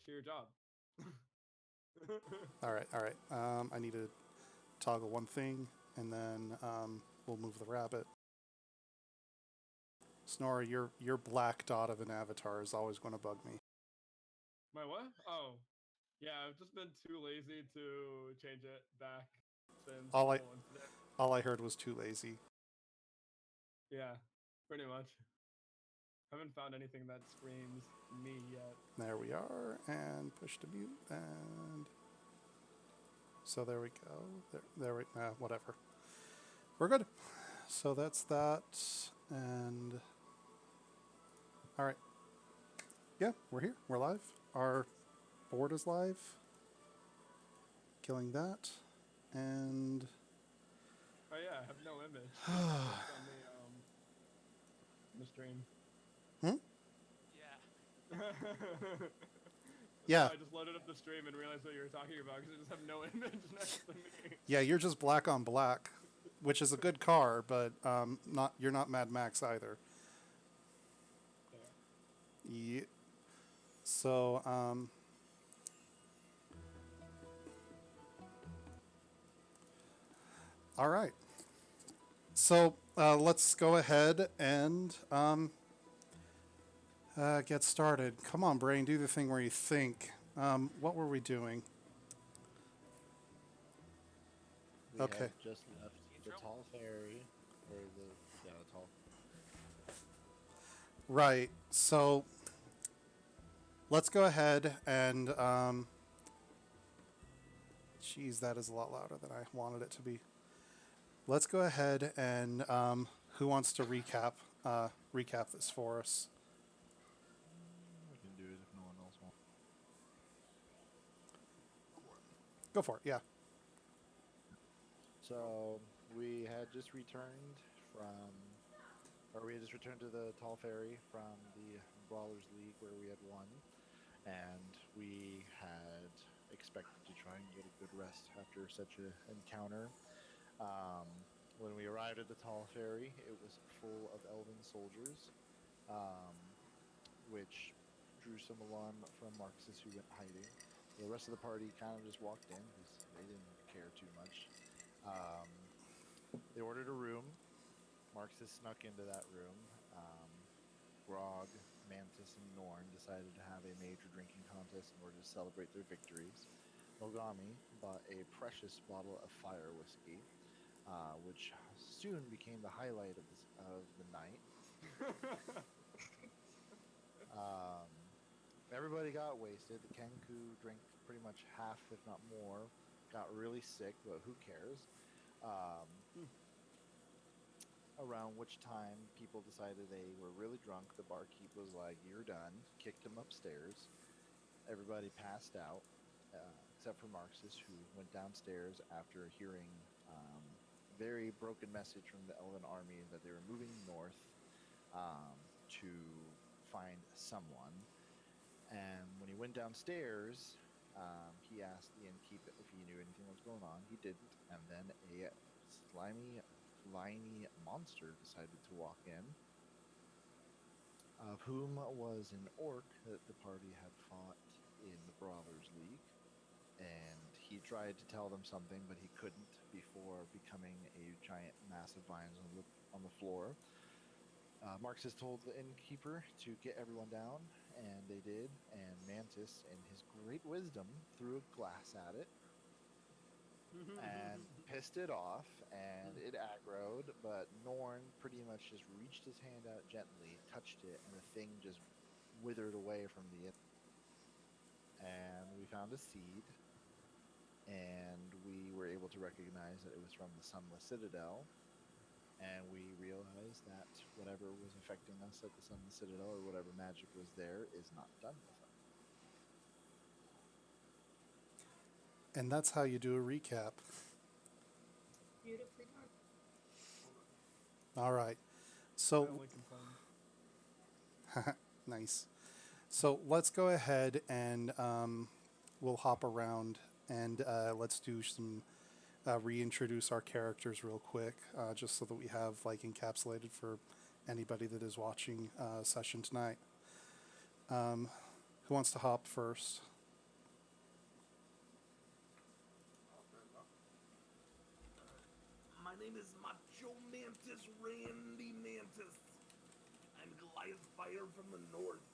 to your job. All right, all right. I need to toggle one thing, and then we'll move the rabbit. Snora, your black dot of an avatar is always going to bug me. My what? Oh, yeah. I've just been too lazy to change it back since All the I whole incident. all I heard was too lazy. Yeah, pretty much. Haven't found anything that screams me yet. There we are, and push to mute, and so there we go. There we whatever. We're good. So that's that, and all right. Yeah, we're here. We're live. Our board is live. Killing that, and Oh yeah, I have no image. Just on the stream. hmm? No, Yeah, I just loaded up the stream and realized what you were talking about because I just have no image next to me. yeah. You're just black on black, which is a good car, but not you're not Mad Max either. There. Yeah. So all right. So let's go ahead and get started. Come on, brain, do the thing where you think. What were we doing? We Okay. had just left the tall ferry, or the tall. Right. So let's go ahead and. Geez, that is a lot louder than I wanted it to be. Let's go ahead and who wants to recap this for us? We can do it if no one else wants. Go for it. Yeah. So we had just returned from, or we had just returned to the tall ferry from the Brawlers League where we had won, and we had expected to try and get a good rest after such an encounter. Um, when we arrived at the tall ferry, it was full of elven soldiers, um, which drew some alarm from Marxus, who went hiding. The rest of the party kind of just walked in because they didn't care too much. Um, they ordered a room. Marxus snuck into that room. Grog, Mantis, and Norn decided to have a major drinking contest in order to celebrate their victories. Mogami bought a precious bottle of fire whiskey, which soon became the highlight of the night. Um, Everybody got wasted. The Kenku drank pretty much half, if not more. Got really sick, but who cares? Um, Around which time people decided they were really drunk. The barkeep was like, "You're done." Kicked them upstairs. Everybody passed out, except for Marxus, who went downstairs after hearing very broken message from the Elven army that they were moving north to find someone. And when he went downstairs, he asked the innkeeper if he knew anything was going on. He didn't. And then a slimy, slimy monster decided to walk in, of whom was an orc that the party had fought in the Brawlers League. And he tried to tell them something, but he couldn't before becoming a giant mass of vines on the floor. Marxus told the innkeeper to get everyone down, and they did. And Mantis, in his great wisdom, threw a glass at it and pissed it off, and it aggroed. But Norn pretty much just reached his hand out gently, touched it, and the thing just withered away from the. And we found a seed, and we were able to recognize that it was from the Sunless Citadel. And we realized that whatever was affecting us at the Sunless Citadel, or whatever magic was there, is not done with us. And that's how you do a recap. Beautifully done. All right. I So only complain. nice. So let's go ahead and we'll hop around and let's do some reintroduce our characters real quick, just so that we have like encapsulated for anybody that is watching session tonight. Who wants to hop first? name is Macho Mantis Randy Mantis. I'm Goliath Fire from the north.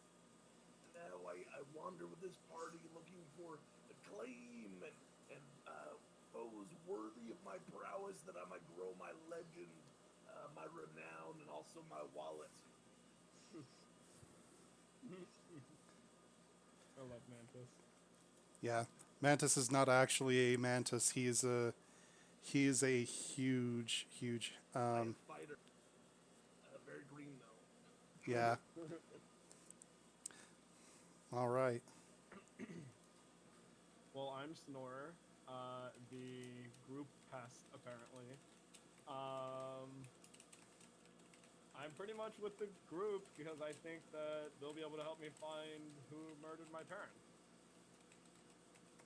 Now I wander with this party looking for acclaim and foes worthy of my prowess that I might grow my legend, my renown, and also my wallet. I love Mantis. Yeah, Mantis is not actually a mantis. He is a huge, Giant fighter. Very green though. yeah. All right. Well, I'm Snorer, the group pest, apparently. I'm pretty much with the group because I think that they'll be able to help me find who murdered my parent.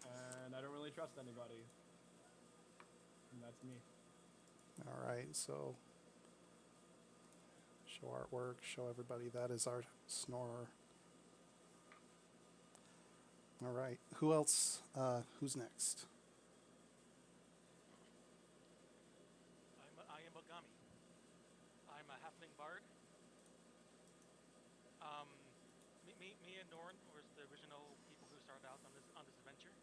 And I don't really trust anybody. And that's me. All right. So show artwork. Show everybody that is our Snorer. All right. Who else? Who's next? I am Ogami. I'm a halfling bard. Me and Norn was the original people who started out on this adventure.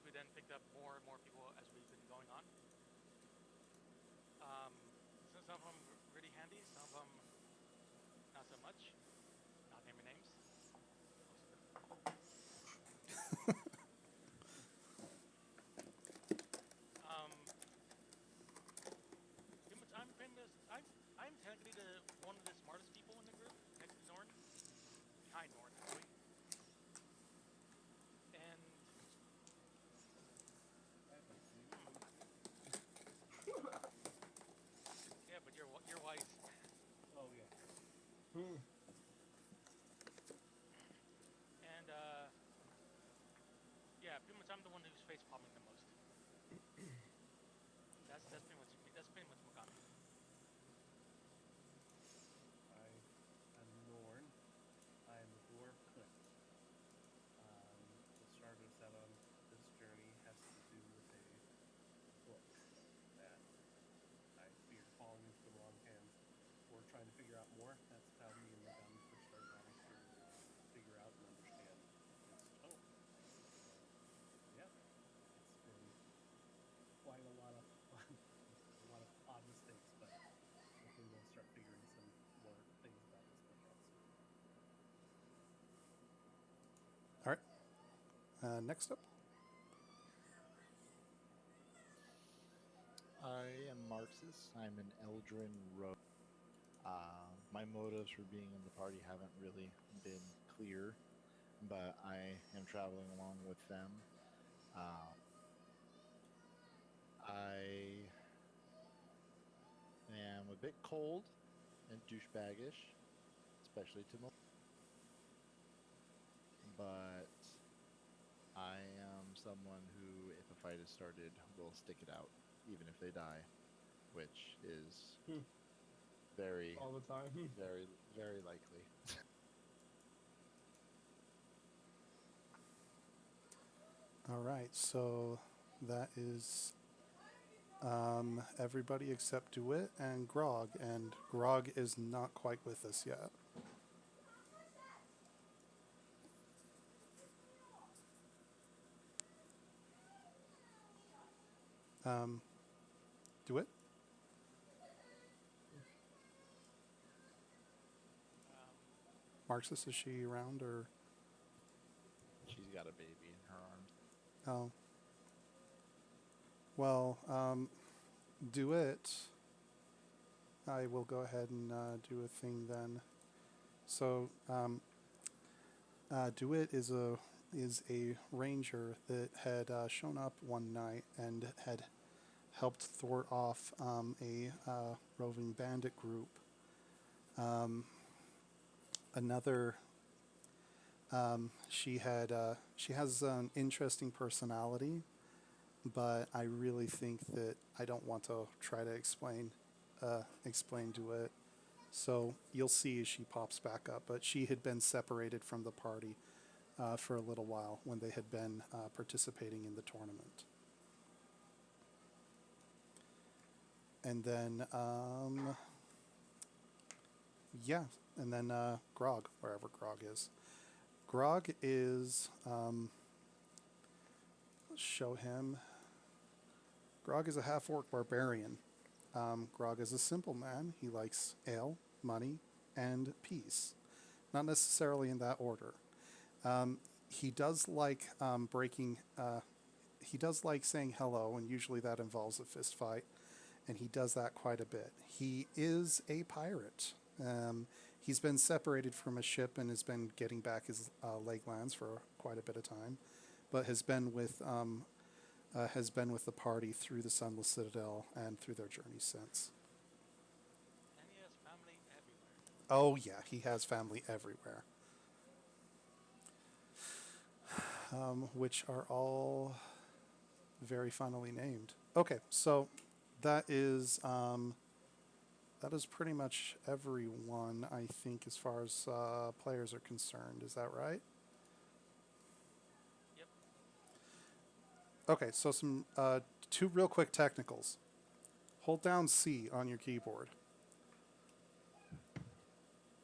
We then picked up more and more people as we've been going on. Some of them really handy, some of them not so much. Not naming names. I'm technically one of the smartest people in the group, next to Norn, behind Norn actually. And yeah, but you're wise. Oh, yeah. And yeah, pretty much I'm the one who's face palming the most. That's pretty much me. That's pretty much Mogami. I'm Norn. I'm a dwarf cook. What started us out on this journey has to do with a book that I feared falling into the wrong hands. We're trying to figure out more. That's how me and Mogami first started out to figure out and understand its tone. Yeah, it's been quite a lot of fun, a lot of odd mistakes, but hopefully we'll start figuring some more things about this book out soon. All right. Next up. I am Marxus. I'm an Eldrin rogue. My motives for being in the party haven't really been clear, but I am traveling along with them. I am a bit cold and douchebaggish, especially to but I am someone who, if a fight is started, will stick it out, even if they die, which is very, All the time. very, very likely. All right. So that is everybody except DeWitt and Grog, and Grog is not quite with us yet. DeWitt? Marxus, is she around or? She's got a baby in her arms. Oh. Well, DeWitt, I will go ahead and do a thing then. So, DeWitt is a ranger that had shown up one night and had helped thwart off a roving bandit group. She has an interesting personality, but I really think that I don't want to try to explain to it. So you'll see as she pops back up. But she had been separated from the party for a little while when they had been participating in the tournament. And then, yeah, and then Grog, wherever Grog is. Grog is, let's show him. Grog is a half-orc barbarian. Grog is a simple man. He likes ale, money, and peace. Not necessarily in that order. He does like he does like saying hello, and usually that involves a fist fight, and he does that quite a bit. He is a pirate. He's been separated from a ship and has been getting back his leg lands for quite a bit of time, but has been with the party through the Sunless Citadel and through their journey since. And he has family everywhere. Oh yeah, he has family everywhere, which are all very funnily named. Okay, so that is pretty much everyone, I think, as far as players are concerned. Is that right? Yep. Okay, so some two real quick technicals. Hold down C on your keyboard.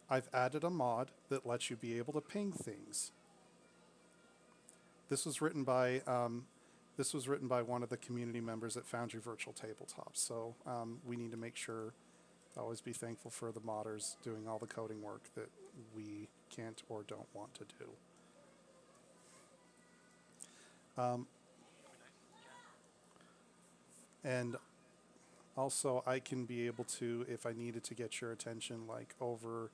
I've added a mod that lets you be able to ping things. This was written by one of the community members at Foundry Virtual Tabletop. So we need to make sure, always be thankful for the modders doing all the coding work that we can't or don't want to do. And also, I can be able to, if I needed to get your attention, like over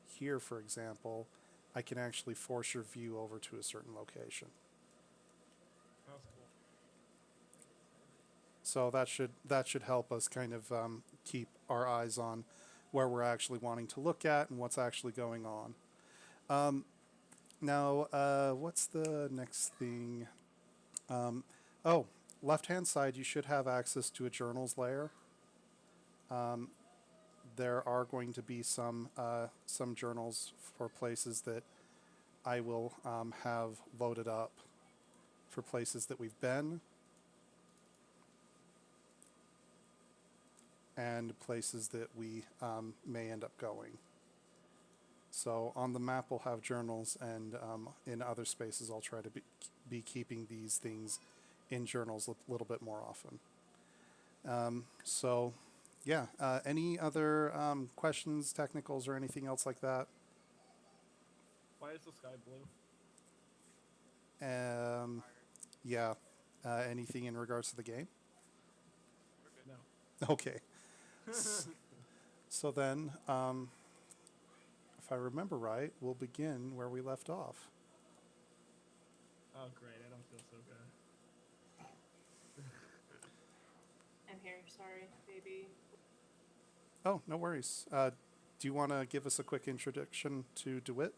here, for example, I can actually force your view over to a certain location. That's cool. So that should help us kind of keep our eyes on where we're actually wanting to look at and what's actually going on. Now, what's the next thing? Oh, left-hand side, you should have access to a journals layer. There are going to be some journals for places that I will have loaded up for places that we've been and places that we may end up going. So on the map we'll have journals, and in other spaces I'll try to be keeping these things in journals a little bit more often. So yeah, any other questions, technicals, or anything else like that? Why is the sky blue? Yeah. Anything in regards to the game? No. Okay. So then, if I remember right, we'll begin where we left off. Oh great, I don't feel so good. I'm here, sorry, baby. Oh, no worries. Do you want to give us a quick introduction to DeWitt?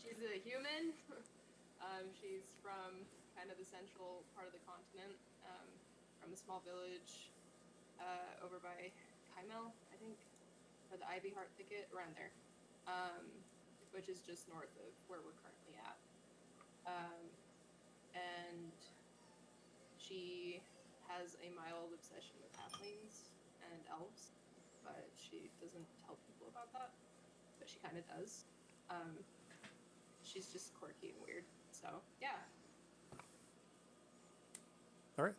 She's a human. She's from kind of the central part of the continent, from a small village over by Kymel, I think, or the Ivy Heart Thicket, around there, which is just north of where we're currently at. And she has a mild obsession with halflings and elves, but she doesn't tell people about that, but she kind of does. She's just quirky and weird, so yeah. All right.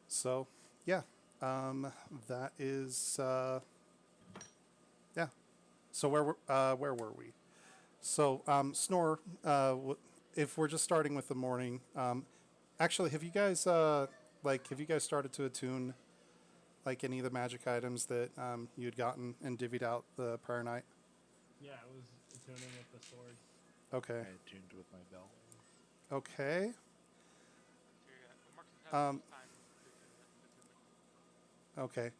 So, yeah, that is, yeah. So where were we? So, Snore, if we're just starting with the morning, actually, have you guys started to attune, like, any of the magic items that you had gotten and divvied out the prior night? Yeah, I was attuning with the sword. Okay. I tuned with my bell. Okay. Okay.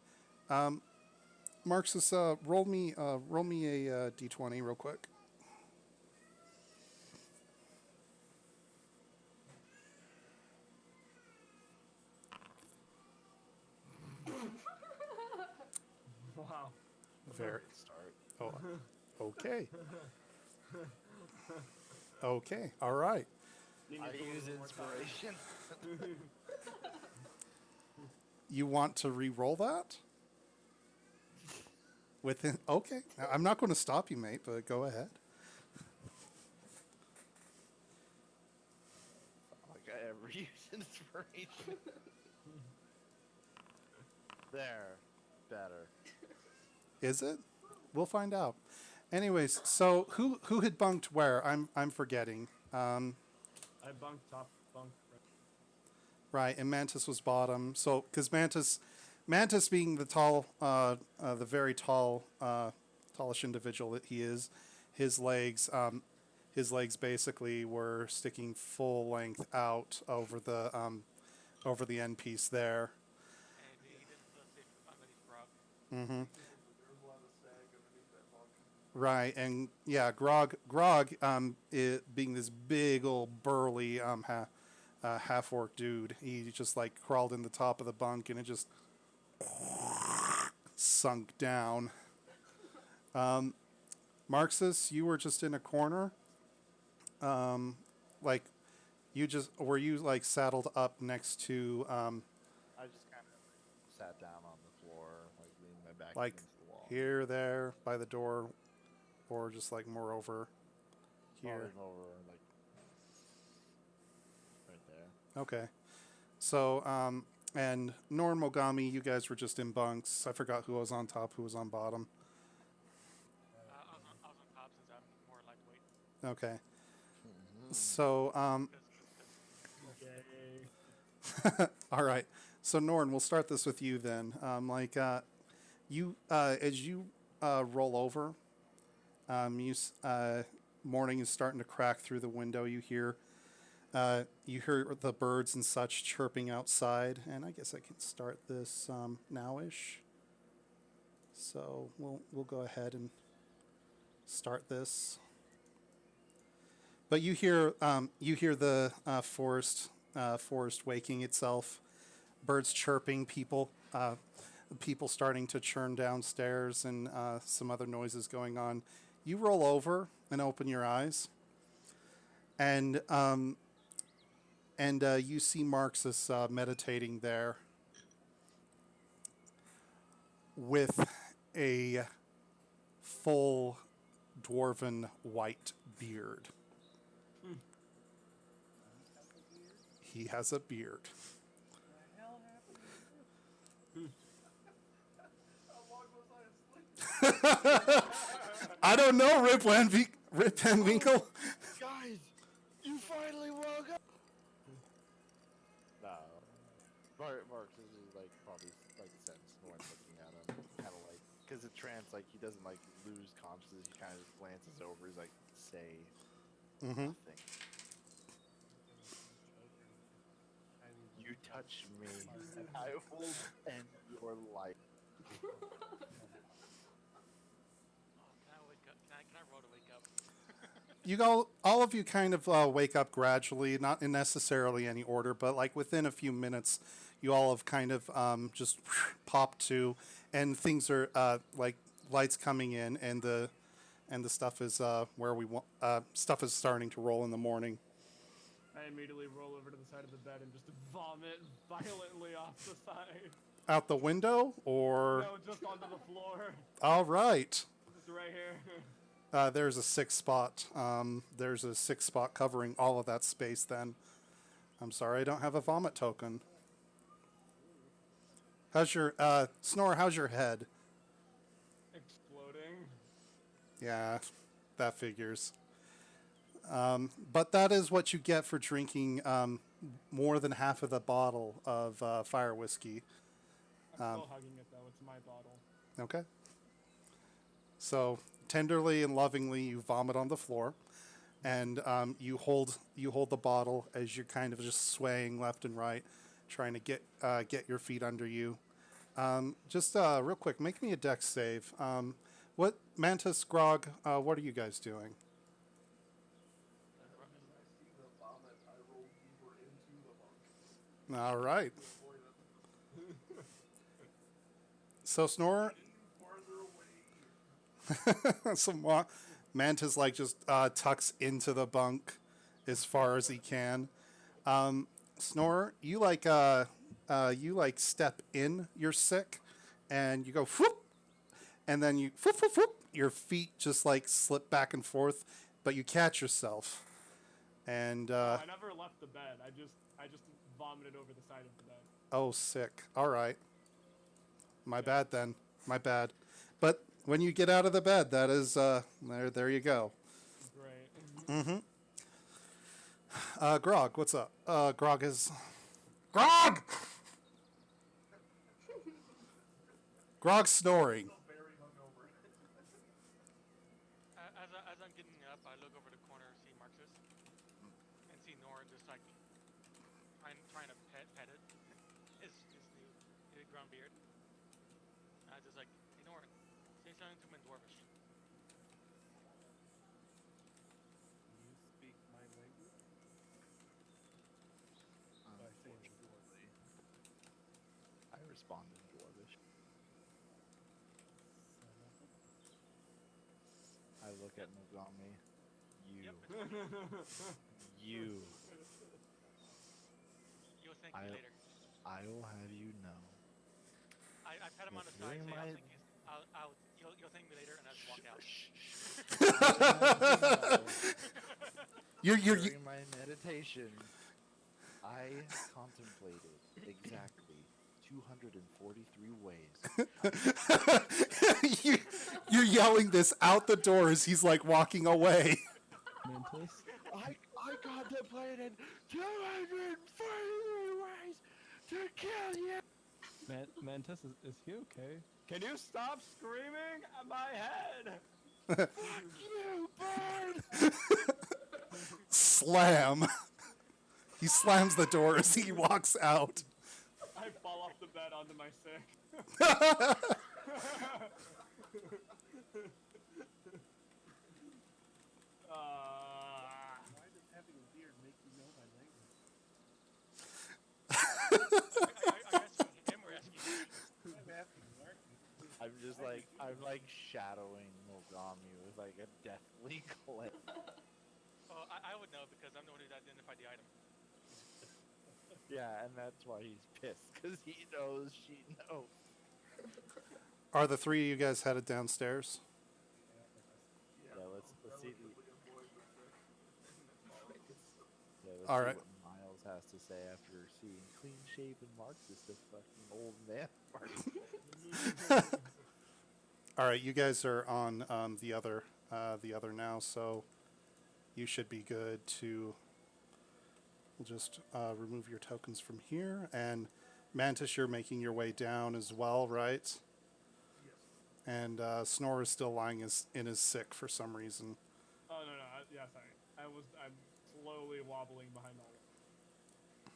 Marxus, roll me a d20 real quick. Wow. Very. Start. Oh, okay. Okay. All right. Need I me to use one more time. inspiration. You want to re-roll that? Within okay. I'm not going to stop you, mate, but go ahead. Like I ever use inspiration. There. Better. Is it? We'll find out. Anyways, so who had bunked where? I'm forgetting. I bunked top bunk. Right, and Mantis was bottom. So because Mantis being the tall, the very tall, tallish individual that he is, his legs basically were sticking full length out over the end piece there. And he didn't feel safe underneath Grog. Mm-hmm. There's a lot of sag underneath that bunk. Right, and yeah, Grog, it being this big old burly half orc dude, he just like crawled in the top of the bunk and it just sunk down. Marxus, you were just in a corner. Like were you like saddled up next to I just kind of sat down on the floor, like leaning my back like against the wall. here, there, by the door, or just like more over here? Falling over, like right there. Okay. So, and Norn Mogami, you guys were just in bunks. I forgot who was on top, who was on bottom. I was on top since I'm more lightweight. Okay. So, Okay. all right. So, Norn, we'll start this with you then. You, as you roll over, morning is starting to crack through the window. You hear the birds and such chirping outside, and I guess I can start this now-ish. So we'll go ahead and start this. But you hear the forest waking itself, birds chirping, people starting to churn downstairs, and some other noises going on. You roll over and open your eyes, and you see Marxus meditating there with a full dwarven white beard. He has a beard. I don't know, Rip Van Winkle. Guys, you finally woke up. No, Mark is like probably like sense no one's looking at him, kind of like because the trance like he doesn't like lose consciousness. He kind of just glances over. He's like, say nothing. You touch me, and I will end your life. Oh, can I wake up? Can I roll to wake up? You all of you kind of wake up gradually, not in necessarily any order, but like within a few minutes, you all have kind of just popped to, and things are like lights coming in, and the stuff is where we want. Stuff is starting to roll in the morning. I immediately roll over to the side of the bed and just vomit violently off the side. Out the window, or No, just onto the floor. all right. Just right here. There's a 6 spot. There's a 6 spot covering all of that space. Then, I'm sorry, I don't have a vomit token. How's your Snore? How's your head? Exploding. Yeah, that figures. But that is what you get for drinking more than half of the bottle of fire whiskey. I'm still hugging it though. It's my bottle. Okay. So tenderly and lovingly, you vomit on the floor, and you hold the bottle as you're kind of just swaying left and right, trying to get your feet under you. Just real quick, make me a dex save. What Mantis, Grog? What are you guys doing? I see the vomit. I roll deeper into the bunk. All right. So Snore. Farther away. So Mantis like just tucks into the bunk as far as he can. Snore, you like step in. You're sick, and you go whoop, and then you whoop whoop whoop. Your feet just like slip back and forth, but you catch yourself. And I never left the bed. I just vomited over the side of the bed. oh, sick. All right. My bad then. My bad. But when you get out of the bed, that is there you go. Great. Mm-hmm. Grog, what's up? Grog. Grog's snoring. Very hungover. As I'm getting up, I look over the corner, see Marxus, and see Nora just like trying to pet it. His new grown beard. I just like, hey Nora, say something to him in Dwarvish. You speak my language? I say it in Dwarvish. I respond in Dwarvish. Son of a- I look at Mogami. Yep. You. You'll thank me later. I will have you know. I pat him on the If side, you're say, my- you'll thank me later, and I just walk out. You're During my meditation, I contemplated exactly 243 ways. you're yelling this out the door as he's like walking away. Mantis. I contemplated 243 ways to kill you. Mantis, is he okay? Can you stop screaming at my head? You bird! Slam. He slams the door as he walks out. I fall off the bed onto my sick. Why does having a beard make you know my language? Are you asking him or asking me? I'm asking Marky. I'm like shadowing Mogami with like a deathly glare. Oh, I would know because I'm the one who identified the item. Yeah, and that's why he's pissed, because he knows she knows. Are the three of you guys headed downstairs? Yeah, let's see the, All see right. what Miles has to say after seeing clean-shaven Marxist, a fucking old man. All right, you guys are on the other now, so you should be good to. We'll just remove your tokens from here, and Mantis, you're making your way down as well, right? Yes. And Snore is still lying in his sick for some reason. Oh no, yeah, sorry. I'm slowly wobbling behind all of it.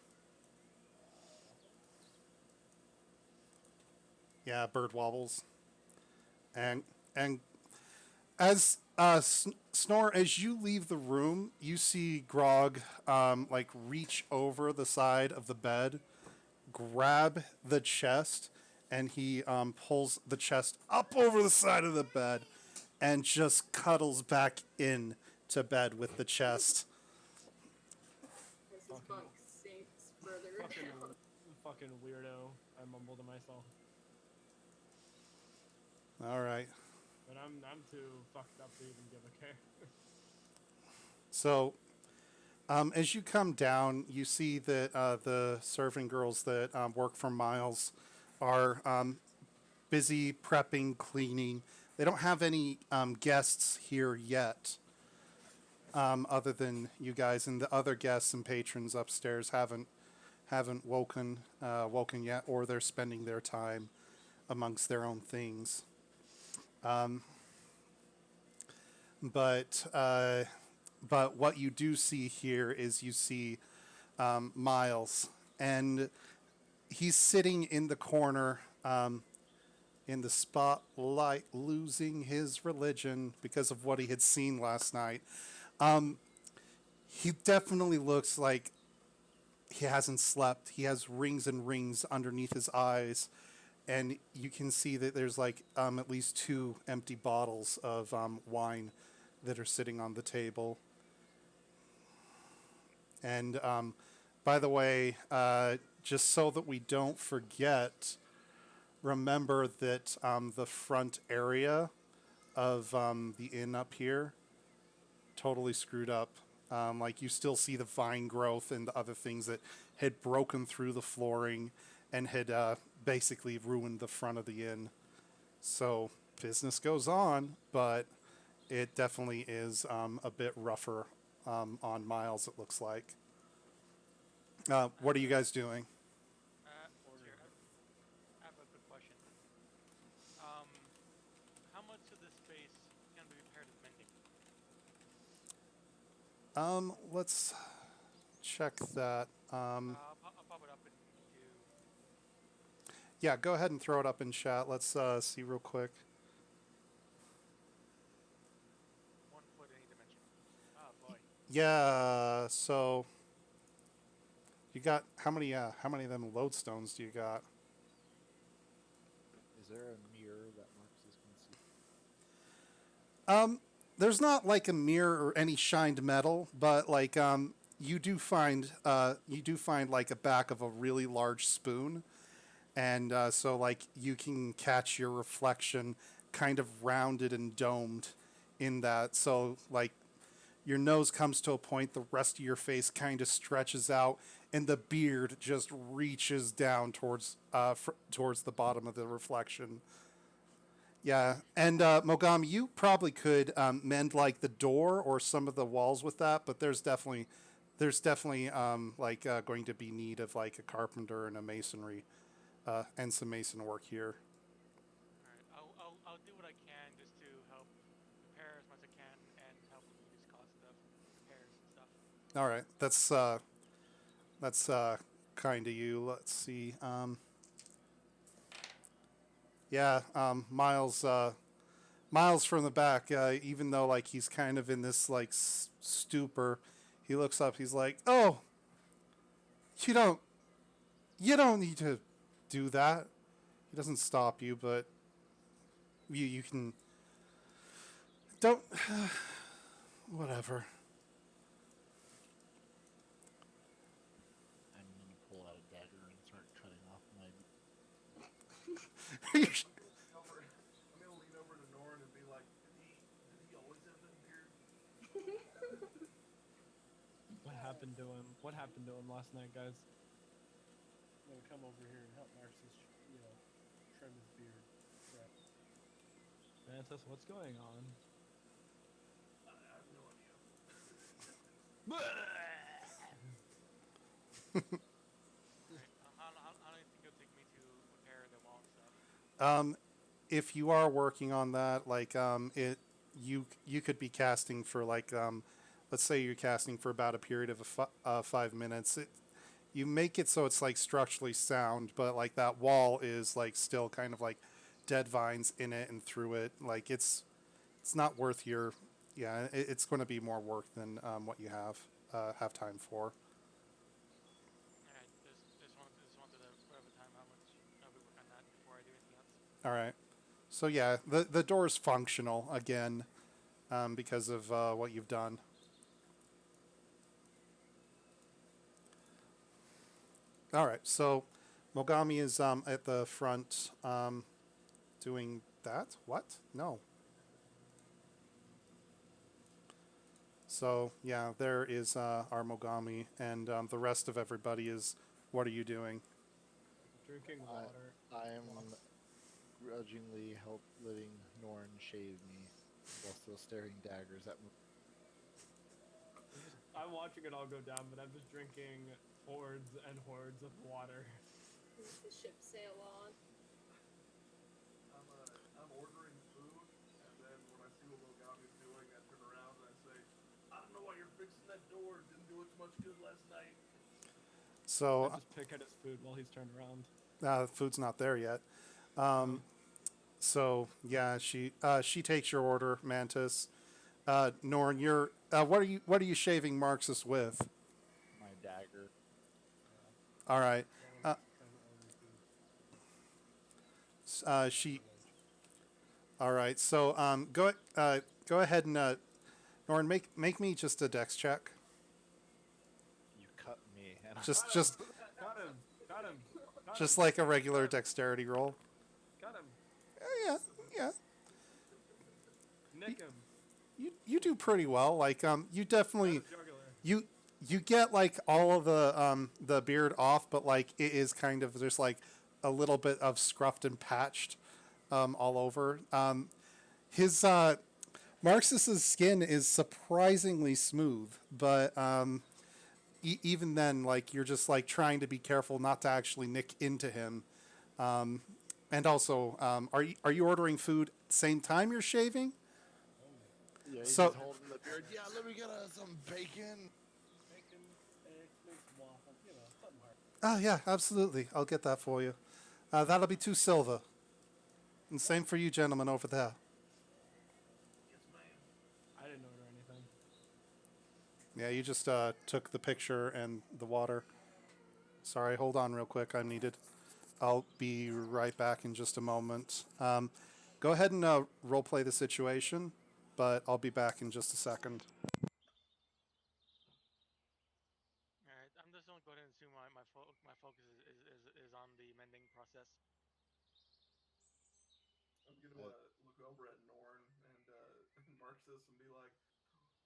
Yeah, bird wobbles. And as Snore, as you leave the room, you see Grog like reach over the side of the bed, grab the chest, and he pulls the chest up over the side of the bed, and just cuddles back in to bed with the chest. As his bunk sinks further Fucking, down. fucking weirdo. I mumble to myself. All right. But I'm too fucked up to even give a care. So, as you come down, you see that the serving girls that work for Miles are busy prepping, cleaning. They don't have any guests here yet, other than you guys, and the other guests and patrons upstairs haven't woken yet, or they're spending their time amongst their own things. But what you do see here is you see Miles, and he's sitting in the corner in the spotlight, losing his religion because of what he had seen last night. He definitely looks like he hasn't slept. He has rings and rings underneath his eyes, and you can see that there's like at least 2 empty bottles of wine that are sitting on the table. And by the way, just so that we don't forget, remember that the front area of the inn up here totally screwed up. Like you still see the vine growth and the other things that had broken through the flooring and had basically ruined the front of the inn. So business goes on, but it definitely is a bit rougher on Miles, it looks like. What are you guys doing? Here, I have a quick question. How much of this space can be repaired with mending? Let's check that. I'll pop it up and do. Yeah, go ahead and throw it up in chat. Let's see real quick. 1 foot in any dimension. Oh boy. Yeah, so you got how many of them lodestones do you got? Is there a mirror that Marcus can see? There's not like a mirror or any shined metal, but like you do find like a back of a really large spoon, and so like you can catch your reflection kind of rounded and domed in that. So like your nose comes to a point, the rest of your face kind of stretches out, and the beard just reaches down towards the bottom of the reflection. Yeah, and Mogami, you probably could mend like the door or some of the walls with that, but there's definitely going to be need of like a carpenter and a masonry and some mason work here. All right. I'll do what I can just to help repair as much as I can and help reduce cost of repairs and stuff. All right, that's kind of you. Let's see. Yeah, Miles from the back, even though like he's kind of in this like stupor, he looks up. He's like, "Oh, you don't need to do that." He doesn't stop you, but you can don't whatever. I'm gonna pull out a dagger and start cutting off my. I'm gonna lean over to Norn and be like, did he always have that beard? What happened to him? What happened to him last night, guys? I'm gonna come over here and help Marcus, trim his beard. Right. Mantis, what's going on? I have no idea. How long do you think it'll take me to repair the wall and stuff? If you are working on that, like you could be casting for like let's say you're casting for about a period of 5 minutes. You make it so it's like structurally sound, but like that wall is like still kind of like dead vines in it and through it. Like it's not worth it's going to be more work than what you have time for. Alright, just wanted to whatever time how much I'll be working on that before I do anything else. All right. So yeah, the door is functional again because of what you've done. All right. So Mogami is at the front doing that. What? No. So yeah, there is our Mogami, and the rest of everybody is. What are you doing? Drinking water. I am grudgingly letting Norn shave me while still staring daggers at me. I'm watching it all go down, but I'm just drinking hordes and hordes of water. Does the ship sail on? I'm ordering food, and then when I see what Mogami's doing, I turn around and I say, I don't know why you're fixing that door. Didn't do us much good last night. So I just pick at his food while he's turned around. the food's not there yet. So yeah, she takes your order, Mantis. Norn, you're what are you shaving Marxus with? My dagger. All right. Trying to order food. She. All right. So go ahead and Norn, make me just a dex check. You cut me, and Just Got him. just Got him. Got him. Got just him. like a regular dexterity roll. Got him. Yeah, yeah. Nick him. You do pretty well. Like you definitely Got the jugular. you get like all of the beard off, but like it is kind of there's like a little bit of scruffed and patched all over. His Marxus's skin is surprisingly smooth, but even then, like you're just like trying to be careful not to actually nick into him. And also, are you ordering food same time you're shaving? yeah, he's So- just holding the beard. Yeah, let me get some bacon. Bacon, eggs, make some waffles, something hard. Oh yeah, absolutely. I'll get that for you. That'll be 2 silver. And same for you, gentlemen over there. Yes, ma'am. I didn't order anything. Yeah, you just took the picture and the water. Sorry, hold on real quick. I'm needed. I'll be right back in just a moment. Go ahead and role play the situation, but I'll be back in just a second. All right, I'm just gonna go ahead and assume my focus is on the mending process. I'm gonna look over at Norn and Marxus and be like,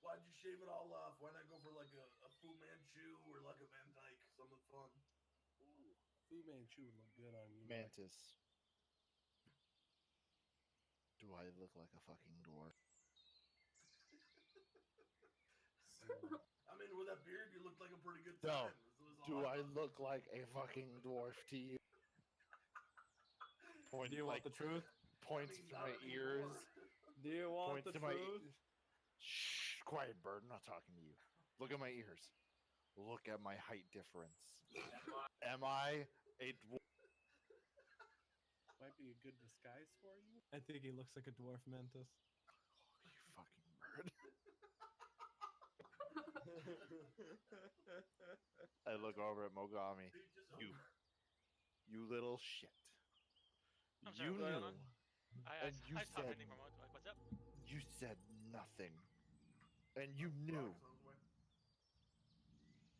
"Why'd you shave it all off? Why not go for like a Fu Manchu or like a Van Dyke? Something fun." Ooh, Fu Manchu would look good on you. Mantis. Do I look like a fucking dwarf? I mean, with that beard, you looked like a pretty good No. time. Do I look like a fucking dwarf to you? Point Do you want like the truth? points to my ears. Do you want Points the to my truth? Shh, quiet bird. I'm not talking to you. Look at my ears. Look at my height difference. Am I a dwarf? Might be a good disguise for you. I think he looks like a dwarf mantis. You fucking bird. I look over at Mogami. You little shit. I'm sorry, You what's going knew. on? I And you stopped said mending for a moment. Like, what's up? you said nothing. And you knew.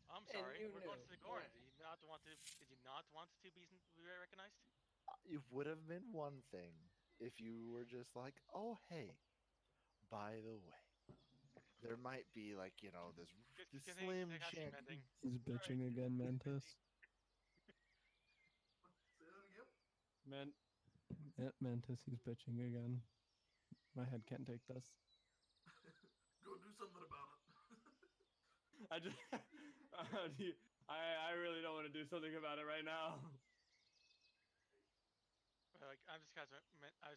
I'm And sorry. you We're going knew. to the Gorn. Did you not want to? Did you not want to be recognized? It would have been one thing if you were just like, oh hey, by the way, there might be like this slim Casting chance. mending. He's bitching again, Mantis. Say that again. Mantis, he's bitching again. My head can't take this. Go do something about it. I just, I really don't want to do something about it right now. Like I'm just casting. I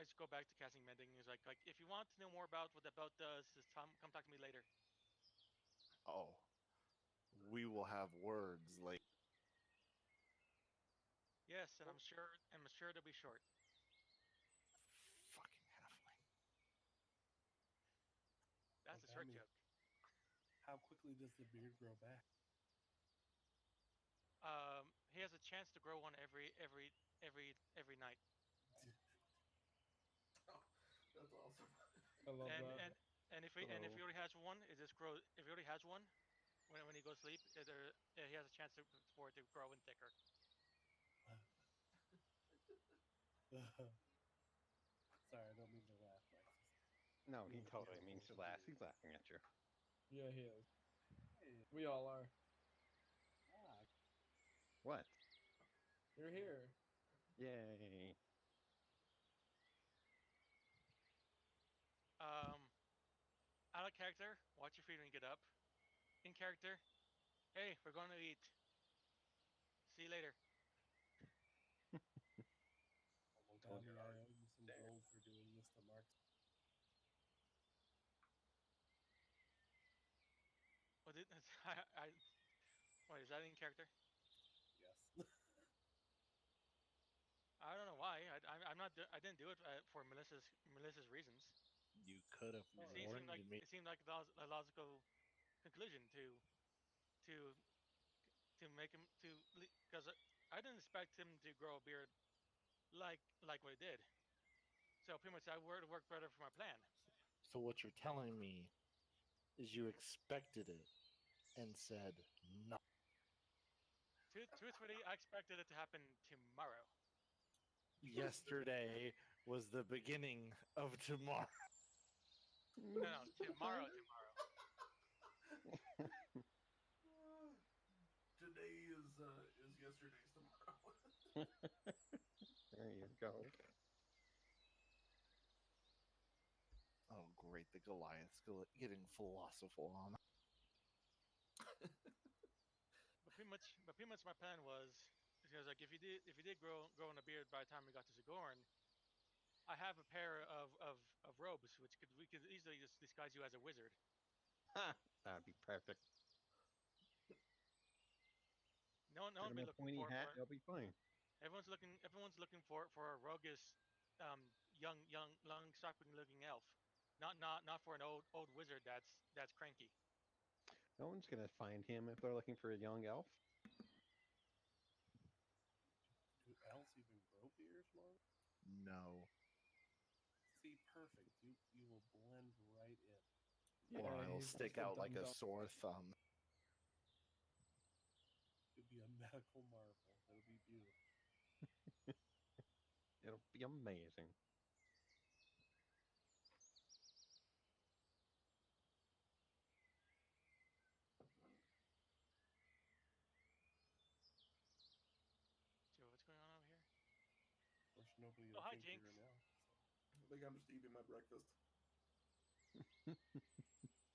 just go back to casting mending. He's like if you want to know more about what the belt does, just come talk to me later. Oh, we will have words like Yes, and I'm sure they'll be short. fucking halfling. That's a short Mogami, joke. How quickly does the beard grow back? He has a chance to grow one every night. Oh, that's awesome. I love that. And if he already has one, it just grows. If he already has one, when he goes to sleep, he has a chance for it to grow and thicker. Sorry, I don't mean to laugh, Marcus. No, he totally means to laugh. He's laughing at you. Yeah, he is. We all are. Ah, What? You're here. Yay. Out of character, watch your feet when you get up. In character, hey, we're going to eat. See you later. Mogami, I owe you some gold for doing this to Mark. What did wait? Is that in character? Yes. I don't know why. I'm not. I didn't do it for Melissa's reasons. You could have It warned me. seemed like a logical conclusion to make him because I didn't expect him to grow a beard like what he did. So pretty much that word worked better for my plan. So what you're telling me is you expected it and said no. Truthfully, I expected it to happen tomorrow. Yesterday was the beginning of tomorrow. No, no, tomorrow. Today is yesterday's tomorrow. There you go. Oh, great! The Goliath's getting philosophical on. But pretty much my plan was because like if you did grow in a beard by the time we got to Zagorn, I have a pair of robes which we could easily just disguise you as a wizard. Ha! That'd be perfect. No Put one him will be a looking pointy for hat, they'll be fine. everyone's looking for a roguish young sharping looking elf. Not for an old wizard that's cranky. No one's gonna find him if they're looking for a young elf. Do elves even grow beards, Mark? No, See, perfect. You will blend right in. or Yeah, it'll he's stick just a out like a dumb-dumb. sore thumb. It'd be a medical marvel. It'll be beautiful. It'll be amazing. So what's going on over here? Of course, nobody Oh, will hi, think Jinx. you're an elf. I think I'm just eating my breakfast.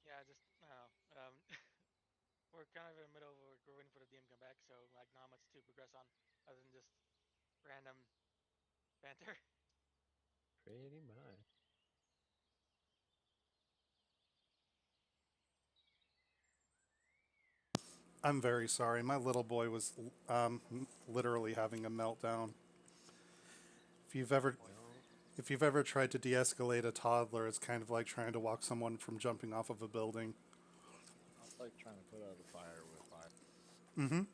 Yeah, just I don't know. We're kind of in the middle of we're waiting for the DM to come back, so like not much to progress on other than just random banter. Pretty much. I'm very sorry. My little boy was literally having a meltdown. If you've ever Well, if you've ever tried to de-escalate a toddler, it's kind of like trying to walk someone from jumping off of a building. It's like trying to put out a fire with fire. Mm-hmm. You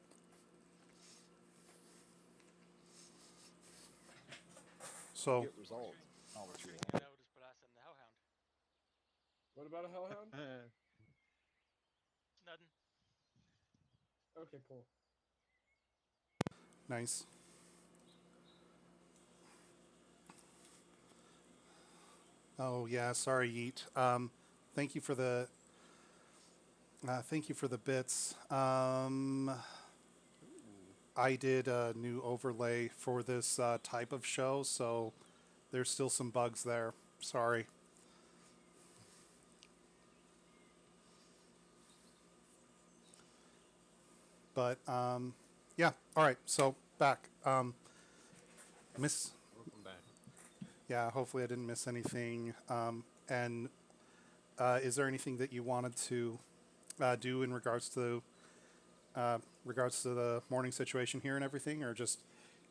So get results, not what you Pretty want. good. I would just blast in the Hellhound. What about a hellhound? Nothing. Okay, cool. nice. Oh yeah, sorry, Yeet. Thank you for the bits. ooh, I did a new overlay for this type of show, so there's still some bugs there. Sorry. But yeah, all right. So back. Miss. welcome back. Yeah, hopefully I didn't miss anything. And is there anything that you wanted to do in regards to the morning situation here and everything, or just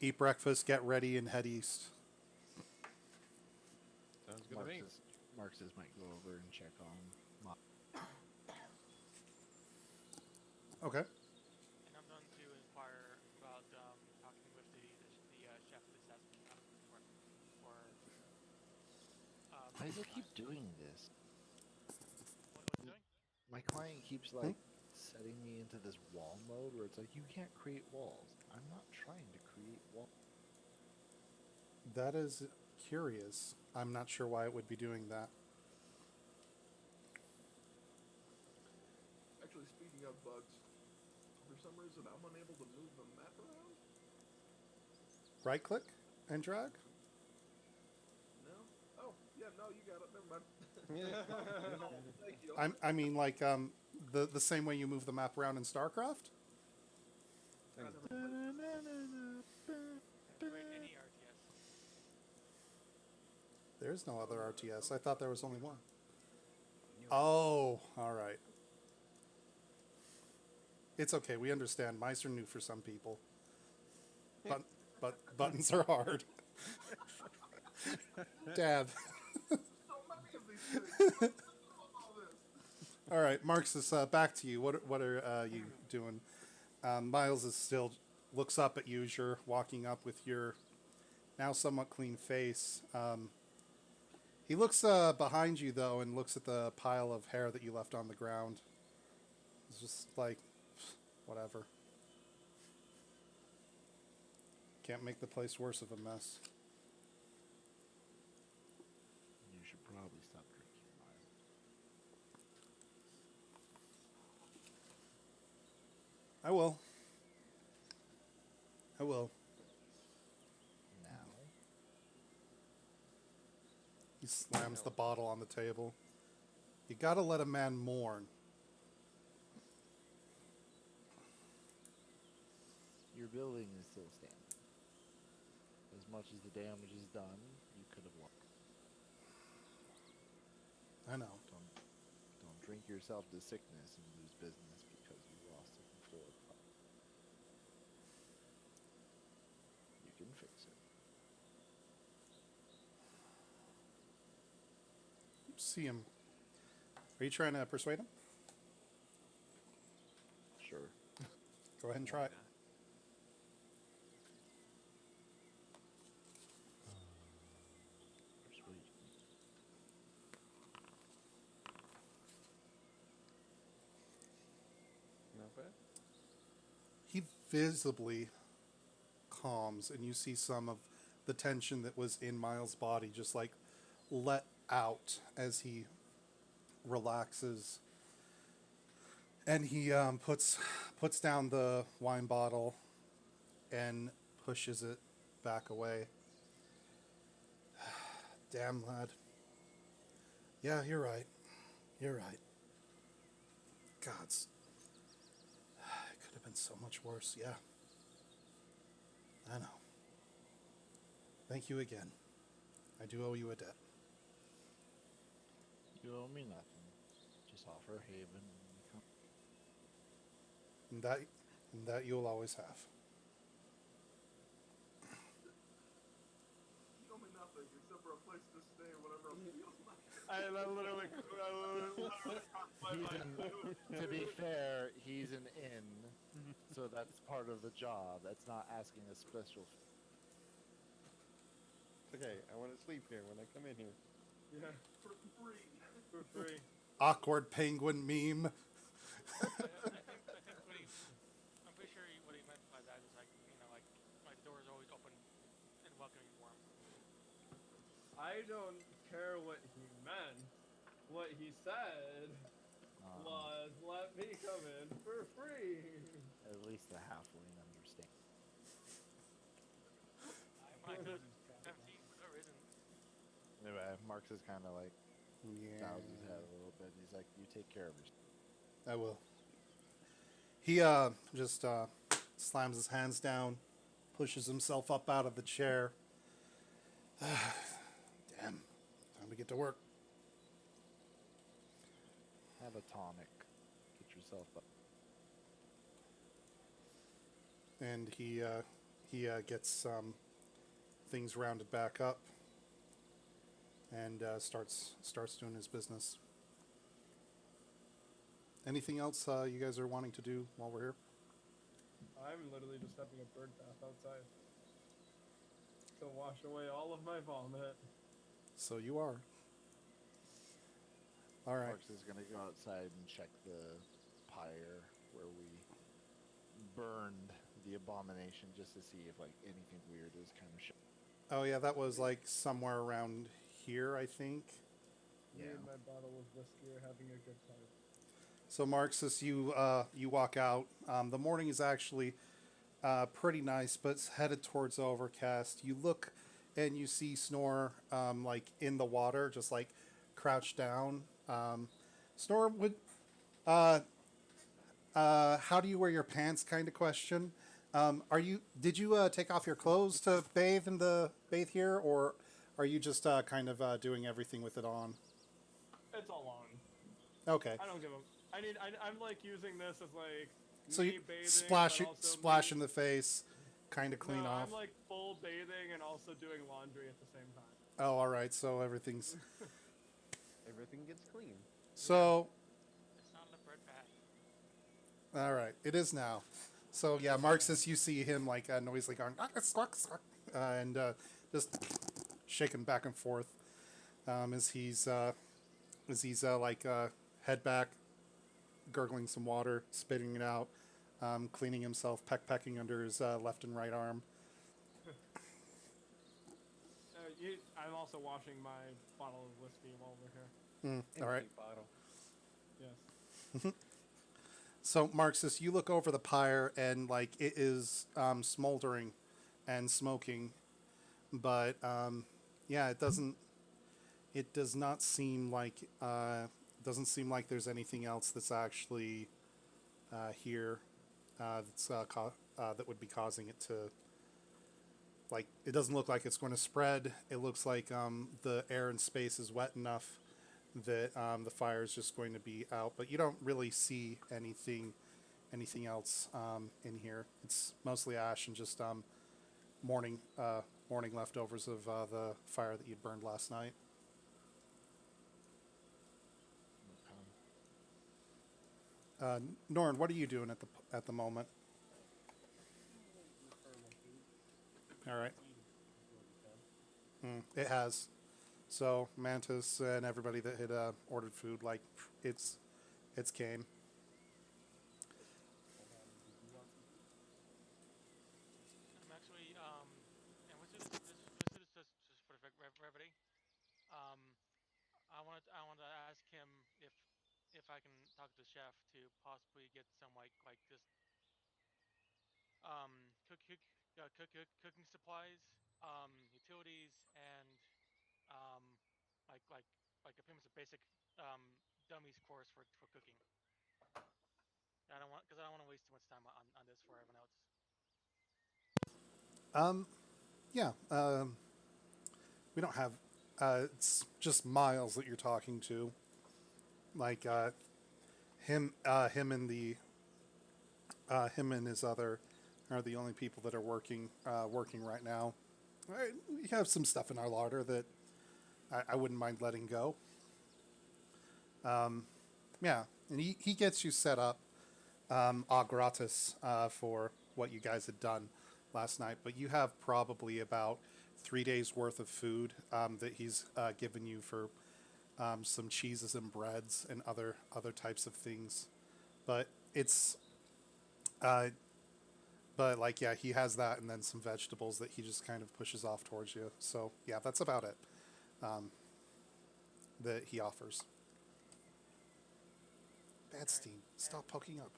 eat breakfast, get ready, and head east? Sounds good to me. Marxist might go over and check on. Okay. And I'm going to inquire about talking with the chef this for Why does it overtime. keep doing this? What's it doing? My client keeps Hmm? like setting me into this wall mode where it's like you can't create walls. I'm not trying to create walls. That is curious. I'm not sure why it would be doing that. Actually, speaking of bugs, for some reason I'm unable to move the map around. Right click and drag. No? Oh, yeah, no, you got it. Never mind. Yeah. Oh, thank you. I mean, like the same way you move the map around in StarCraft. I never played. Wait, any RTS. There's no other RTS. I thought there was only one. Knew it. Oh, all right. It's okay. We understand. Mice are new for some people. But buttons are hard. Dab. So many of these things. What's all this? All right, Marcus, back to you. What are you doing? Miles is still looks up at you as you're walking up with your now somewhat clean face. He looks behind you though, and looks at the pile of hair that you left on the ground. It's just like, whatever. Can't make the place worse of a mess. You should probably stop drinking, Miles. I will. I will. Now, He slams the bottle on the table. You gotta let a man mourn. your building is still standing. As much as the damage is done, you could have won. I know. Don't drink yourself to sickness and lose business because you lost it before. You can fix it. See him. Are you trying to persuade him? Sure. Go ahead and try it. Persuasion. Not bad. He visibly calms, and you see some of the tension that was in Miles' body just like let out as he relaxes. And he puts down the wine bottle and pushes it back away. Damn, lad. Yeah, you're right. You're right. Gods. It could have been so much worse, yeah. I know. Thank you again. I do owe you a debt. You owe me nothing. Just offer haven when we come. And that you'll always have. You owe me nothing except for a place to stay whenever it feels like. I literally To be fair, he's an inn, so that's part of the job. That's not asking a special. It's okay. I want to sleep here when I come in here. Yeah, for free. For free. Awkward penguin meme. I think I'm pretty sure what he meant by that is like, like the door is always open and welcoming warm. I don't care what he meant. What he said was, let me come in for free. At least the halfling understand. My cousin's 17, for no reason. Anyway, Marx is kind of like Yeah. bows his head a little bit. He's like, "You take care of yourself." I will. He just slams his hands down, pushes himself up out of the chair. Damn. Time to get to work. Have a tonic. Get yourself up. And he gets things rounded back up and starts doing his business. Anything else you guys are wanting to do while we're here? I'm literally just having a bird bath outside to wash away all of my vomit. So you are. All right. Marx is gonna go outside and check the pyre where we burned the abomination, just to see if like anything weird is kind of. Oh yeah, that was like somewhere around here, I think. Me and my bottle of whiskey are having a good time. So Marxus, you walk out. The morning is actually pretty nice, but it's headed towards overcast. You look and you see Snore like in the water, just like crouched down. Snore would, how do you wear your pants? Kind of question. Did you take off your clothes to bathe bathe here, or are you just kind of doing everything with it on? It's all on. Okay. I don't give a. I'm like using this as like. So me you bathing, splash but it, also splash me- in the face, kind of clean no, off. I'm like full bathing and also doing laundry at the same time. Oh, all right. So everything's Everything gets clean. so. It's not the bread bath. All right, it is now. So yeah, Marxus, you see him like noisily going squawk, squawk, and just shaking back and forth. as he's head back, gurgling some water, spitting it out, cleaning himself, pecking under his left and right arm. I'm also washing my bottle of whiskey while we're here. All right. Empty bottle. Yes. So, Marxus, you look over the pyre and like it is smoldering and smoking, but yeah, it does not seem like there's anything else that's actually here that would be causing it to. Like, it doesn't look like it's going to spread. It looks like the air and space is wet enough that the fire is just going to be out. But you don't really see anything else in here. It's mostly ash and just morning leftovers of the fire that you'd burned last night. Norn, what are you doing at the moment? All right. It has. So Mantis and everybody that had ordered food, like it's came. I'm actually and what's this just for brevity. Um, I want to ask him if I can talk to the chef to possibly get some like just cooking supplies, utilities, and um, like like like a pretty much a basic dummies course for cooking. I don't want because I don't want to waste too much time on this for everyone else. Yeah. We don't have. It's just Miles that you're talking to. Like him and his other are the only people that are working right now. We have some stuff in our larder that I wouldn't mind letting go. Yeah, and he gets you set up a gratis for what you guys had done last night, but you have probably about 3 days worth of food that he's given you for some cheeses and breads and other types of things. But it's but like, yeah, he has that and then some vegetables that he just kind of pushes off towards you. So yeah, that's about it that he offers. Bad Steam, stop poking up.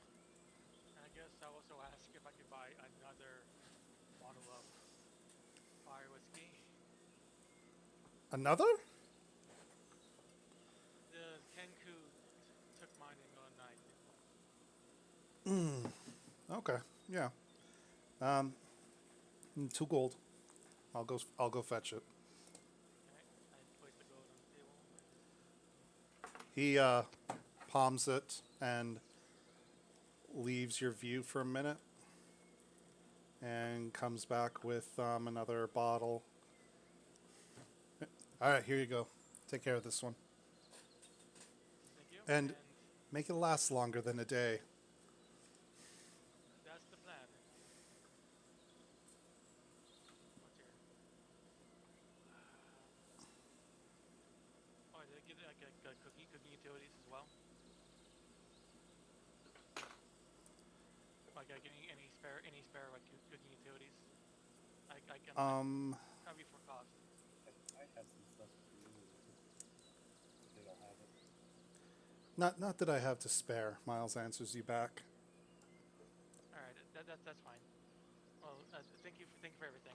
And I guess I'll also ask if I could buy another bottle of fire whiskey. Another? The Kenku took mine in the night. Okay, yeah. 2 gold. I'll go fetch it. Okay, I place the gold on the table. He palms it and leaves your view for a minute and comes back with another bottle. All right, here you go. Take care of this one. Thank you. And make it last longer than a day. That's the plan. What's here? Oh, did I get like a cooking utilities as well? Like any spare like cooking utilities? I can cover you for cost. I have some stuff for you, but they don't have it. Not that I have to spare. Miles answers you back. All right, that's fine. Well, thank you for everything.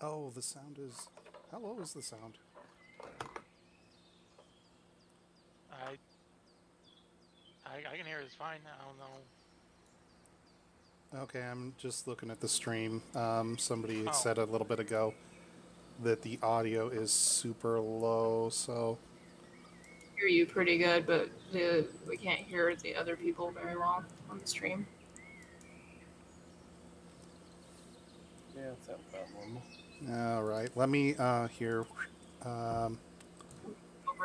Oh, the sound is. How low is the sound? I can hear it. It's fine. I don't know. Okay, I'm just looking at the stream. Somebody had Oh. said a little bit ago that the audio is super low, so Hear you pretty good, but we can't hear the other people very well on the stream. Yeah, it's about normal. all right. Let me here. Over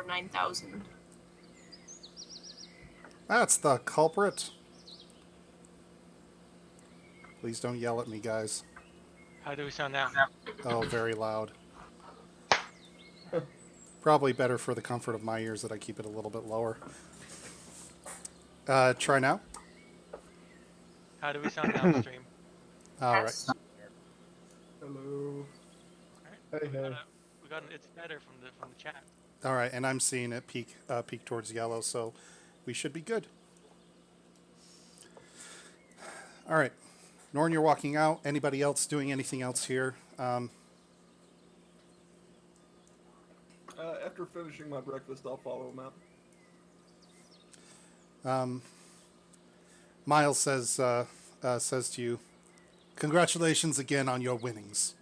9,000. That's the culprit. Please don't yell at me, guys. How do we sound now? Oh, very loud. Probably better for the comfort of my ears that I keep it a little bit lower. Try now. How do we sound downstream? All right. Hello. All right. Hey, hey. We got an it's better from the chat. All right, and I'm seeing it peak towards yellow, so we should be good. All right, Norn, you're walking out. Anybody else doing anything else here? After finishing my breakfast, I'll follow him out. Miles says to you, "Congratulations again on your winnings."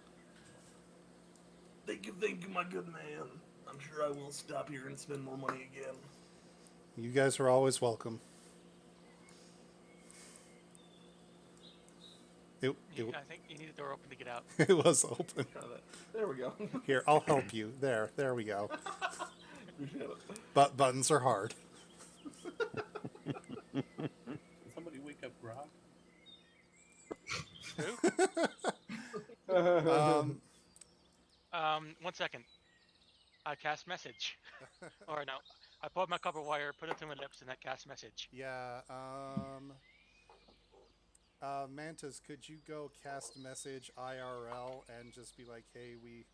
Thank you, my good man. I'm sure I will stop here and spend more money again. You guys are always welcome. I think you need the door open to get out. It was open. There we go. Here, I'll help you. There we go. Appreciate it. But buttons are hard. Did somebody wake up Grog? Who? 1 second. I cast message. Or no, I pulled my copper wire, put it to my lips, and I cast message. Yeah. Mantis, could you go cast message IRL and just be like, "Hey, we."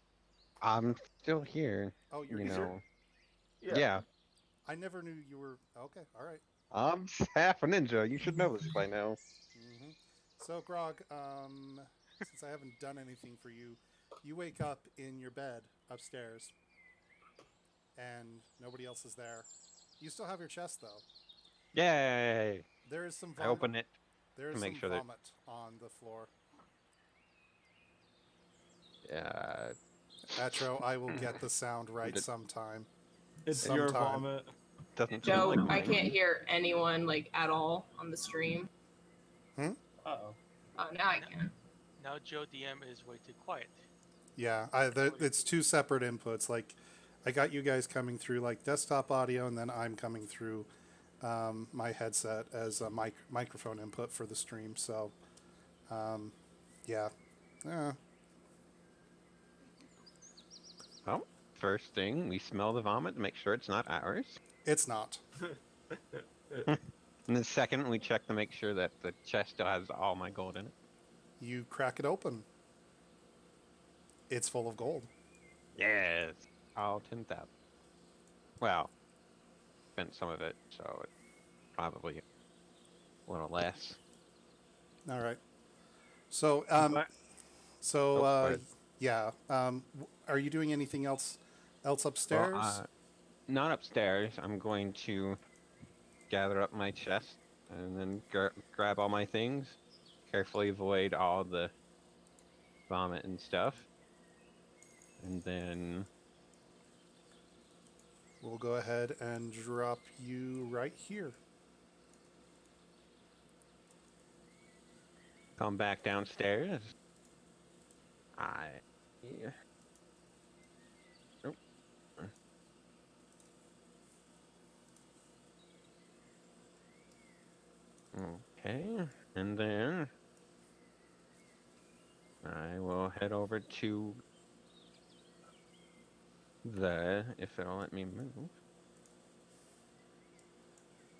I'm still here. Oh, you're You here? know. Yeah. Yeah. I never knew you were. Okay, all right. I'm half a ninja. You should know this by now. Mm-hmm. So, Grog, since I haven't done anything for you, you wake up in your bed upstairs, and nobody else is there. You still have your chest, though. Yay! There is some I vomit. open it. There is to make some sure that- vomit on the floor. Yeah. Atro, I will get the sound right Did- sometime. It's your Sometime. vomit. Doesn't Joe, sound like I mine. can't hear anyone like at all on the stream. Uh-oh. Oh, now I can. Now Joe DM is way too quiet. Yeah, it's two separate inputs. Like, I got you guys coming through like desktop audio, and then I'm coming through my headset as a microphone input for the stream. So, yeah. Well, first thing, we smell the vomit to make sure it's not ours. It's not. And then second, we check to make sure that the chest still has all my gold in it. You crack it open. It's full of gold. Yes. All 10,000. Well, spent some of it, so it probably a little less. All right. So, What? But- yeah. Are you doing anything else upstairs? Well, not upstairs. I'm going to gather up my chest and then grab all my things. Carefully avoid all the vomit and stuff. And then We'll go ahead and drop you right here. come back downstairs. Nope. Okay, and then I will head over to if it'll let me move.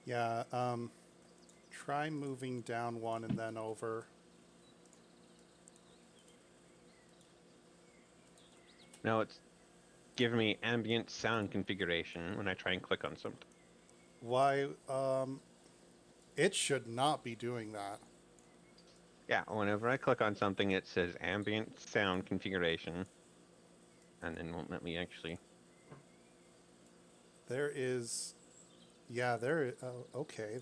Yeah, try moving down one and then over. Now it's giving me ambient sound configuration when I try and click on something. Why, it should not be doing that. Yeah, whenever I click on something, it says ambient sound configuration, and then won't let me actually. There is, yeah, okay.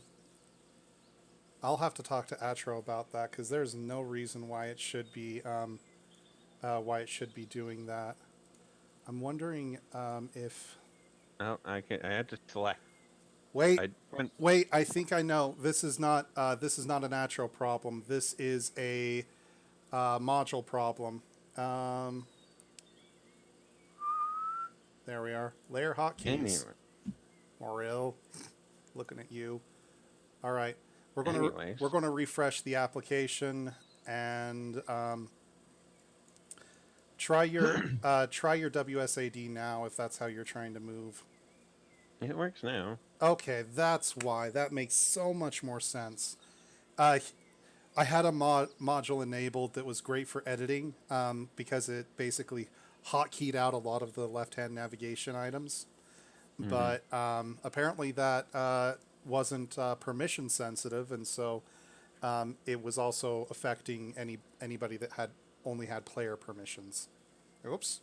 I'll have to talk to Atro about that because there's no reason why it should be, doing that. I'm wondering if. Oh, I had to select. Wait, I went. wait. I think I know. This is not a Atro problem. This is a module problem. There we are. Layer hotkeys. Anyway, Moril, looking at you. All right, we're Anyways. gonna refresh the application and Try your WSAD now if that's how you're trying to move. It works now. Okay, that's why. That makes so much more sense. I had a module enabled that was great for editing because it basically hotkeyed out a lot of the left-hand navigation items. But apparently that wasn't permission sensitive, and so it was also affecting anybody that only had player permissions. Oops.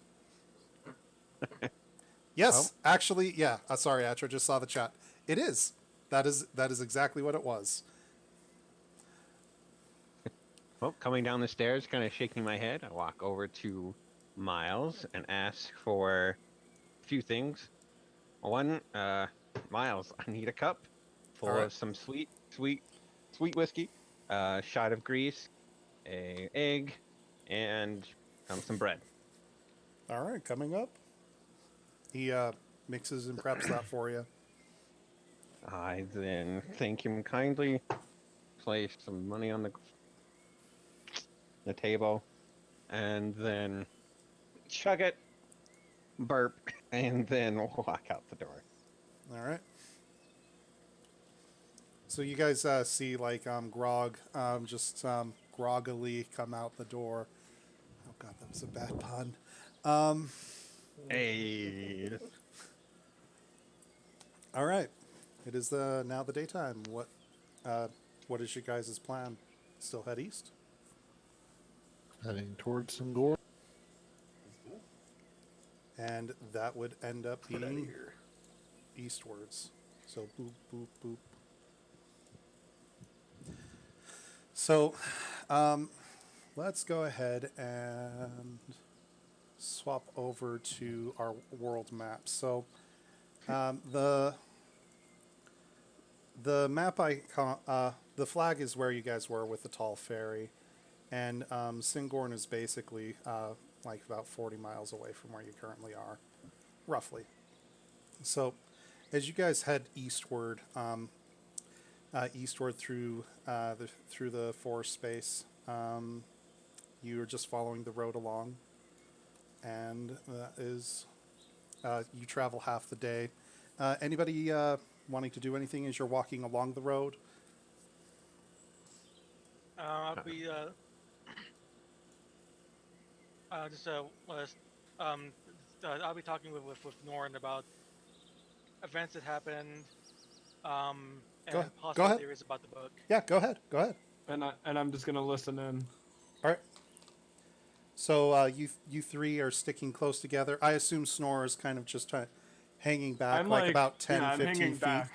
Yes, actually, yeah. Sorry, Atra, just saw the chat. It is. That is exactly what it was. Well, coming down the stairs, kind of shaking my head, I walk over to Miles and ask for a few things. One, Miles, I need a cup full All right. of some sweet whiskey, a shot of grease, a egg, and some bread. All right, coming up. He mixes and preps that for you. I then thank him kindly, place some money on the table, and then chug it, burp, and then walk out the door. All right. So you guys see like Grog just groggily come out the door. Oh god, that was a bad pun. Hey. All right. It is now the daytime. What is your guys' plan? Still head east? Heading towards Singor. And that would end up Get out of being here. eastwards. So boop, boop, boop. So let's go ahead and swap over to our world map. So the map icon, the flag is where you guys were with the tall ferry, and Singorn is basically like about 40 miles away from where you currently are, roughly. So as you guys head eastward, eastward through the forest space, you're just following the road along, and that is you travel half the day. Anybody wanting to do anything as you're walking along the road? I'll be I'll be talking with Norn about events that happened, and Go possible ahead. theories about the book. Yeah, go ahead. Go ahead. And I'm just gonna listen in. All right. So you three are sticking close together. I assume Snore is kind of just hanging back, I'm like about 10, yeah, I'm 15 hanging feet. back.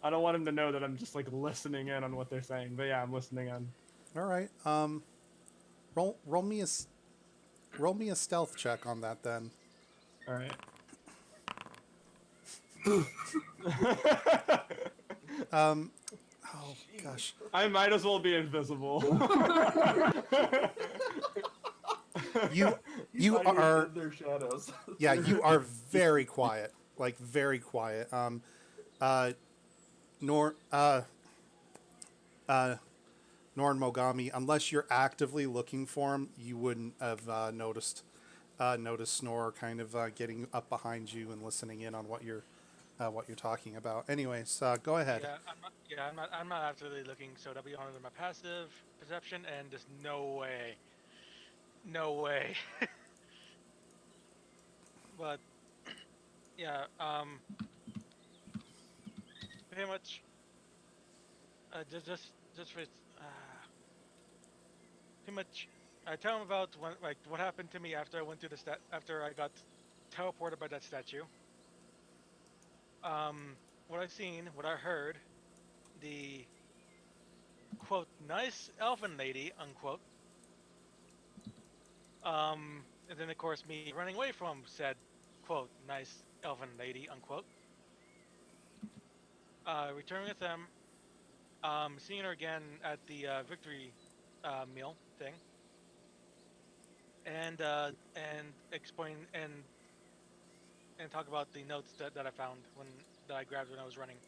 I don't want him to know that I'm just like listening in on what they're saying. But yeah, I'm listening in. All right. Roll me a stealth check on that then. All right. Oh gosh. I might as well be invisible. You are their shadows. yeah, you are very quiet, like very quiet. Norn Mogami, unless you're actively looking for him, you wouldn't have noticed Snore kind of getting up behind you and listening in on what you're talking about. Anyways, go ahead. I'm not actively looking, so that'll be under my passive perception, and just no way. But yeah, pretty much, just for pretty much, I tell him about what happened to me after I went through after I got teleported by that statue. What I seen, what I heard, the quote nice elfin lady unquote. And then of course me running away from said quote nice elfin lady unquote. Returning with them, seeing her again at the victory meal thing, and explain and talk about the notes that I found that I grabbed when I was running.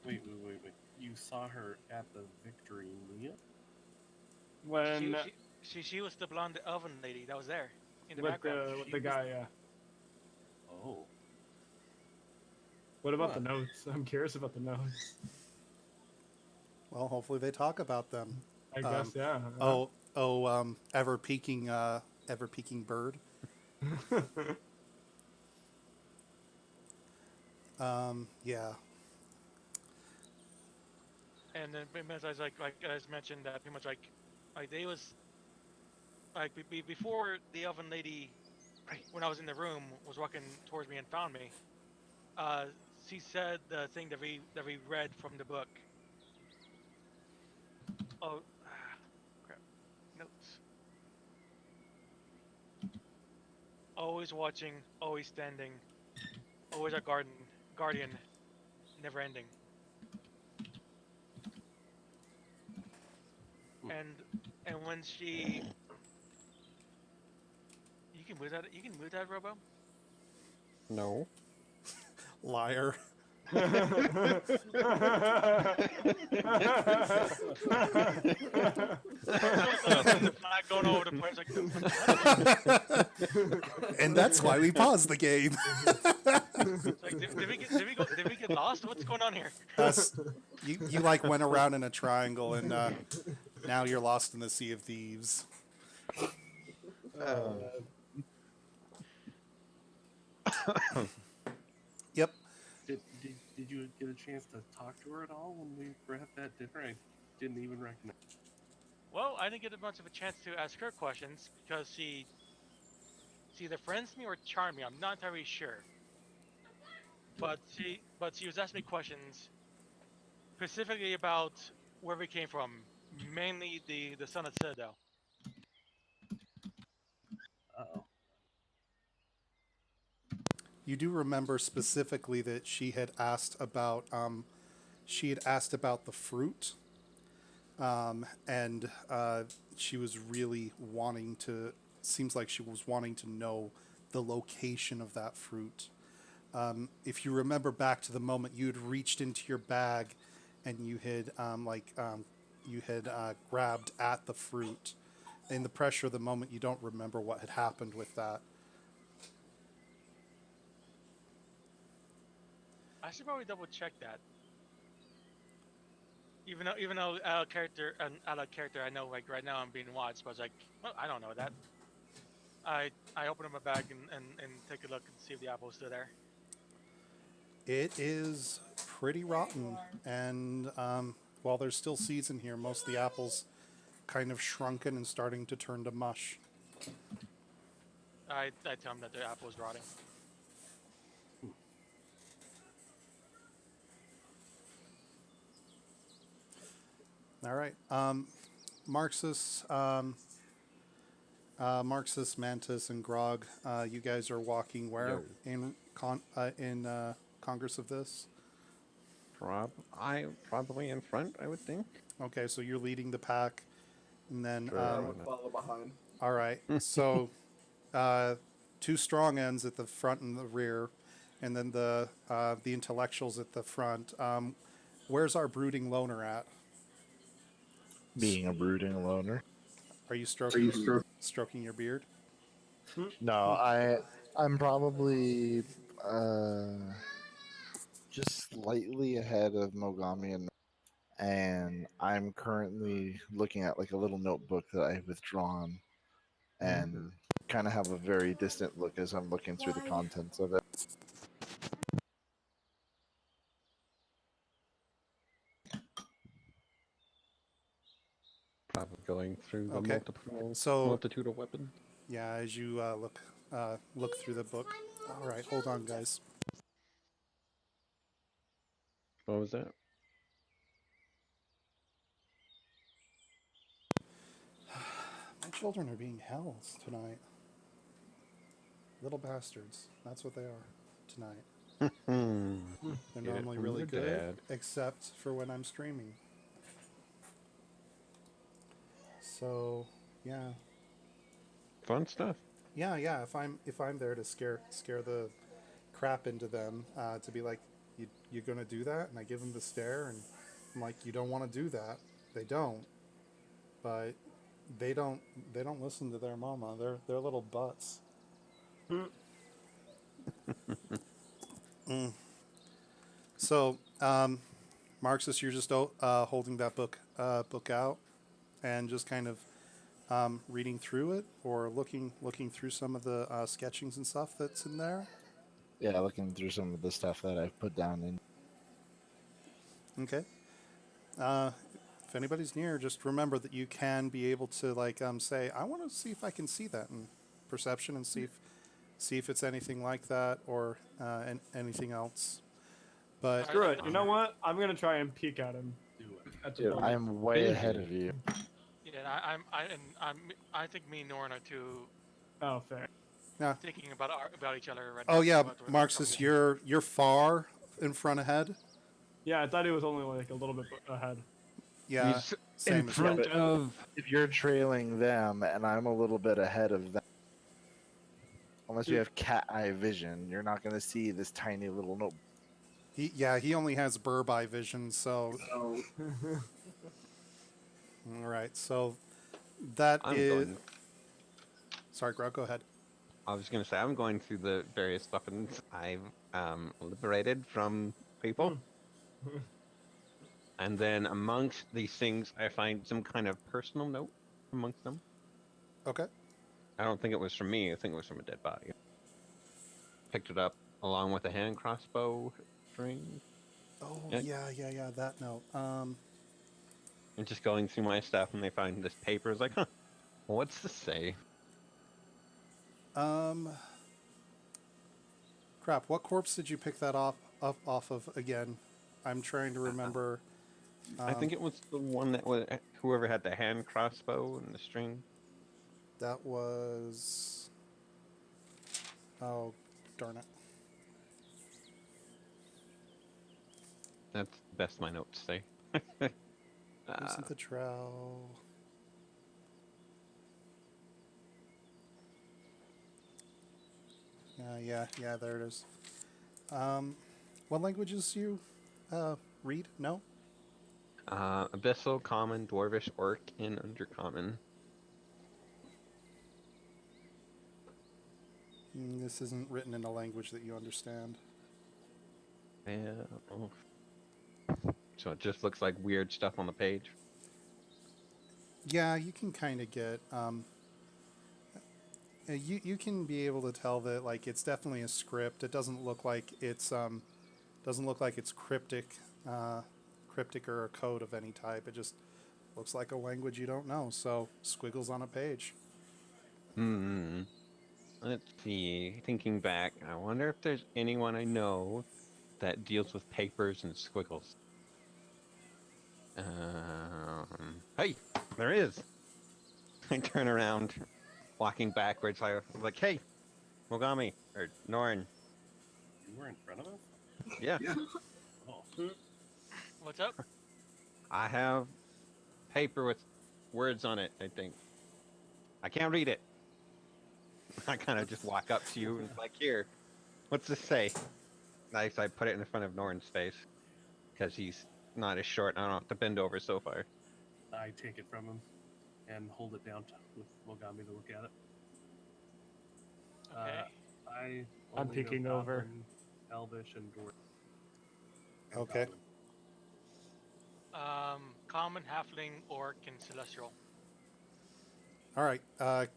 Wait. You saw her at the victory meal? When She was the blonde elven lady that was there. in the with background. the with the guy. Yeah. Oh. What about Huh. the notes? I'm curious about the notes. Well, hopefully they talk about them. I guess yeah. Ever peeking bird. Yeah. And then pretty much as like as mentioned that pretty much like they was like before the elven lady when I was in the room was walking towards me and found me. Uh, she said the thing that we read from the book. Oh, crap. Notes. Always watching, always standing, always a guardian, never ending. And and when she, you can move that, Robo. No. Liar. The flag going over the place like. And that's why we paused the game. It's like, did we get lost? What's going on here? You like went around in a triangle and now you're lost in the Sea of Thieves. Yep. Did you get a chance to talk to her at all when we were at that dinner? I didn't even recognize. Well, I didn't get much of a chance to ask her questions because she either friends me or charm me. I'm not entirely sure. But she was asking me questions specifically about where we came from, mainly the Son of Citadel. Uh-oh. You do remember specifically that she had asked about the fruit, and she was really wanting to. Seems like she was wanting to know the location of that fruit. If you remember back to the moment you had reached into your bag, and you had grabbed at the fruit. In the pressure of the moment, you don't remember what had happened with that. I should probably double check that. Even though out of character, I know like right now I'm being watched, but I was like, well, I don't know that. I open up my bag and take a look and see if the apple's still there. It is pretty rotten, and while there's still seeds in here, most of the apples kind of shrunken and starting to turn to mush. I tell him that the apple is rotting. All right, Marxus, Mantis, and Grog. You guys are walking where in Congress of this? Probably in front, I would think. Okay, so you're leading the pack, and then Sure, I would follow behind. all right. So, two strong ends at the front and the rear, and then the intellectuals at the front. Where's our brooding loner at? Being a brooding loner. Are you stroking your beard? No, I'm probably just slightly ahead of Mogami, and I'm currently looking at like a little notebook that I've withdrawn, and kind of have a very distant look as I'm looking through the contents of it. Probably going through the Okay. So multitude of weapons. yeah, as you look through the book. All right, hold on, guys. What was that? My children are being held tonight. Little bastards. That's what they are tonight. They're Get it normally from really your good, dad. except for when I'm streaming. So, yeah. Fun stuff. Yeah. If I'm there to scare the crap into them, to be like, you're gonna do that, and I give them the stare, and I'm like, you don't want to do that. They don't, but they don't listen to their mama. They're little butts. Mm. So, Marxist, you're just holding that book out and just kind of reading through it, or looking through some of the sketchings and stuff that's in there. Yeah, looking through some of the stuff that I've put down in. Okay. If anybody's near, just remember that you can be able to say, I want to see if I can see that in perception, and see if it's anything like that, or anything else. But Screw it. You know what? I'm gonna try and peek at him. Do it. At the Dude, book. I'm way Busy. ahead of you. Yeah, I think me and Norn are too Oh, fair. yeah. thinking about each other right now. Oh yeah, about what- Marxist, what- you're far in front ahead. Yeah, I thought he was only like a little bit ahead. Yeah, He's in same as front but- of. If you're trailing them and I'm a little bit ahead of them, unless you have cat eye vision, you're not going to see this tiny little note. he only has bird eye vision, so all right. So that I'm is. going. Sorry, Greg, go ahead. I was gonna say I'm going through the various weapons I've liberated from people, and then amongst these things I find some kind of personal note amongst them. Okay. I don't think it was from me. I think it was from a dead body. Picked it up along with a hand crossbow string. Oh Yeah. yeah. That note. And just going through my stuff, and they find this paper. It's like, huh, what's this say? Crap. What corpse did you pick that off of again? I'm trying to remember. I think it was the one that was whoever had the hand crossbow and the string. That was. Oh, darn it. That's the best my notes say. Isn't the trowel? Yeah, there it is. What languages you read? No? Abyssal, Common, Dwarvish, Orc, and Undercommon. This isn't written in a language that you understand. Yeah. Oh. So it just looks like weird stuff on the page. Yeah, you can kind of get. You can be able to tell that it's definitely a script. It doesn't look like it's cryptic, cryptic or a code of any type. It just looks like a language you don't know. So squiggles on a page. Let's see. Thinking back, I wonder if there's anyone I know that deals with papers and squiggles. Hey, there is. I turn around, walking backwards. I'm like, hey, Mogami or Norin. You were in front of us? Yeah, Oh. What's up? I have paper with words on it. I think I can't read it. I kind of just walk up to you and like, here, what's this say? I put it in front of Norin's face because he's not as short. I don't have to bend over so far. I take it from him and hold it down with Mogami to look at it. Okay. I I'm only know peeking over. Goblin, Elvish, and Dwarf. And Okay. Goblin. Common, halfling, orc, and celestial. All right,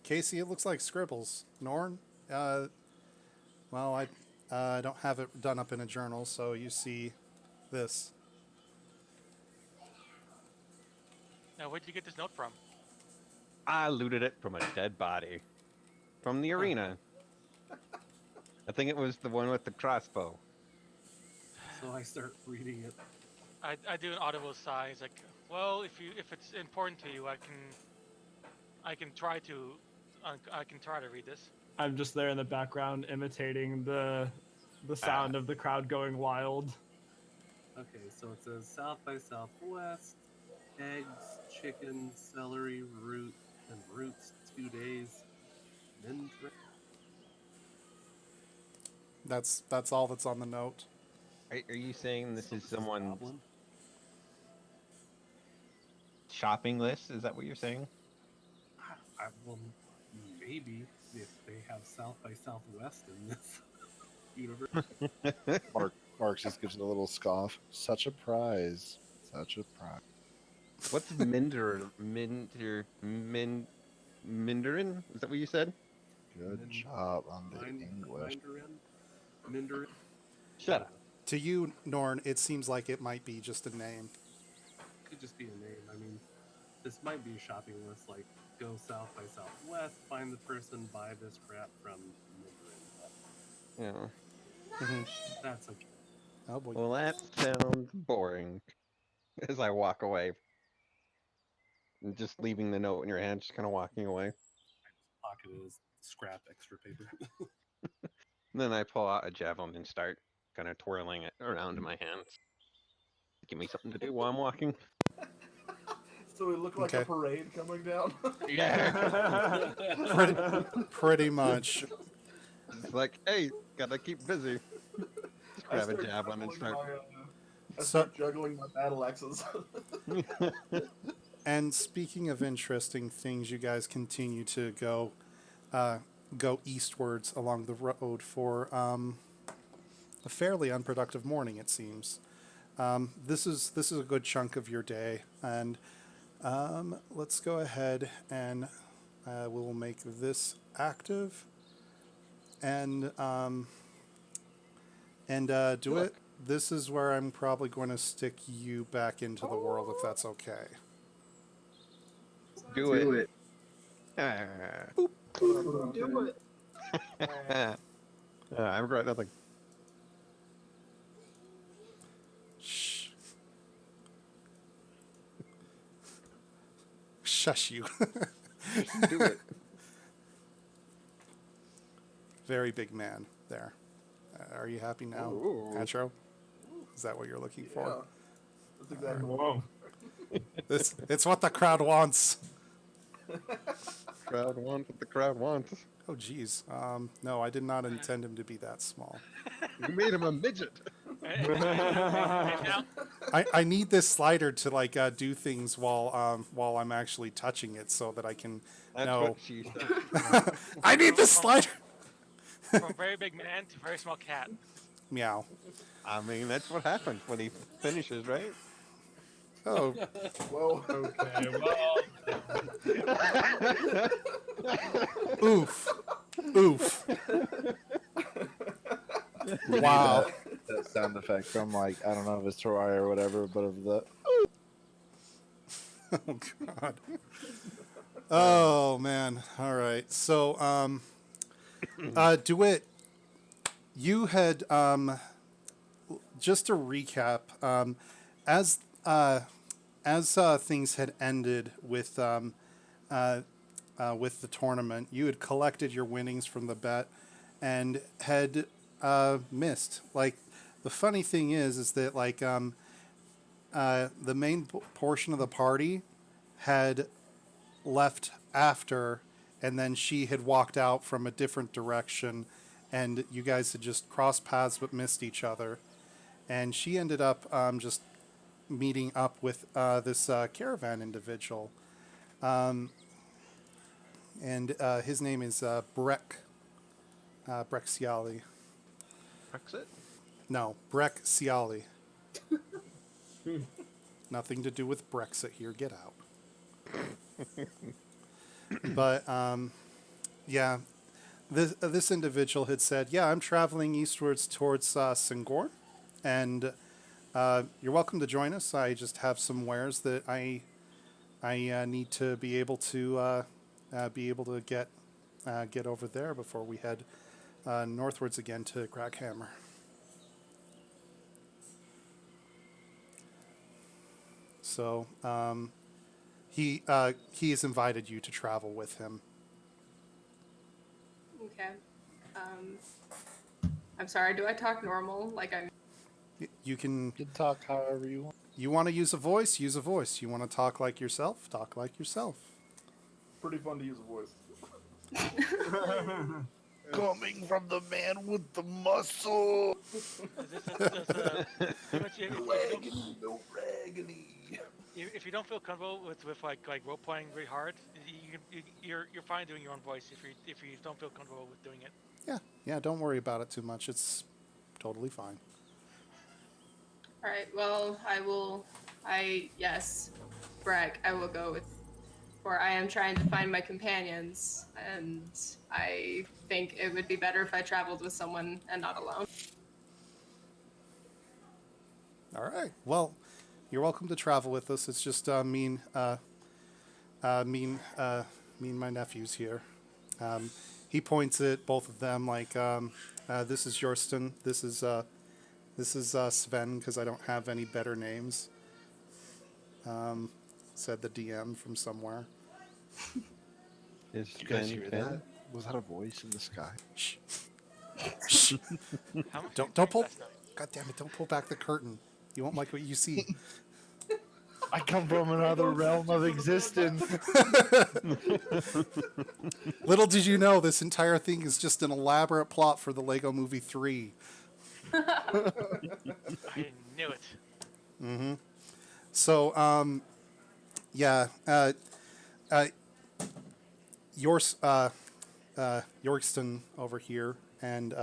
Casey. It looks like scribbles. Norn. Well, I don't have it done up in a journal, so you see this. Now, where'd you get this note from? I looted it from a dead body from the arena. I think it was the one with the crossbow. So I start reading it. I do an audible sigh. It's like, well, if it's important to you, I can try to read this. I'm just there in the background imitating the sound of the crowd going wild. Okay, so it says South by Southwest, eggs, chicken, celery, root, and roots 2 days. Then That's all that's on the note. Are you saying this is is someone's Goblin. shopping list? Is that what you're saying? well, maybe if they have South by Southwest in this universe. Mark just gives it a little scoff. Such a prize. Such a prize. What's Mindarin? Is that what you said? Good Min- job on the Mind, English. Mindarin. Shut up. To you, Norn, it seems like it might be just a name. Could just be a name. I mean, this might be a shopping list like go South by Southwest, find the person, buy this crap from Mindarin. But Yeah. that's okay. Oh boy. Well, that sounds boring. As I walk away, and just leaving the note in your hand, just kind of walking away. Pocket is scrap extra paper. And then I pull out a javelin and start kind of twirling it around in my hands. Give me something to do while I'm walking. So it looked like a parade coming down. Yeah. Pretty much. It's like, hey, gotta keep busy. Just grab a javelin and start. I start juggling my battle axes. And speaking of interesting things, you guys continue to go eastwards along the road for a fairly unproductive morning, it seems. This is a good chunk of your day, and let's go ahead and we'll make this active and do it. This is where I'm probably going to stick you back into the world, if that's okay. Do it. Do it. I regret nothing. Shh. Shush you. Do it. Very big man there. Are you happy now, Atro? Is that what you're looking for? Yeah, that's exactly. Whoa. It's what the crowd wants. Crowd wants what the crowd wants. Oh, geez. No, I did not intend him to be that small. You made him a midget. I need this slider to like do things while I'm actually touching it, so that I can know. What she said. I need this slider. From very big man to very small cat. Meow. I mean, that's what happens when he finishes, right? Oh, Well, Okay, well, oof, oof. Wow. That sound effect from like I don't know if it's Troy or whatever, but of the Oh God. Oh man. All right. So DeWitt, you had just to recap, as things had ended with the tournament, you had collected your winnings from the bet and had missed. Like, the funny thing is that like the main portion of the party had left after, and then she had walked out from a different direction, and you guys had just crossed paths but missed each other. And she ended up just meeting up with this caravan individual. And his name is Breck Ciali. Brexit? No, Breck Ciali. Nothing to do with Brexit here. Get out. But yeah, this individual had said, "Yeah, I'm traveling eastwards towards Singor, and you're welcome to join us. I just have some wares that I need to be able to get over there before we head northwards again to Crackhammer." So he has invited you to travel with him. Okay. I'm sorry. Do I talk normal? Like I'm. You can. you can talk however you want. You want to use a voice? Use a voice. You want to talk like yourself? Talk like yourself. pretty fun to use a voice. Coming from the man with the muscle. Is this Raggedy, no raggedy. if you don't feel comfortable with like role playing really hard, you're fine doing your own voice if you don't feel comfortable with doing it. Yeah, don't worry about it too much. It's totally fine. All right. Well, yes, Breck, I will go with. For I am trying to find my companions, and I think it would be better if I traveled with someone and not alone. All right. Well, you're welcome to travel with us. It's just me and my nephews here. He points at both of them like, this is Jorston. This is Sven because I don't have any better names. Said the DM from somewhere. Is Did you guys Sven hear Finn? that? Was that a voice in the sky? Shh. Shh. How much Don't pull. last night? God damn it! Don't pull back the curtain. You won't like what you see. I come from another realm of existence. Little did you know, this entire thing is just an elaborate plot for the Lego Movie 3. I knew it. Mm-hmm. So, yeah, Yorkston over here and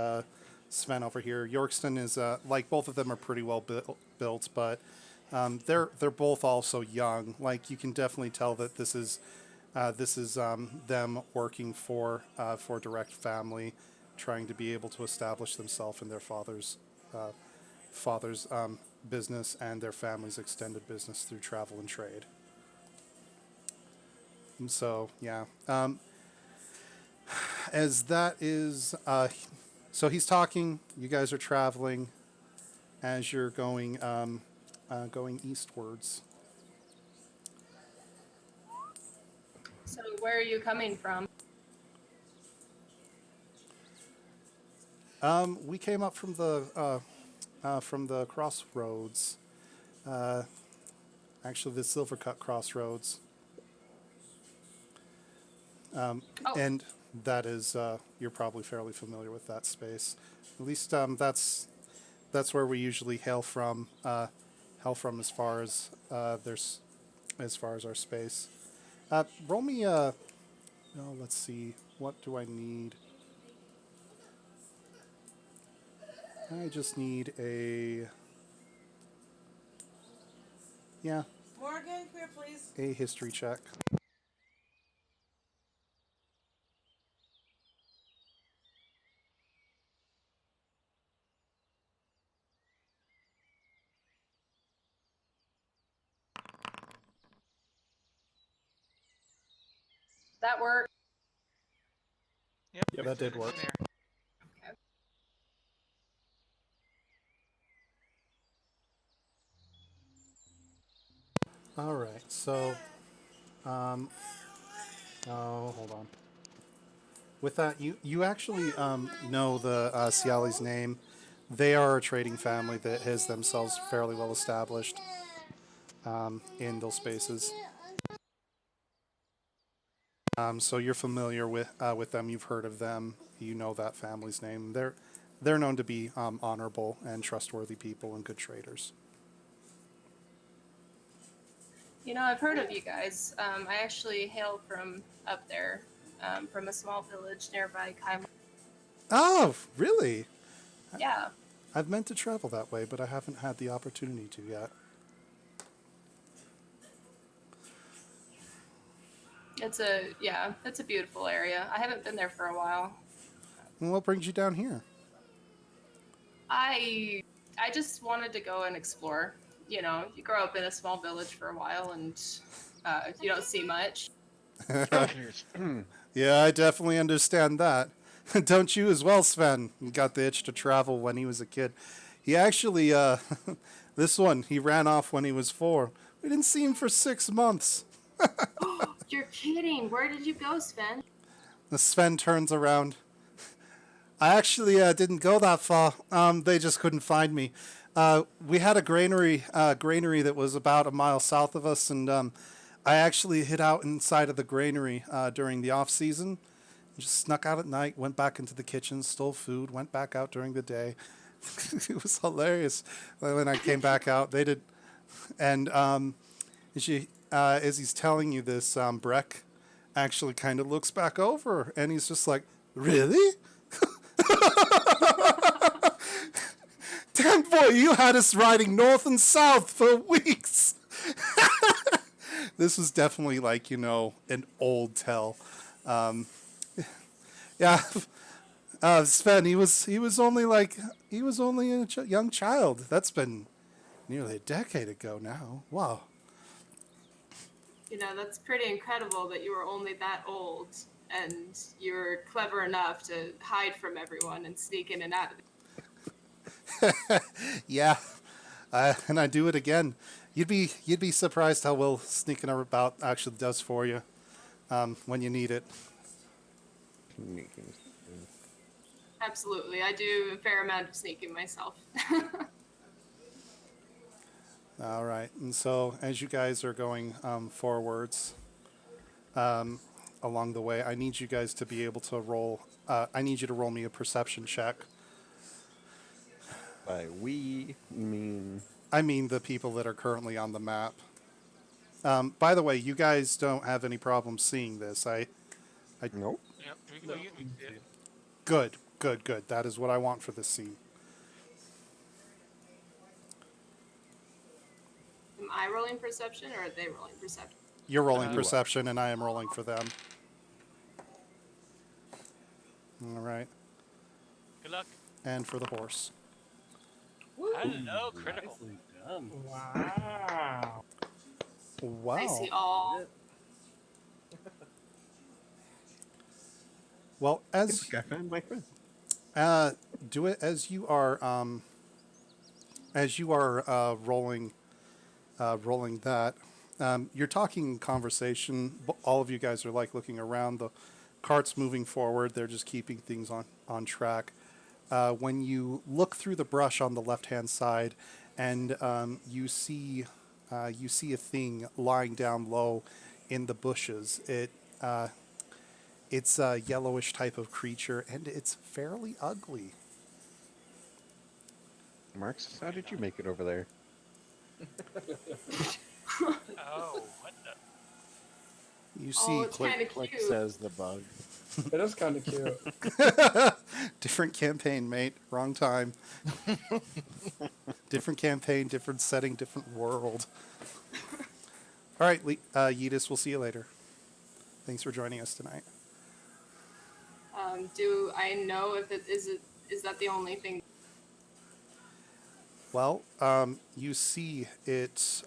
Sven over here. Yorkston is like both of them are pretty well built, but they're both also young. Like you can definitely tell that this is them working for direct family, trying to be able to establish themselves in their father's business and their family's extended business through travel and trade. And so, yeah. As that is, so he's talking. You guys are traveling as you're going eastwards. So where are you coming from? We came up from the crossroads. Actually, the Silvercut Crossroads. And that is, you're probably fairly familiar with that space. At least that's where we usually hail from as far as our space. Roll me let's see. What do I need? I just need a... Yeah. Morgan, come here, please. A history check. That work. Yep, That did it's work. in there. All right, so, oh, hold on. With that, you actually know the Ciali's name. They are a trading family that has themselves fairly well established in those spaces. So you're familiar with them. You've heard of them. You know that family's name. They're known to be honorable and trustworthy people and good traders. You know, I've heard of you guys. I actually hail from up there, from a small village nearby Kaimel. Oh, really? Yeah. I've meant to travel that way, but I haven't had the opportunity to yet. It's a beautiful area. I haven't been there for a while. And what brings you down here? I just wanted to go and explore. You know, you grow up in a small village for a while and you don't see much. Yeah, I definitely understand that. Don't you as well, Sven? He got the itch to travel when he was a kid. He actually, he ran off when he was 4. We didn't see him for 6 months. You're kidding. Where did you go, Sven? The Sven turns around. I actually didn't go that far. They just couldn't find me. We had a granary that was about a mile south of us, and I actually hid out inside of the granary during the off season. Just snuck out at night, went back into the kitchen, stole food, went back out during the day. It was hilarious. When I came back out, they did, and As he's telling you this, Breck actually kind of looks back over, and he's just like, "Really? Damn boy, you had us riding north and south for weeks." This was definitely like, an old tell. Yeah, Sven, he was only a young child. That's been nearly a decade ago now. Wow. That's pretty incredible that you were only that old and you're clever enough to hide from everyone and sneak in and out of Yeah, and I do it again. You'd be surprised how well sneaking about actually does for you when you need it. Absolutely. I do a fair amount of sneaking myself. All right, and so as you guys are going forwards along the way, I need you guys to be able to roll. I need you to roll me a perception check. By we, you mean... I mean the people that are currently on the map. By the way, you guys don't have any problem seeing this. Nope. Yep. No, We can see it. Good. That is what I want for this scene. Am I rolling perception or are they rolling perception? You're rolling You are. perception, and I am rolling for them. All right. Good luck. And for the horse. Hello, critical. Nicely done. Wow. Wow. I see all. Well, as I found my friend. do it as you are rolling that. You're talking conversation. All of you guys are like looking around. The cart's moving forward. They're just keeping things on track. When you look through the brush on the left-hand side, and you see a thing lying down low in the bushes. It's a yellowish type of creature, and it's fairly ugly. Marks, how did you make it over there? Oh, what the? You Oh, see, it's kind of Click cute. says the bug. It is kind of cute. different campaign, mate. Wrong time. Different campaign, different setting, different world. All right, Yeetus, we'll see you later. Thanks for joining us tonight. Do I know if is that the only thing? Well, you see it.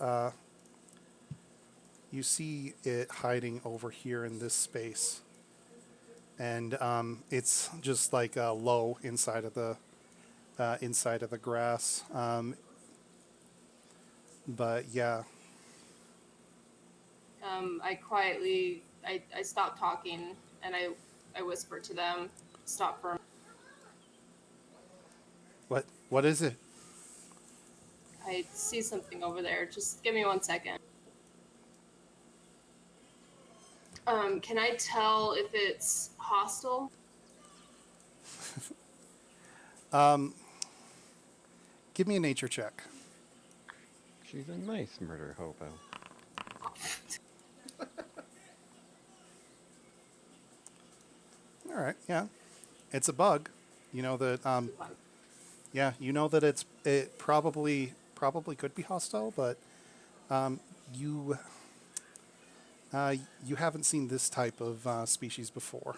You see it hiding over here in this space, and it's just like low inside of the grass. But yeah. I quietly I stop talking and I whisper to them, stop for a What is it? I see something over there. Just give me 1 second. Can I tell if it's hostile? Give me a nature check. She's a nice murder hobo. All right, yeah, it's a bug. You know that. Yeah, you know that it probably could be hostile, but you haven't seen this type of species before.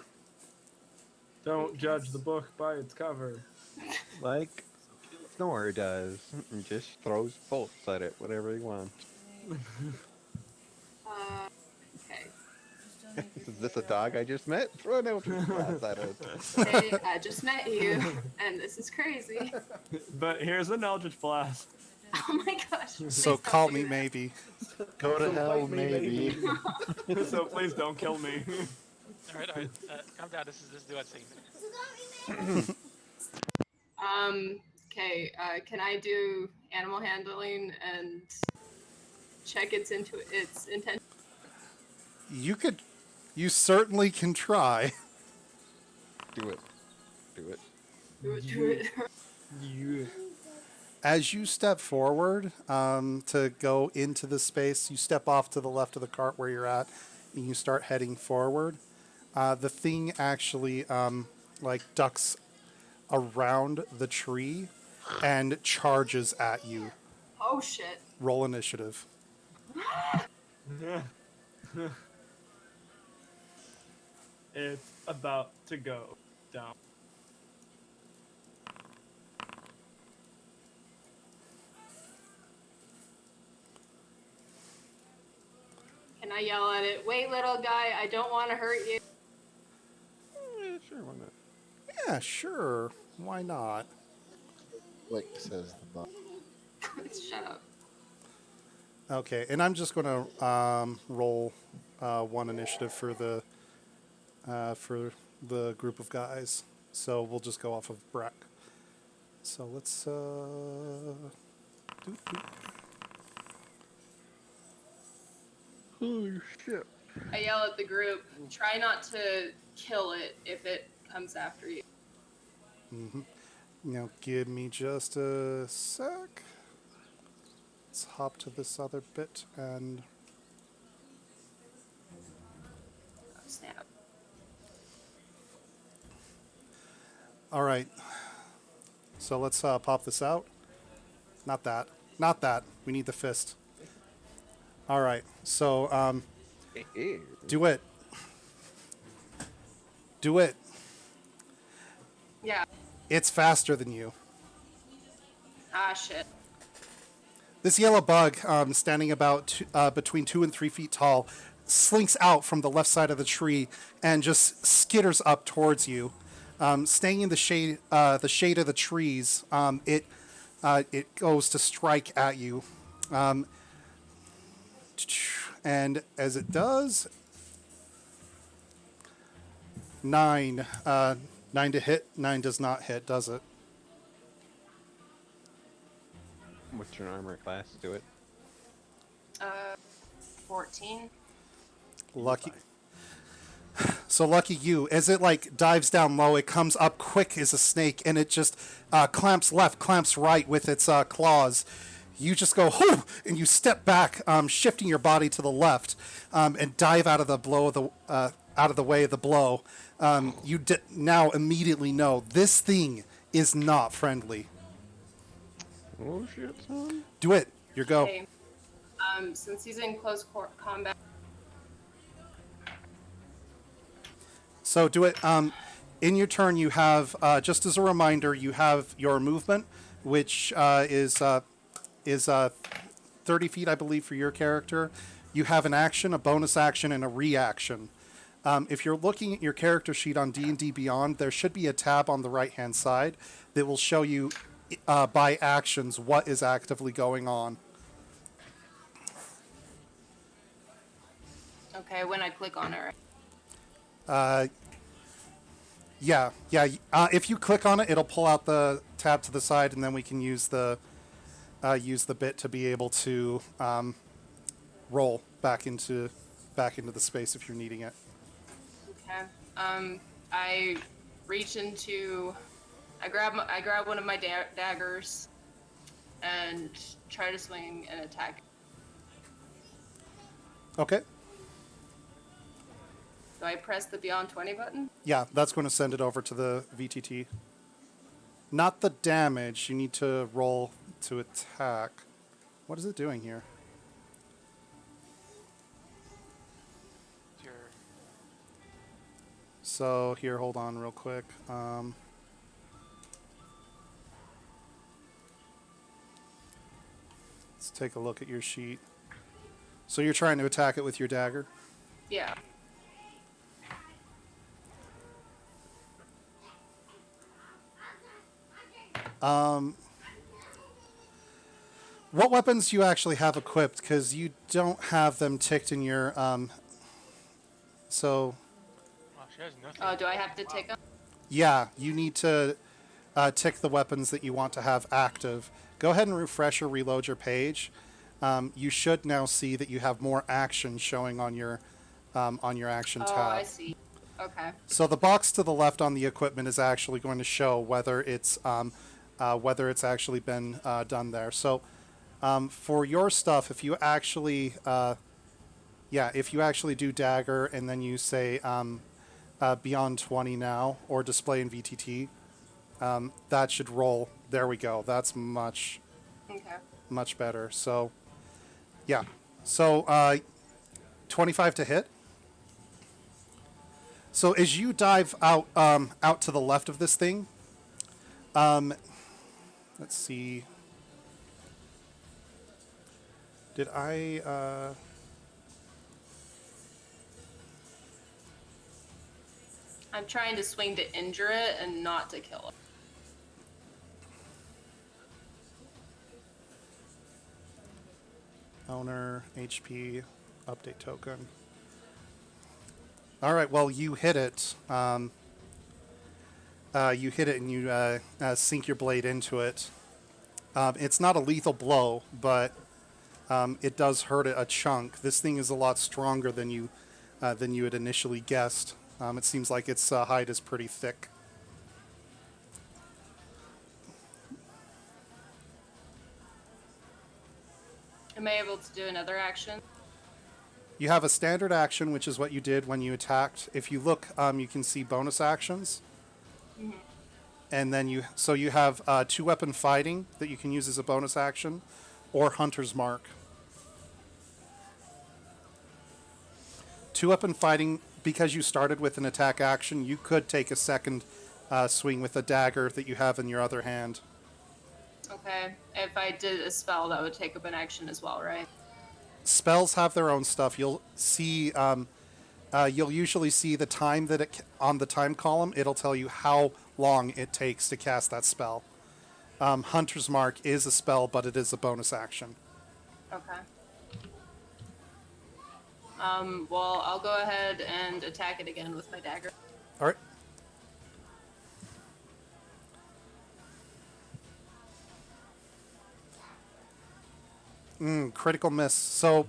Don't judge the book by its cover. Like Snore does. And just throws bolts at it, whatever he wants. Okay. Is this a dog I just met? Throw an eldritch blast at it. Hey, I just met you, and this is crazy. But here's an Eldritch Blast. Oh my gosh. Please So don't call do me that. maybe. Go to So hell, fight me, maybe. So please don't kill me. All right. Calm down. This is duet scene. Okay. Can I do animal handling and check its intention? You certainly can try. Do it. Do it. Do it. You. as you step forward to go into the space, you step off to the left of the cart where you're at, and you start heading forward. The thing actually like ducks around the tree and charges at you. Oh shit. Roll initiative. It's about to go down. Can I yell at it? Wait, little guy, I don't want to hurt you. Yeah, sure, why not? Yeah, sure. Why not? Lick, says the bug. Shut up. Okay, and I'm just going to roll one initiative for the group of guys. So we'll just go off of Breck. So let's Holy shit. I yell at the group. Try not to kill it if it comes after you. Now give me just a sec. Let's hop to this other bit and Oh, snap. all right. So let's pop this out. Not that. Not that. We need the fist. All right. So do it. Do it. Yeah. It's faster than you. Ah, shit. This yellow bug, standing about between 2 and 3 feet tall, slinks out from the left side of the tree and just skitters up towards you. Staying in the shade of the trees, it goes to strike at you, and as it does, 9 to hit. 9 does not hit, does it? What's your armor class? Do it. 14. Lucky. So lucky you. As it like dives down low, it comes up quick as a snake, and it just clamps left, clamps right with its claws. You just go, whoo, and you step back, shifting your body to the left, and dive out of the way of the blow. You now immediately know this thing is not friendly. Oh shit, son. Do it. Your go. Okay. Since he's in close combat. So do it. In your turn, you have, just as a reminder, you have your movement, which is 30 feet, I believe, for your character. You have an action, a bonus action, and a reaction. If you're looking at your character sheet on D&D Beyond, there should be a tab on the right-hand side that will show you by actions what is actively going on. Okay, when I click on it, right? Yeah. If you click on it, it'll pull out the tab to the side, and then we can use the bit to be able to roll back into the space if you're needing it. Okay. I reach into. I grab one of my daggers, and try to swing and attack. Okay. Do I press the Beyond 20 button? Yeah, that's going to send it over to the VTT. Not the damage. You need to roll to attack. What is it doing here? Sure. So here, hold on real quick. Let's take a look at your sheet. So you're trying to attack it with your dagger? Yeah. What weapons do you actually have equipped? Because you don't have them ticked in your, so... Oh, she has nothing. Oh, do I have to tick them? Yeah, you need to tick the weapons that you want to have active. Go ahead and refresh or reload your page. You should now see that you have more action showing on your action tab. Oh, I see. Okay. So the box to the left on the equipment is actually going to show whether it's whether it's actually been done there. So for your stuff, if you actually, if you actually do dagger and then you say beyond 20 now or display in VTT, that should roll. There we go. That's much better. So yeah. So 25 to hit. So as you dive out to the left of this thing, let's see. Did I? I'm trying to swing to injure it and not to kill it. Owner, HP, update token. All right, well, you hit it. You hit it and you sink your blade into it. It's not a lethal blow, but it does hurt it a chunk. This thing is a lot stronger than you had initially guessed. It seems like its hide is pretty thick. Am I able to do another action? You have a standard action, which is what you did when you attacked. If you look, you can see bonus actions. Mm-hmm. And then you have two-weapon fighting that you can use as a bonus action, or Hunter's Mark. Two-weapon fighting, because you started with an attack action, you could take a second swing with a dagger that you have in your other hand. Okay. If I did a spell, that would take up an action as well, right? Spells have their own stuff. You'll see. You'll usually see the time that on the time column. It'll tell you how long it takes to cast that spell. Hunter's Mark is a spell, but it is a bonus action. Okay. Well, I'll go ahead and attack it again with my dagger. All right. Critical miss. So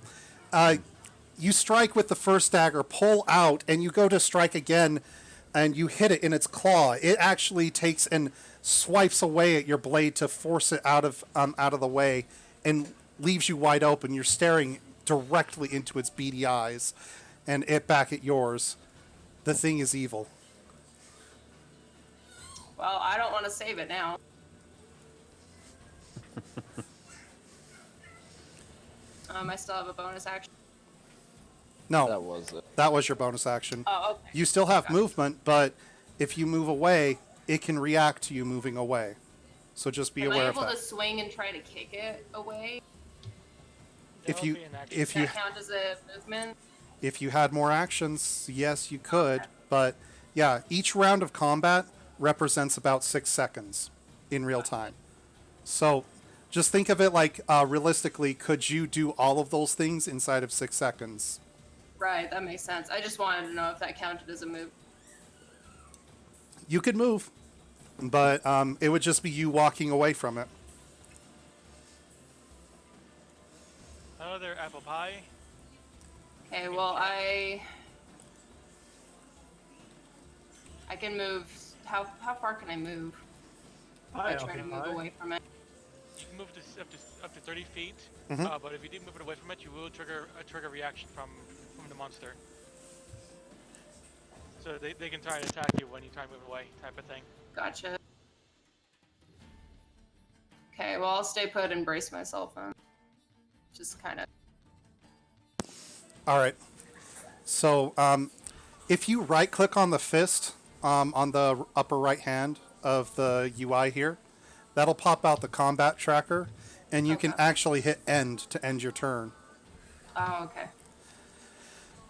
you strike with the first dagger, pull out, and you go to strike again, and you hit it in its claw. It actually takes and swipes away at your blade to force it out of the way and leaves you wide open. You're staring directly into its beady eyes, and it back at yours. The thing is evil. Well, I don't want to save it now. I still have a bonus action. No, That was it. that was your bonus action. Oh, okay. You still have movement, but if you move away, it can react to you moving away. So just be Am aware I of able that. to swing and try to kick it away? If That'll you be an action. if Does you that count as a movement? if you had more actions, yes, you could. But yeah, each round of combat represents about 6 seconds in real time. So just think of it like realistically, could you do all of those things inside of 6 seconds? Right, that makes sense. I just wanted to know if that counted as a move. You could move, but it would just be you walking away from it. Hello there, apple pie. Okay, well, I can move. How far can I move? If I try to move away from it. You can move this up to 30 feet, Mhm. but if you do move it away from it, you will trigger a reaction from the monster. So they can try to attack you when you try to move away, type of thing. Gotcha. Okay, well, I'll stay put and brace myself then. Just kind of. All right. So if you right-click on the fist on the upper right hand of the UI here, that'll pop out the combat tracker, and you can actually hit end to end your turn. Oh, okay.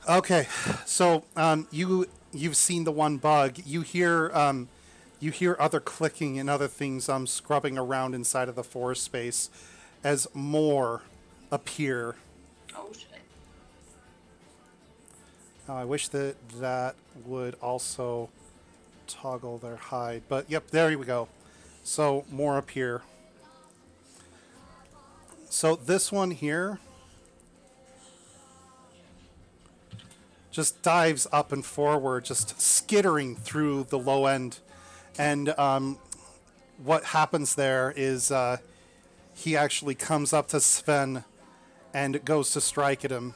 Okay, so you've seen the one bug. You hear other clicking and other things scrubbing around inside of the forest space as more appear. Oh shit. Now, I wish that would also toggle their hide, but yep, there we go. So more appear. So this one here just dives up and forward, just skittering through the low end. And what happens there is he actually comes up to Sven and goes to strike at him.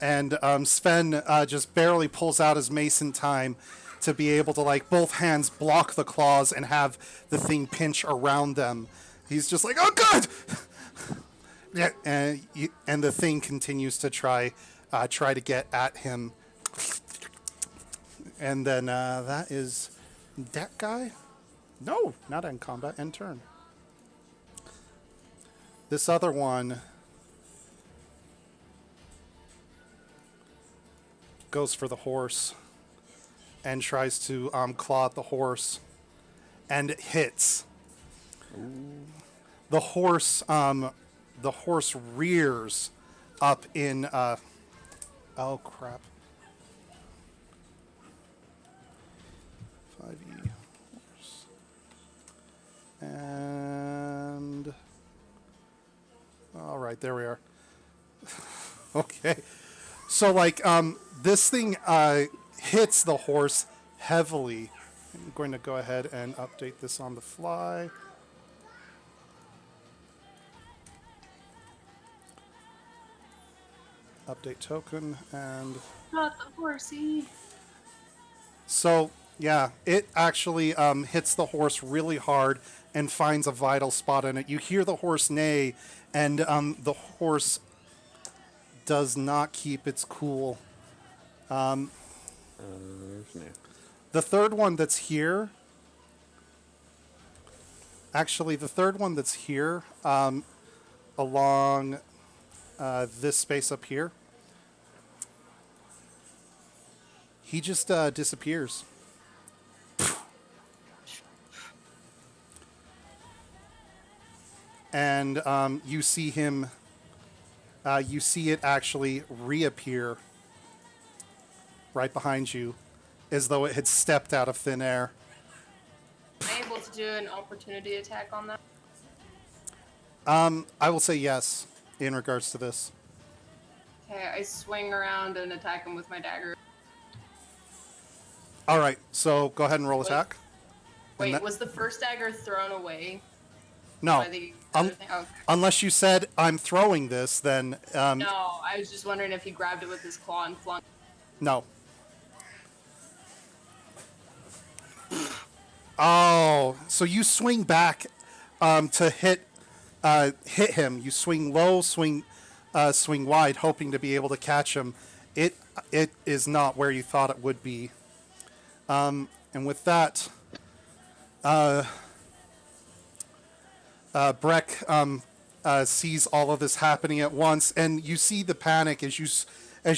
And Sven just barely pulls out his mace in time to be able to, like, both hands block the claws and have the thing pinch around them. He's just like, oh, God! Yeah, and the thing continues to try to get at him. And then that is that guy? No, not end combat, end turn. This other one goes for the horse and tries to claw at the horse and hits. Ooh. The horse rears up in oh crap. 5e horse. And all right, there we are. Okay. So, like, this thing hits the horse heavily. I'm going to go ahead and update this on the fly. Update token and... Not the horsey. So, yeah, it actually hits the horse really hard and finds a vital spot in it. You hear the horse neigh, and the horse does not keep its cool. The third one that's here... Actually, the third one that's here, along this space up here, he just disappears. And you see him, you see it actually reappear right behind you, as though it had stepped out of thin air. Am I able to do an opportunity attack on that? I will say yes, in regards to this. Okay, I swing around and attack him with my dagger. All right, so go ahead and roll attack. Wait, was the first dagger thrown away? No. By the other thing? Okay. Unless you said, I'm throwing this, then... No, I was just wondering if he grabbed it with his claw and flung. No. Oh, so you swing back to hit him. You swing low, swing wide, hoping to be able to catch him. It is not where you thought it would be. And with that, Breck sees all of this happening at once, and you see the panic as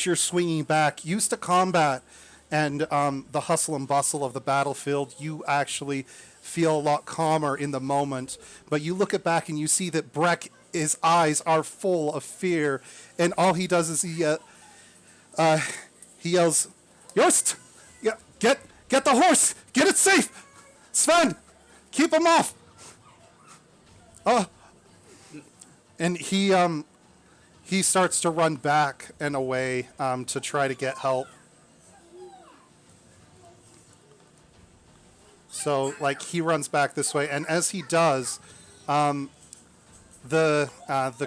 you're swinging back. Used to combat and the hustle and bustle of the battlefield, you actually feel a lot calmer in the moment. But you look back and you see that Breck, his eyes are full of fear, and all he does is he yells, "Yost, get the horse, get it safe, Sven, keep him off." And he starts to run back and away to try to get help. So, like, he runs back this way, and as he does, the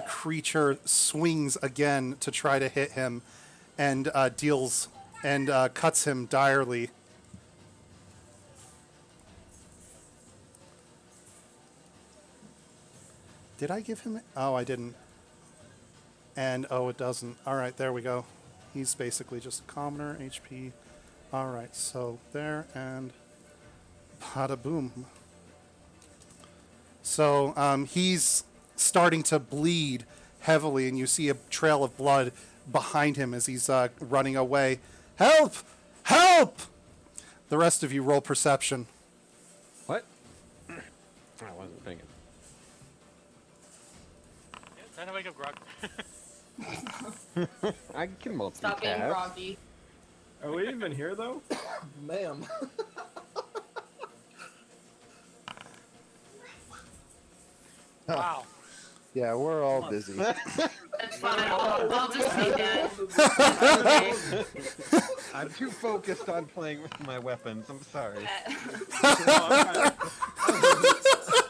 creature swings again to try to hit him, and deals and cuts him direly. Did I give him? Oh, I didn't. And oh, it doesn't. All right, there we go. He's basically just a commoner HP. All right, so there and. Bada boom. So he's starting to bleed heavily, and you see a trail of blood behind him as he's running away. Help! Help! The rest of you roll perception. What? I wasn't thinking. Time to wake up, Grog. I can multitask. Stop being groggy. Are we even here, though? Ma'am. Wow. Yeah, we're all busy. That's fine. I'll just say that. I'm too focused on playing with my weapons. I'm sorry.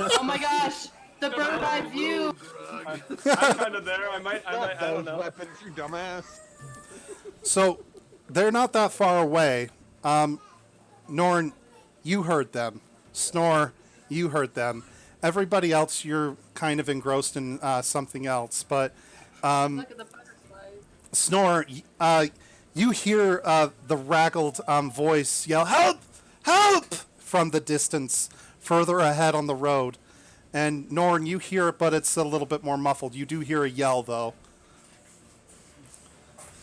Oh my gosh! The bird eye view! Grog. I'm kind of there. I might, Not I don't those know. weapons, you dumbass. So they're not that far away. Norn, you heard them. Snore, you heard them. Everybody else, you're kind of engrossed in something else. But Look at the butterflies. Snore, you hear the raggled voice yell, "Help! Help!" from the distance, further ahead on the road. And Norn, you hear it, but it's a little bit more muffled. You do hear a yell, though.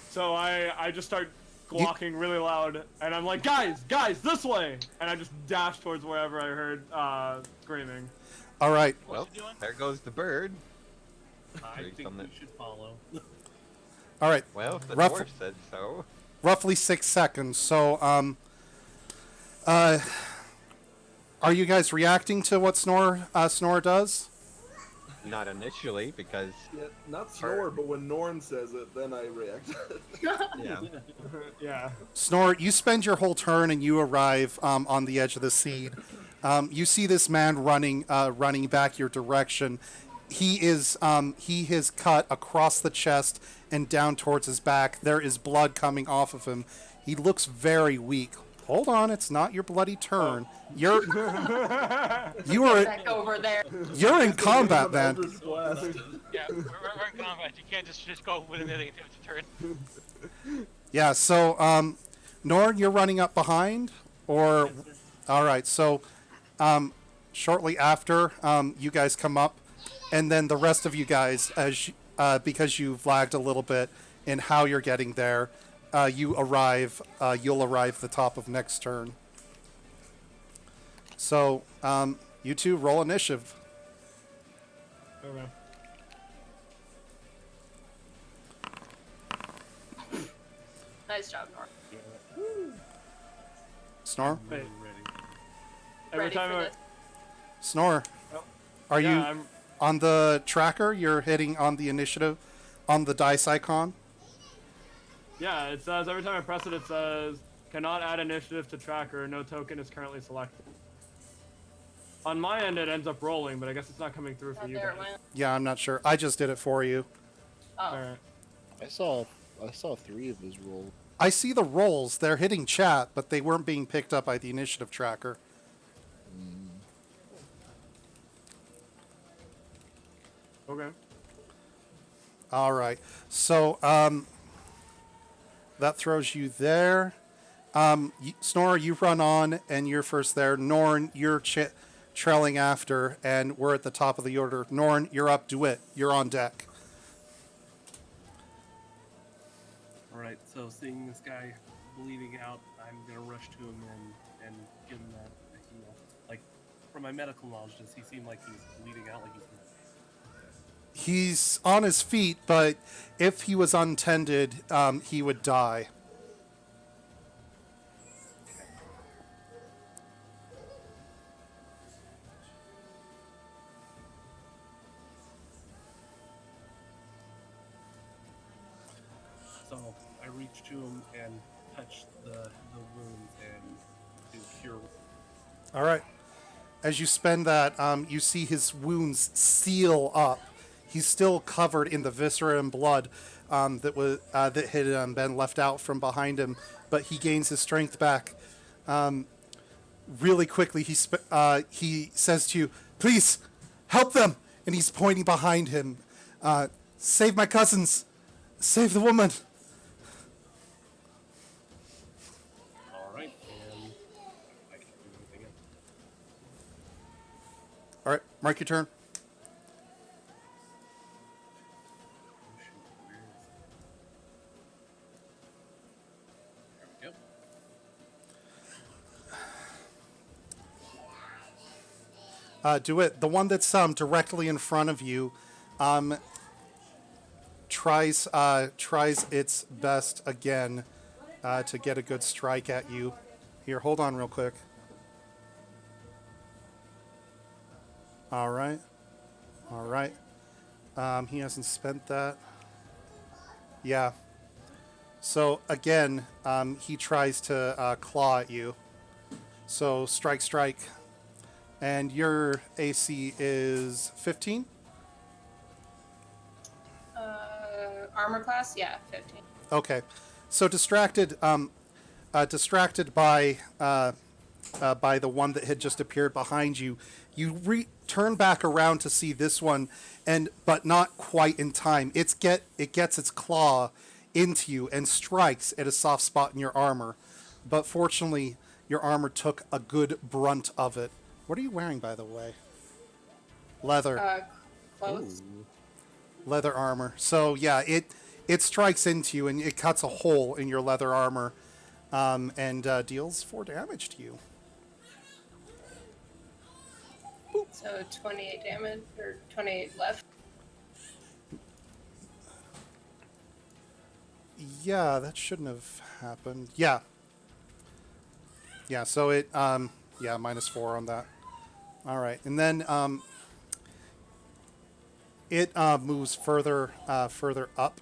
So I just start walking really loud, and I'm like, guys, this way! And I just dash towards wherever I heard screaming. All right. Well, there goes the bird. I Very think something. we should follow. All right. Well, if the Rough- dwarf said so. Roughly 6 seconds. So, are you guys reacting to what Snore does? Not initially, because Yeah, not Snore, but when Norn says it, then I react. yeah. Yeah. Snore, you spend your whole turn and you arrive on the edge of the seed. You see this man running back your direction. He has cut across the chest and down towards his back. There is blood coming off of him. He looks very weak. Hold on, it's not your bloody turn. You are Back over there. you're in combat, man. Yeah, we're in combat. You can't just go with anything until it's your turn. Yeah. So, Norn, you're running up behind, or all right. So, shortly after, you guys come up, and then the rest of you guys, because you've lagged a little bit in how you're getting there, you arrive. You'll arrive the top of next turn. So, you two roll initiative. Okay. Nice job, Nor. Snore, Wait. Ready. Every Ready time for I, this. Snore. Oh. Are yeah, you I'm on the tracker? You're hitting on the initiative, on the dice icon. Yeah, it says every time I press it, it says cannot add initiative to tracker. No token is currently selected. On my end, it ends up rolling, but I guess it's not coming through for Oh, you there guys. it went. Yeah, I'm not sure. I just did it for you. Oh. All right. I saw 3 of his rolls. I see the rolls. They're hitting chat, but they weren't being picked up by the initiative tracker. Okay. All right. So that throws you there. Snore, you run on, and you're first there. Norn, you're trailing after, and we're at the top of the order. Norn, you're up. Do it. You're on deck. Alright, so seeing this guy bleeding out, I'm gonna rush to him and give him that heal. Like, from my medical knowledge, does he seem like he's bleeding out like he's dead? He's on his feet, but if he was untended, he would die. So I reach to him and touch the wound and do cure. All right. As you spend that, you see his wounds seal up. He's still covered in the viscera and blood that had been left out from behind him, but he gains his strength back. Really quickly, he says to you, "Please, help them!" And he's pointing behind him. "Save my cousins! Save the woman!" Alright, and I can't do anything else. All right, mark your turn. Oh shoot, where is it? There we go. Do it. The one that's directly in front of you tries its best again to get a good strike at you. Here, hold on real quick. All right. All right. He hasn't spent that. Yeah. So again, he tries to claw at you. So strike, strike. And your AC is 15? Armor class, yeah, 15. Okay. So distracted by the one that had just appeared behind you, you turn back around to see this one, but not quite in time. It gets its claw into you and strikes at a soft spot in your armor. But fortunately, your armor took a good brunt of it. What are you wearing, by the way? Leather. Clothes. Leather armor. So yeah, it strikes into you and it cuts a hole in your leather armor, and deals 4 damage to you. So 28 damage, or 28 left. Yeah, that shouldn't have happened. Yeah. Yeah, so it, yeah, -4 on that. All right, and then it moves further up.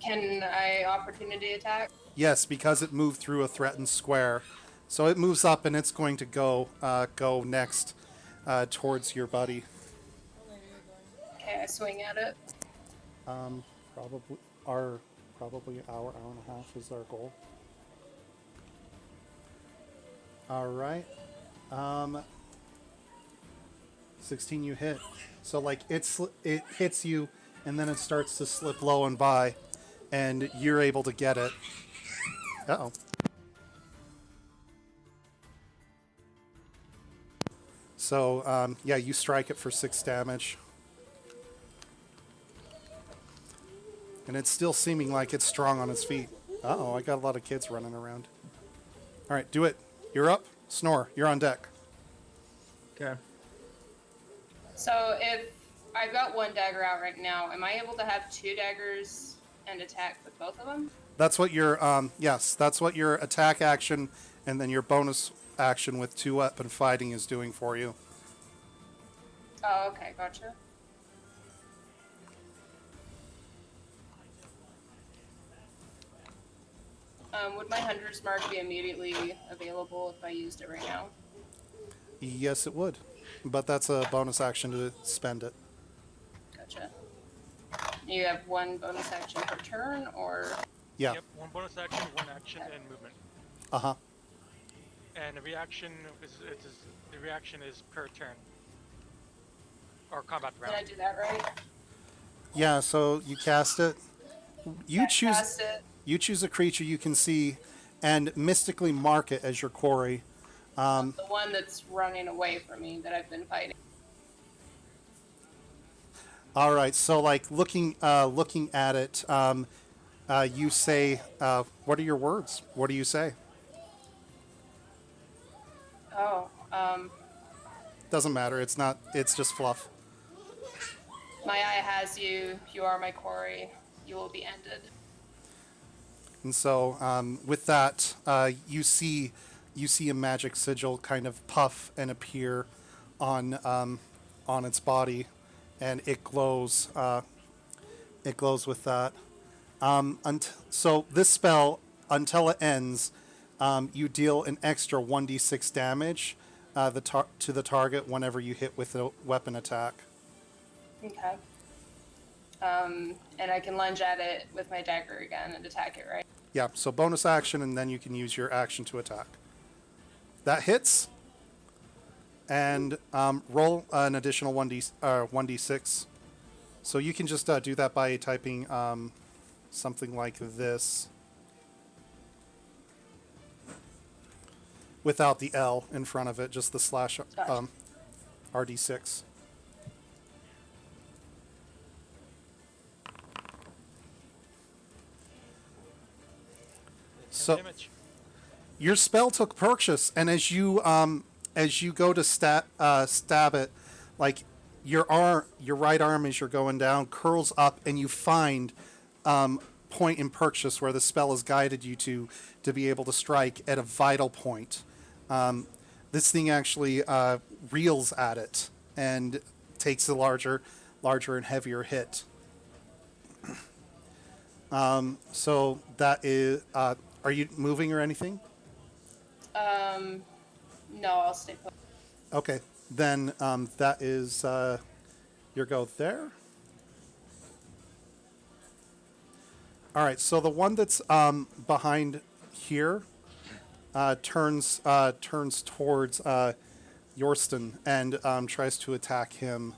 Can I opportunity attack? Yes, because it moved through a threatened square. So it moves up and it's going to go next towards your buddy. Okay, I swing at it. Probably hour and a half is our goal. All right. 16 you hit. So like it hits you and then it starts to slip low and by and you're able to get it. Uh-oh. So, yeah, you strike it for 6 damage. And it's still seeming like it's strong on its feet. Uh-oh, I got a lot of kids running around. All right, do it. You're up. Snore, you're on deck. Okay. So if I've got 1 dagger out right now, am I able to have 2 daggers and attack with both of them? That's what your, yes, that's what your attack action and then your bonus action with 2-weapon fighting is doing for you. Oh, okay, gotcha. Would my Hunter's Mark be immediately available if I used it right now? Yes, it would. But that's a bonus action to spend it. Gotcha. You have 1 bonus action per turn, or? Yeah. Yep, 1 bonus action, 1 action, and movement. Uh-huh. And the reaction is per turn. Or combat round. Did I do that right? Yeah, so you cast it. Cast it. You choose a creature you can see and mystically mark it as your quarry. The one that's running away from me that I've been fighting. All right, so like looking at it, you say, what are your words? What do you say? Oh, Doesn't matter. It's just fluff. my eye has you. You are my quarry. You will be ended. And so with that, you see a magic sigil kind of puff and appear on its body, and it glows. It glows with that. So this spell, until it ends, you deal an extra 1d6 damage to the target whenever you hit with a weapon attack. Okay. And I can lunge at it with my dagger again and attack it, right? Yeah, so bonus action, and then you can use your action to attack. That hits. And roll an additional 1d6. So you can just do that by typing something like this. Without the L in front of it, just the slash RD6. So your spell took purchase, and as you go to stab it, like your right arm as you're going down curls up, and you find point in purchase where the spell has guided you to be able to strike at a vital point. This thing actually reels at it and takes a larger and heavier hit. So that is. Are you moving or anything? No, I'll stay put. Okay. Then that is your go there. All right. So the one that's behind here turns towards Yorston and tries to attack him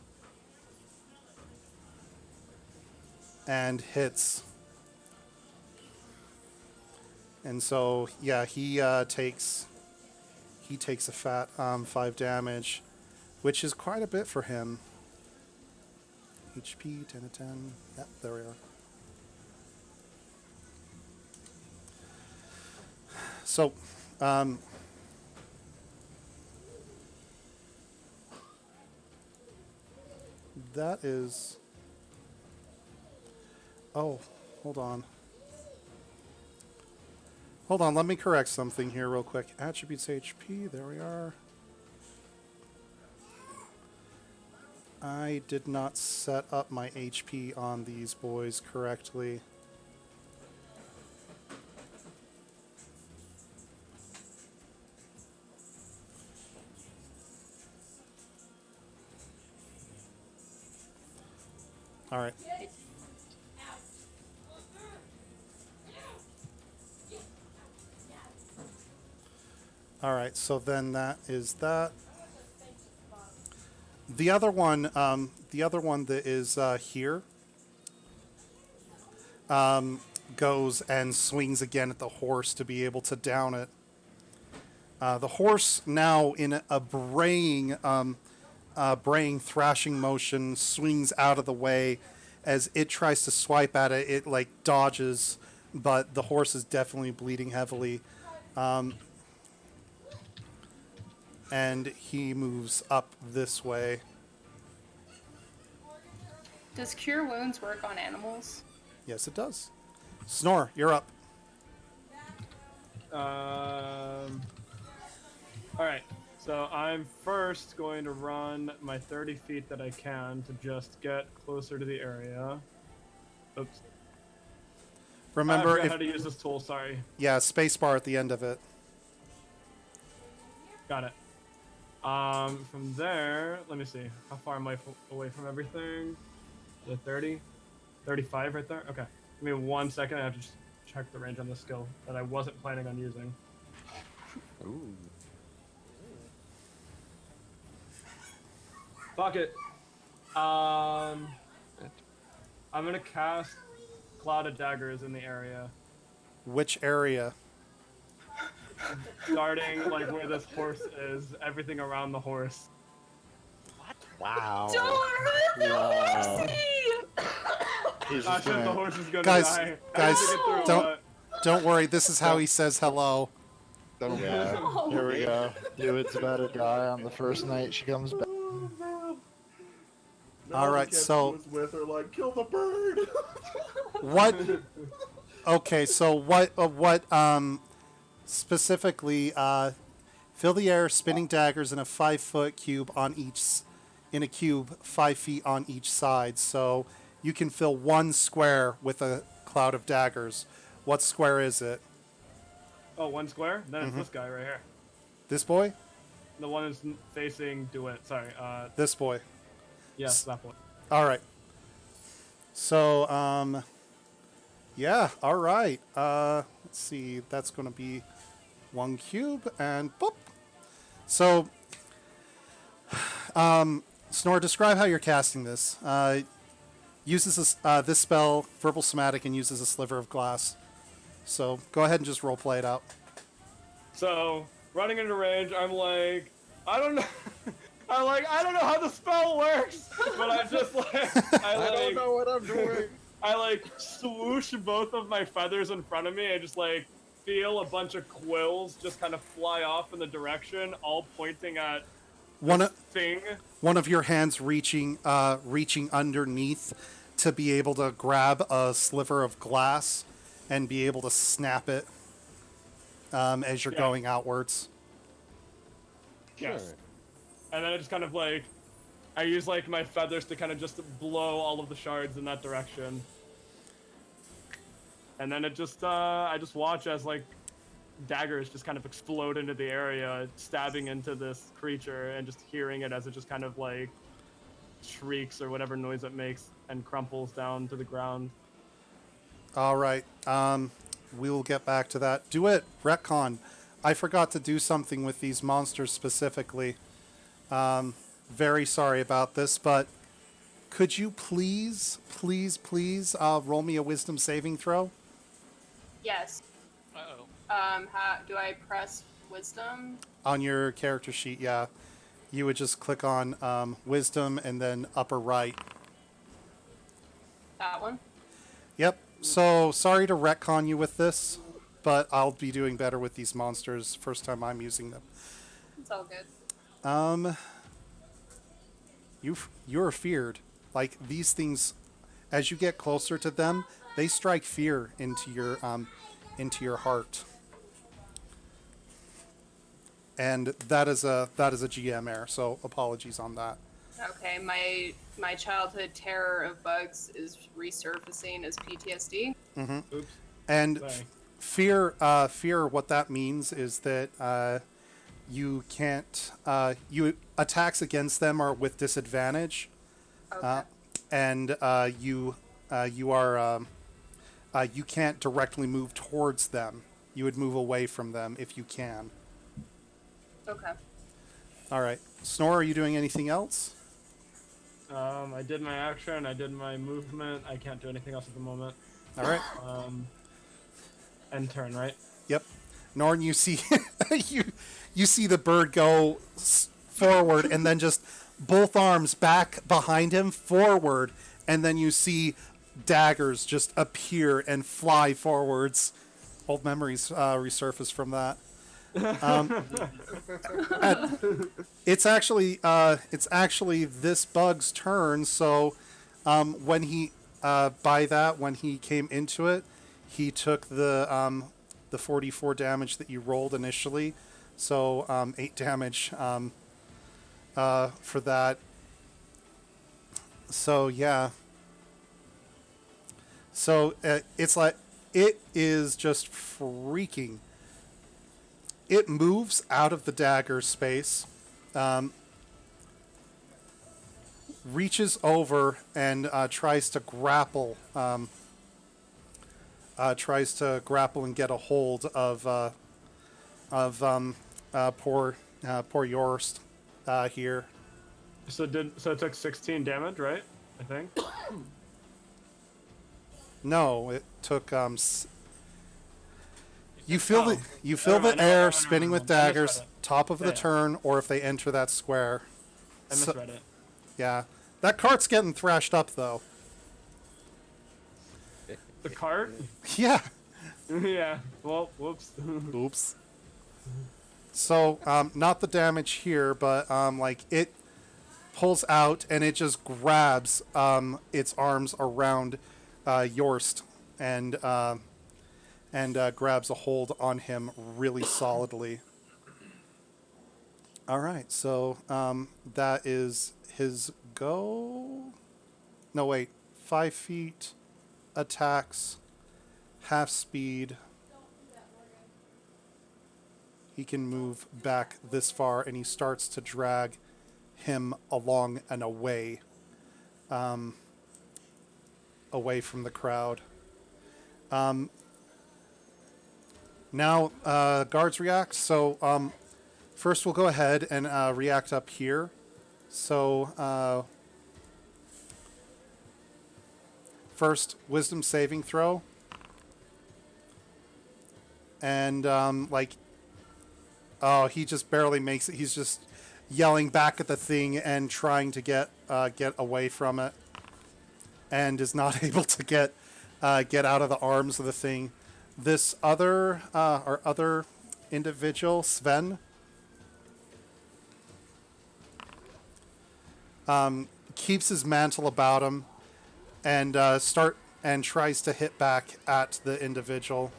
and hits. And so yeah, he takes a fat 5 damage, which is quite a bit for him. HP 10 to 10. Yep, there we are. So, that is. Oh, hold on. Hold on, let me correct something here real quick. Attributes HP, there we are. I did not set up my HP on these boys correctly. All right. All right, so then that is that. The other one that is here, goes and swings again at the horse to be able to down it. The horse now in a braying thrashing motion swings out of the way as it tries to swipe at it. It like dodges, but the horse is definitely bleeding heavily. And he moves up this way. Does Cure Wounds work on animals? Yes, it does. Snore, you're up. Alright, so I'm first going to run my 30 feet that I can to just get closer to the area. Oops. Remember, I forgot how to use this tool, sorry. Yeah, spacebar at the end of it. Got it. From there, let me see. How far am I away from everything? The 30? 35 right there? Okay. Give me 1 second. I have to just check the range on this skill that I wasn't planning on using. Ooh. Fuck it. I'm gonna cast Cloud of Daggers in the area. Which area? Starting like where this horse is, everything around the horse. Wow. Don't hurt the horsey! He's I just said the gonna, horse is gonna Guys, die. I guys, have to get through, don't- Don't worry, this is how he says hello. yeah, here we go. Dude's about to die on the first night she comes back. All right, so- was with her like, kill the bird. What? Okay, so what specifically? Fill the air, spinning daggers in a 5-foot cube on each, in a cube 5 feet on each side. So you can fill one square with a cloud of daggers. What square is it? Oh, one square? Then it's this guy right here. This boy? The one who's facing DeWitt. Sorry. This boy. Yes, that one. All right. So, yeah, all right. Let's see. That's going to be 1 cube and boop. So, Snore, describe how you're casting this. Uses this spell, Verbal Somatic, and uses a sliver of glass. So, go ahead and just roleplay it out. So, running into range, I'm like, I don't know. I don't know how the spell works, but I just like, I don't know what I'm doing. I like swoosh both of my feathers in front of me. I just like feel a bunch of quills just kind of fly off in the direction, all pointing at this thing. One of your hands reaching underneath to be able to grab a sliver of glass and be able to snap it as you're going outwards. Yes. Sure. And then I just kind of like, I use like my feathers to kind of just blow all of the shards in that direction. and then it just I just watch as like daggers just kind of explode into the area, stabbing into this creature, and just hearing it as it just kind of like shrieks or whatever noise it makes and crumples down to the ground. All right. We will get back to that. Do it, retcon. I forgot to do something with these monsters specifically. Very sorry about this, but could you please roll me a wisdom saving throw? Yes. Uh-oh. How do I press wisdom? On your character sheet, yeah. You would just click on wisdom and then upper right. That one? Yep. So sorry to retcon you with this, but I'll be doing better with these monsters first time I'm using them. It's all good. You're feared. Like these things, as you get closer to them, they strike fear into your heart. And that is a GM error, so apologies on that. Okay, my childhood terror of bugs is resurfacing as PTSD. Mm-hmm. Oops. And Sorry. fear. What that means is that you can't. You attacks against them are with disadvantage, Okay. and you can't directly move towards them. You would move away from them if you can. Okay. All right, Snore. Are you doing anything else? I did my action. I did my movement. I can't do anything else at the moment. All right. End turn, right? Yep. Norn, you see you see the bird go forward and then just both arms back behind him forward, and then you see daggers just appear and fly forwards. Old memories resurface from that. It's actually this bug's turn. So when he when he came into it, he took the 44 damage that you rolled initially. So 8 damage for that. So yeah. So it's like it is just freaking. It moves out of the dagger space, reaches over and tries to grapple. Tries to grapple and get a hold of poor Yorst here. So it took 16 damage, right? I think. No, it took you feel the Never air mind, spinning with I misread daggers it. top of the Yeah. turn, or if they enter that square. I So- misread it. Yeah, that cart's getting thrashed up though. The cart? Yeah. Yeah. Well, whoops. Oops. So, not the damage here, but like it pulls out and it just grabs its arms around Yorst and grabs a hold on him really solidly. All right, so that is his go. No, wait, 5 feet, attacks, half speed. He can move back this far, and he starts to drag him along and away, away from the crowd. Now, guards react. So first we'll go ahead and react up here. So first, wisdom saving throw. And oh, he just barely makes it. He's just yelling back at the thing and trying to get away from it, and is not able to get out of the arms of the thing. This other individual, Sven, keeps his mantle about him and tries to hit back at the individual.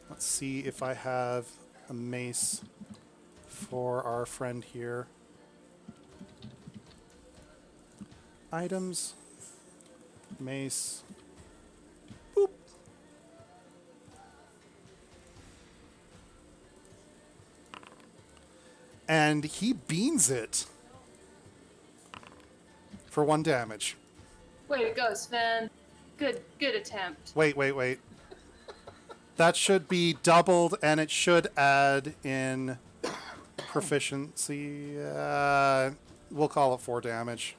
Let's see if I have a mace for our friend here. Items, mace. Boop. and he beans it for 1 damage. Way to go, Sven. Good attempt. Wait. That should be doubled, and it should add in proficiency. We'll call it 4 damage.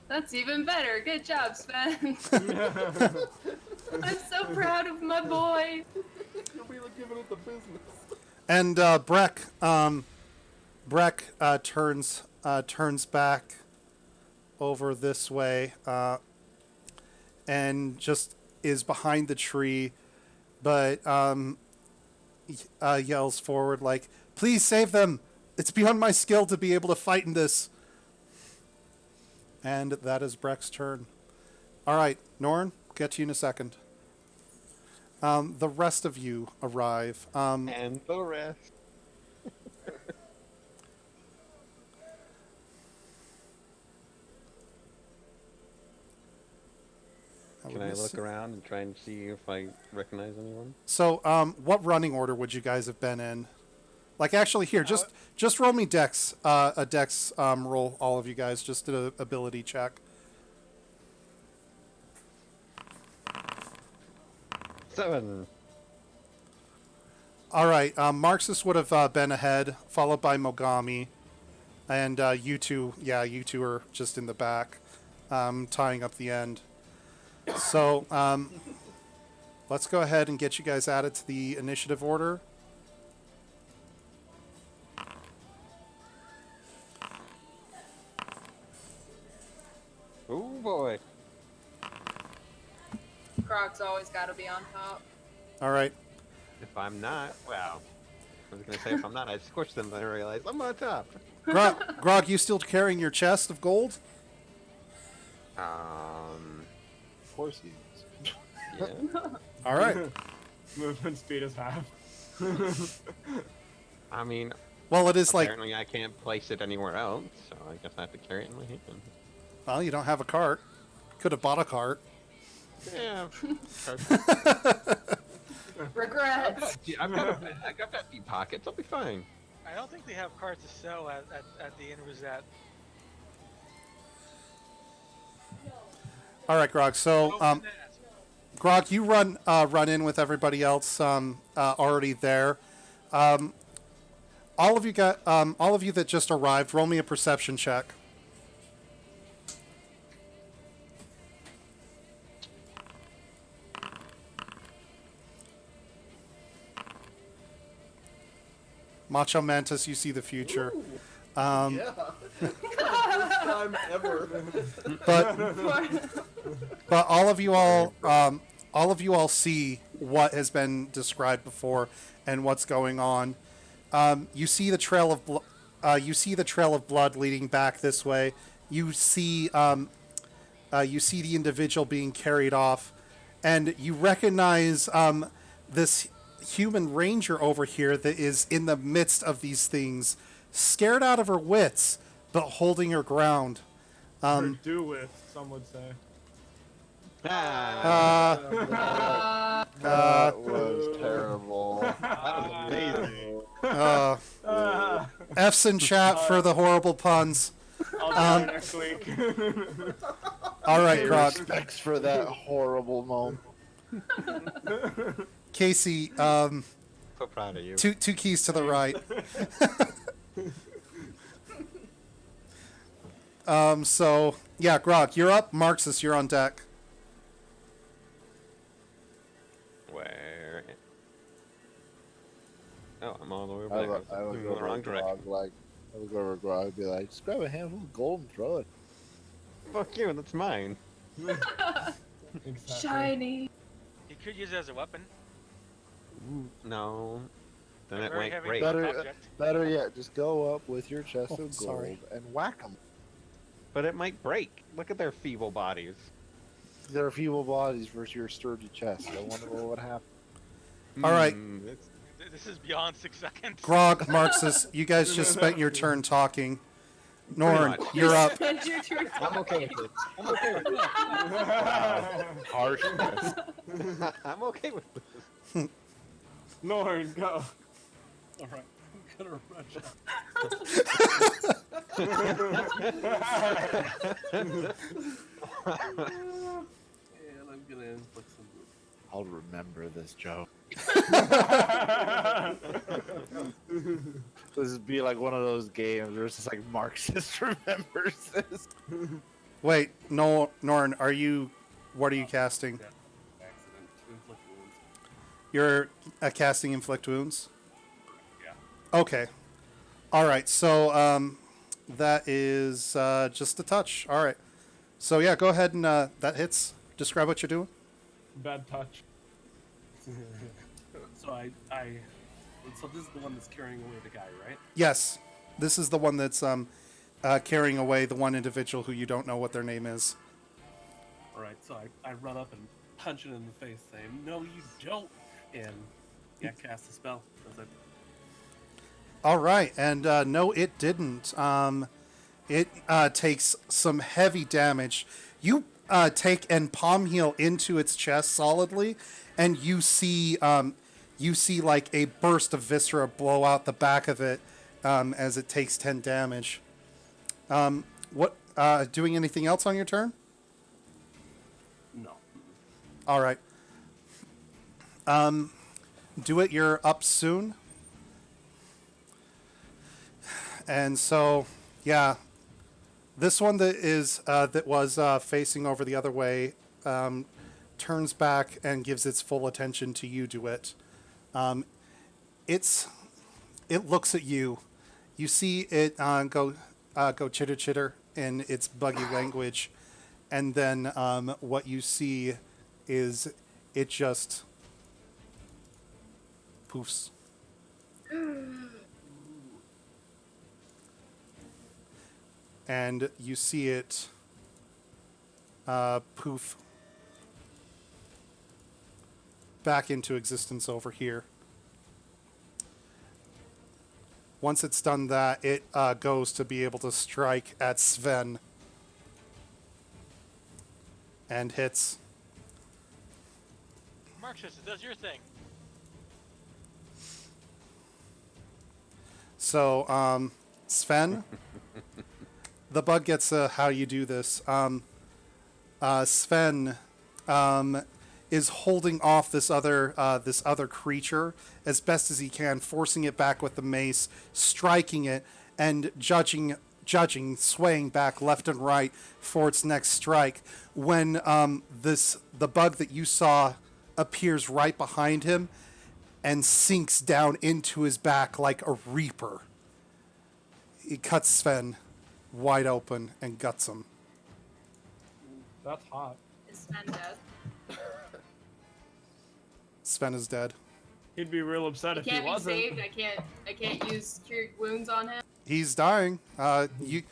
That's even better. Good job, Sven. I'm so proud of my boy. You're really giving it the business. And Breck turns back over this way and just is behind the tree, but yells forward like, "Please save them! It's beyond my skill to be able to fight in this." And that is Breck's turn. All right, Norn, get to you in a second. The rest of you arrive. And the rest. Can I look around and try and see if I recognize anyone? So, what running order would you guys have been in? Like, actually, here, just roll me Dex, a Dex roll, all of you guys, just an ability check. 7. All right, Marxus would have been ahead, followed by Mogami, and you two are just in the back, tying up the end. So, let's go ahead and get you guys added to the initiative order. Oh boy. Croc's always got to be on top. All right. If I'm not, well, I was going to say if I'm not, I'd squish them, but I realize I'm on top. Grog, you still carrying your chest of gold? Of course he is. Yeah. All right. Movement speed is half. I mean, Well, it is like, apparently I can't place it anywhere else, so I guess I have to carry it in my hand. well, you don't have a cart. Could have bought a cart. Yeah. Regrets. I got that deep pockets. I'll be fine. I don't think they have cards to sell at the Inn Rosette. All right, Grog. So, Grog, you run in with everybody else already there. All of you that just arrived, roll me a perception check. Macho Mantis, you see the future. Yeah. First time ever. But all of you all see what has been described before and what's going on. You see the trail of blood leading back this way. You see the individual being carried off, and you recognize this human ranger over here that is in the midst of these things, scared out of her wits, but holding her ground. Or do with, some would say. That was terrible. That was amazing. F's in chat for the horrible puns. I'll do it next week. All right, Pay Grog. respects for that horrible moment. Casey, So proud of you. two keys to the right. So yeah, Grog, you're up. Marxus, you're on deck. Where? Oh, I'm all the way I back. would I'm go in the over wrong direction. I would go over Grog and be like, just grab a handful of gold and throw it. Fuck you, that's mine. Exactly. Shiny. He could use it as a weapon. No. Then A it very went heavy great. Better yet, just go up with your chest Oh, of gold sorry. and whack them. But it might break. Look at their feeble bodies. Their feeble bodies versus your sturdy chest. I wonder what would happen. All right. It's- This is beyond 6 seconds. Grog, Marxus, you guys just spent your turn talking. Norn, much. you're up. Spend your turn. I'm okay with it. I'm okay with it. Harshness. I'm okay with this. Norn, go. All right. gonna rush up. And I'm gonna inflict some wounds. I'll remember this joke. This would be like one of those games where it's just like Marxist remembers this. Wait, no, Norn, what are you casting? Yeah. Accident to inflict wounds. You're casting Inflict Wounds? Yeah. Okay. All right, so that is just a touch. All right. So yeah, go ahead and that hits. Describe what you're doing. Bad touch. So this is the one that's carrying away the guy, right? Yes, this is the one that's carrying away the one individual who you don't know what their name is. All right. So I run up and punch it in the face, saying, "No, you don't!" And yeah, cast a spell. As I All right, and no, it didn't. It takes some heavy damage. You take and palm heal into its chest solidly, and you see like a burst of viscera blow out the back of it as it takes 10 damage. What? Doing anything else on your turn? No. All right. Do it. You're up soon. And so, yeah, this one that was facing over the other way turns back and gives its full attention to you, DeWitt. It looks at you. You see it go chitter chitter in its buggy language, and then what you see is it just poofs. And you see it poof back into existence over here. Once it's done that, it goes to be able to strike at Sven. And hits. Marxist, it does your thing. So, Sven, the bug gets how you do this. Sven is holding off this other creature as best as he can, forcing it back with the mace, striking it, and judging, swaying back left and right for its next strike. When the bug that you saw appears right behind him and sinks down into his back like a reaper, it cuts Sven wide open and guts him. That's hot. Is Sven dead? Sven is dead. He'd be real upset He if he can't be wasn't. saved. I can't use cure wounds on him. He's dying. You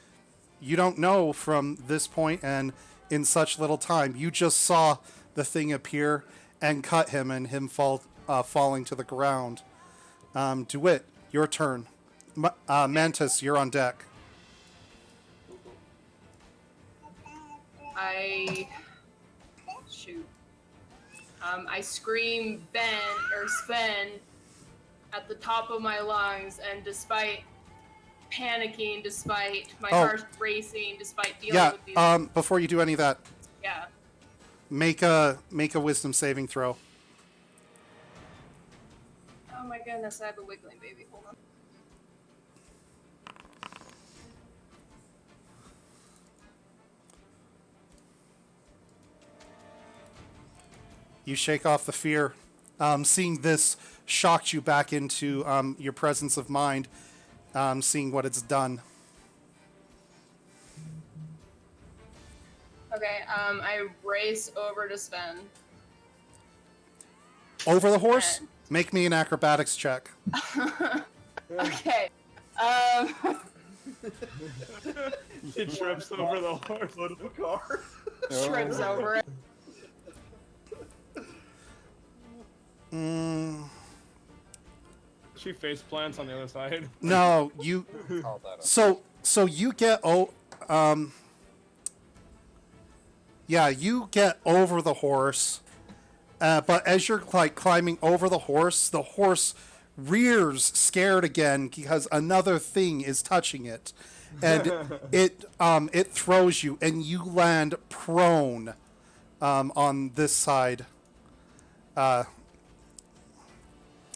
don't know from this point and in such little time. You just saw the thing appear and cut him and him falling to the ground. DeWitt, your turn. Mantis, you're on deck. I scream Sven at the top of my lungs, and despite panicking, despite my heart racing, despite dealing with these... Before you do any of that, Yeah. make a wisdom saving throw. Oh my goodness, I have a wiggling baby. Hold on. You shake off the fear. Seeing this shocked you back into your presence of mind, seeing what it's done. Okay, I race over to Sven. Over the horse? Make me an acrobatics check. Okay. He trips over the horse. Out of the car. Trips over it. She face plants on the other side. No, you. So you get you get over the horse, but as you're like climbing over the horse rears scared again because another thing is touching it, and it throws you, and you land prone on this side.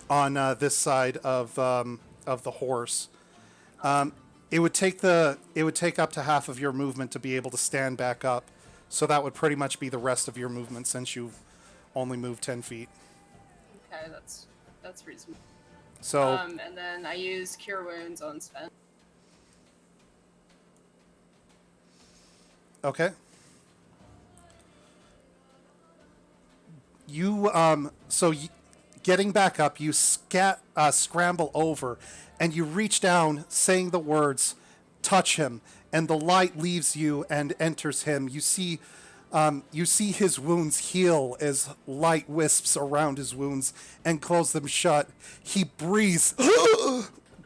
On this side of the horse. It would take up to half of your movement to be able to stand back up, so that would pretty much be the rest of your movement since you've only moved 10 feet. Okay, that's reasonable. So and then I use Cure Wounds on Sven. okay. You getting back up, you scramble over, and you reach down, saying the words, "Touch him," and the light leaves you and enters him. You see his wounds heal as light wisps around his wounds and close them shut. He breathes,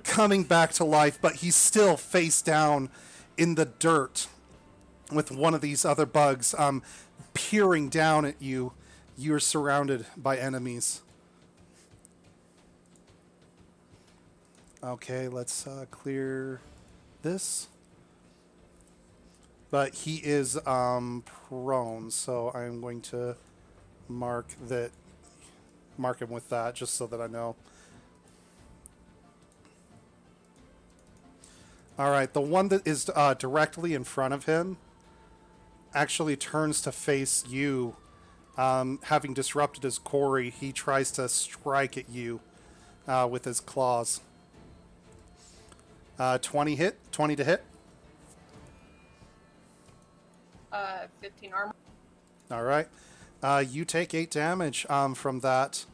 coming back to life, but he's still face down in the dirt with one of these other bugs peering down at you. You're surrounded by enemies. Okay, let's clear this. But he is prone, so I'm going to mark him with that, just so that I know. All right, the one that is directly in front of him actually turns to face you. Having disrupted his quarry, he tries to strike at you with his claws. 20 to hit. 15 armor. All right. You take 8 damage from that,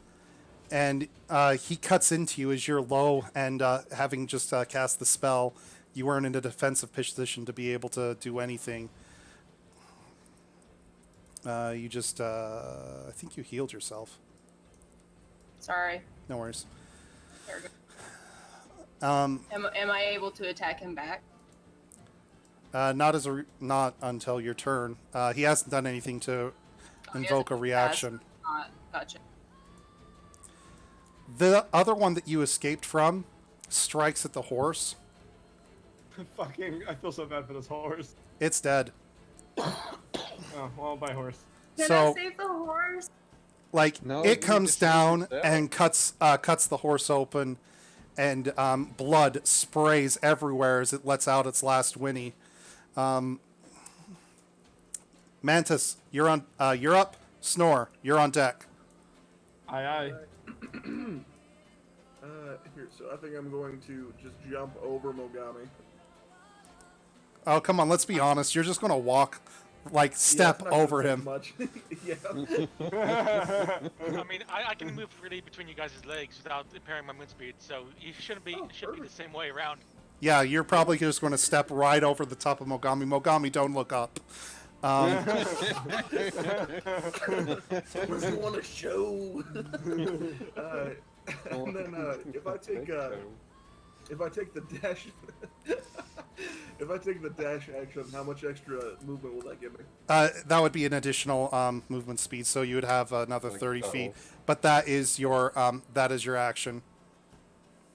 and he cuts into you as you're low, and having just cast the spell, you weren't in a defensive position to be able to do anything. You just, I think you healed yourself. Sorry. No worries. There we go. Am I able to attack him back? Not until your turn. He hasn't done anything to invoke a reaction. Gotcha. The other one that you escaped from strikes at the horse. I feel so bad for this horse. It's dead. Oh, well, by horse. Can I save the horse? Like, No, it you comes just down save yourself. and cuts the horse open, and blood sprays everywhere as it lets out its last whinny. Mantis, you're up. Snore, you're on deck. Aye, aye. Here, so I think I'm going to just jump over Mogami. Oh, come on, let's be honest. You're just going to walk, step it's not over gonna take him. Much. Yeah. I mean, I can move freely between you guys' legs without impairing my wind speed, so you shouldn't be. It should be the same way around. Yeah, you're probably just going to step right over the top of Mogami. Mogami, don't look up. Someone's want to show. And then if I take the dash, if I take the dash action, how much extra movement will that give me? That would be an additional movement speed, so you would have another 30 feet. But that is your action.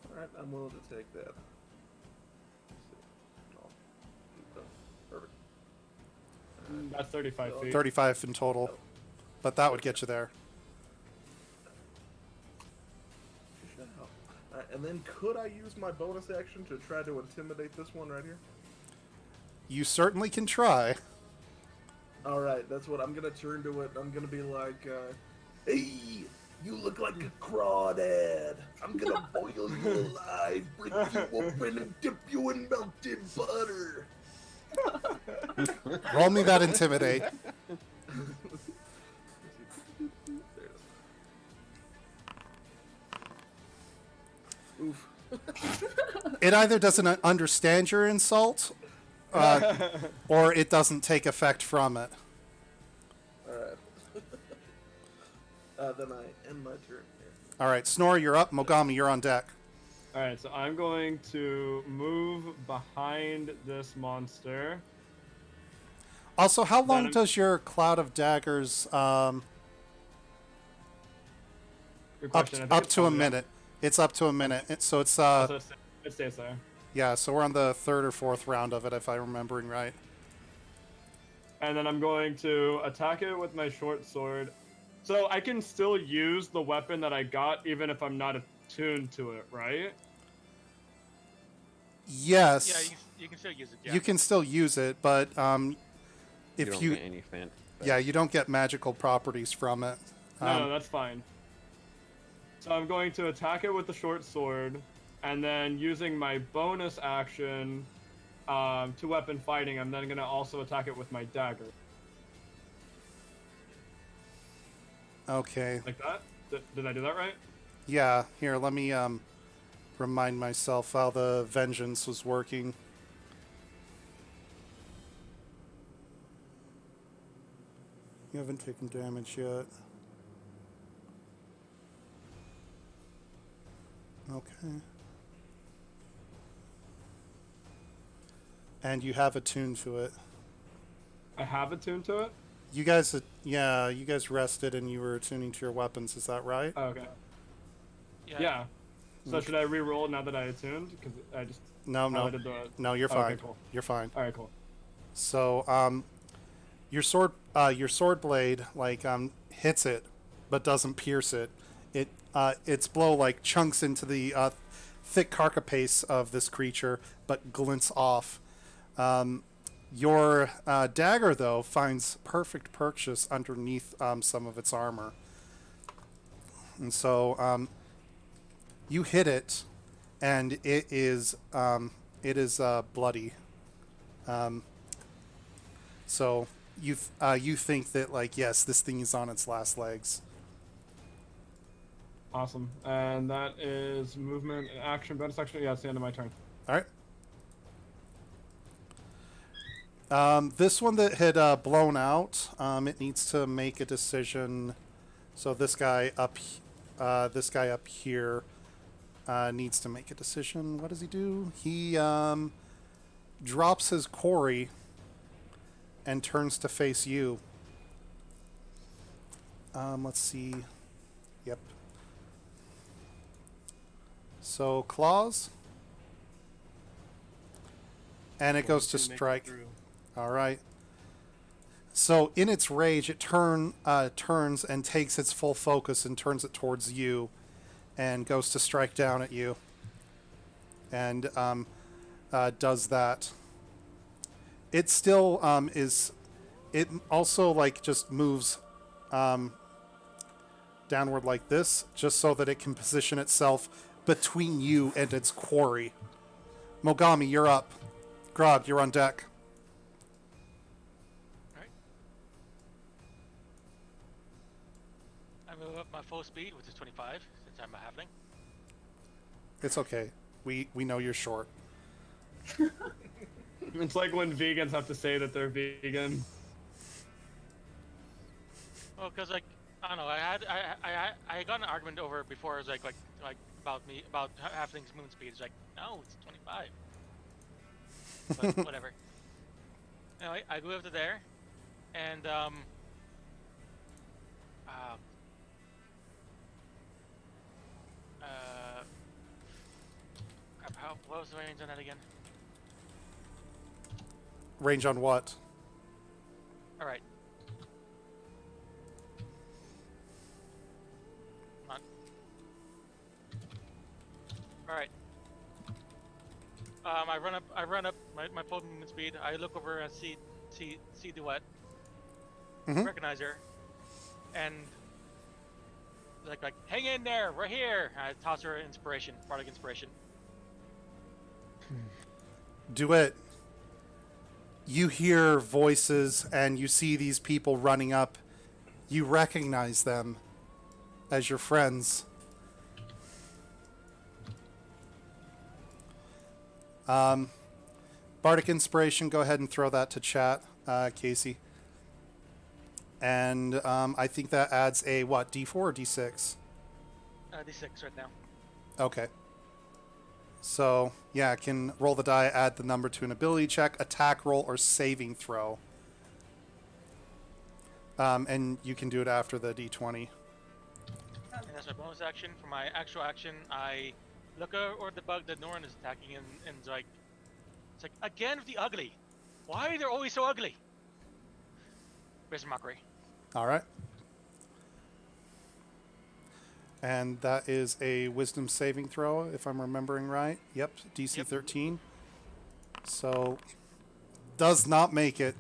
All right, I'm willing to take that. Perfect. That's 35 feet. 35 in total, but that would get you there. And then could I use my bonus action to try to intimidate this one right here? You certainly can try. All right, that's what I'm gonna turn to it. I'm gonna be like, "Hey, you look like a crawdad. I'm gonna boil you alive, break you open, and dip you in melted butter." Roll me that intimidate. Oof. It either doesn't understand your insult, or it doesn't take effect from it. All right. Then I end my turn here. All right, Snore, you're up. Mogami, you're on deck. All right, so I'm going to move behind this monster. Also, how long Then- does your cloud of daggers? Good question. I think Up it's to a probably- minute. It's up to a minute. So it's So it stays there. yeah. So we're on the 3rd or 4th round of it, if I'm remembering right. And then I'm going to attack it with my short sword. So I can still use the weapon that I got even if I'm not attuned to it, right? Yes. Yeah, you can still use it. Yeah. You can still use it, but if you don't you get any fan. yeah, you don't get magical properties from it. No, that's fine. So I'm going to attack it with the short sword, and then using my bonus action to weapon fighting, I'm then going to also attack it with my dagger. Okay. Like that? Did I do that right? Yeah. Here, let me remind myself how the vengeance was working. You haven't taken damage yet. Okay. And you have attuned to it. I have attuned to it? You guys, yeah, you guys rested and you were attuning to your weapons. Is that right? Oh, okay. Yeah. So should I re-roll now that I attuned? Because I just No, no, you're fine. Okay, cool. You're fine. All right, cool. So, your sword blade hits it, but doesn't pierce it. Its blow chunks into the thick carapace of this creature, but glints off. Your dagger, though, finds perfect purchase underneath some of its armor, and so you hit it, and it is bloody. So you think that yes, this thing is on its last legs. Awesome. And that is movement and action, bonus action. Yeah, it's the end of my turn. All right. This one that had blown out, it needs to make a decision. So this guy up here needs to make a decision. What does he do? He drops his quarry and turns to face you. Let's see. Yep. So claws. And it goes to strike. All right. So in its rage, it turns and takes its full focus and turns it towards you, and goes to strike down at you. And does that. It still is. It also just moves downward like this, just so that it can position itself between you and its quarry. Mogami, you're up. Grog, you're on deck. Alright. I move up my full speed, which is 25, since I'm a halfling. It's okay. We know you're short. It's like when vegans have to say that they're vegan. Well, because I don't know. I got an argument over it before. It was like about halfling's moon speed. It's like, no, it's 25. But whatever. Anyway, I go over to there, and crap, what was the range on that again? Range on what? All right. All right. I run up my full movement speed. I look over and see Duet. Mm-hmm. Recognize her, and like hang in there, we're here. I toss her inspiration, bardic inspiration. Duet. You hear voices and you see these people running up. You recognize them as your friends. Bardic Inspiration, go ahead and throw that to chat, Casey. And I think that adds a, what, D4 or D6? D6 right now. Okay. So, yeah, can roll the die, add the number to an ability check, attack roll, or saving throw. And you can do it after the D20. And that's my bonus action. For my actual action, I look over the bug that Norin is attacking, and it's like again with the ugly. Why they're always so ugly? Where's mockery? All right. And that is a wisdom saving throw, if I'm remembering right. Yep, DC Yep. 13. So, does not make it.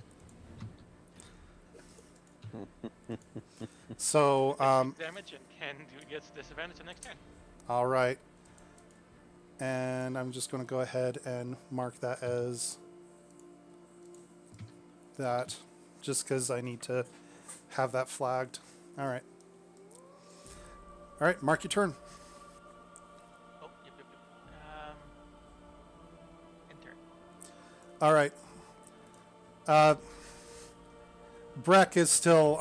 So, Damage and gets disadvantage the next turn. all right. And I'm just going to go ahead and mark that as that, just because I need to have that flagged. All right. All right, mark your turn. Oh, yep. Enter. All right. Breck is still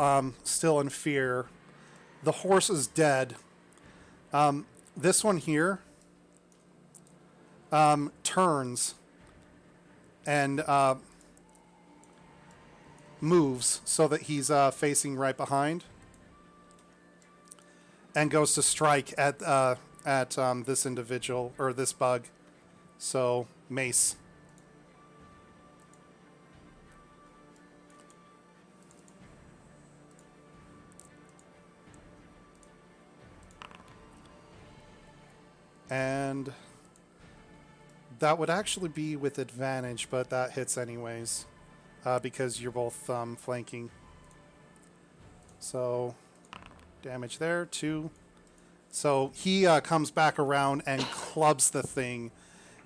in fear. The horse is dead. This one here turns and moves so that he's facing right behind, and goes to strike at this individual or this bug. So mace. And that would actually be with advantage, but that hits anyways, because you're both flanking. So damage there, 2. So he comes back around and clubs the thing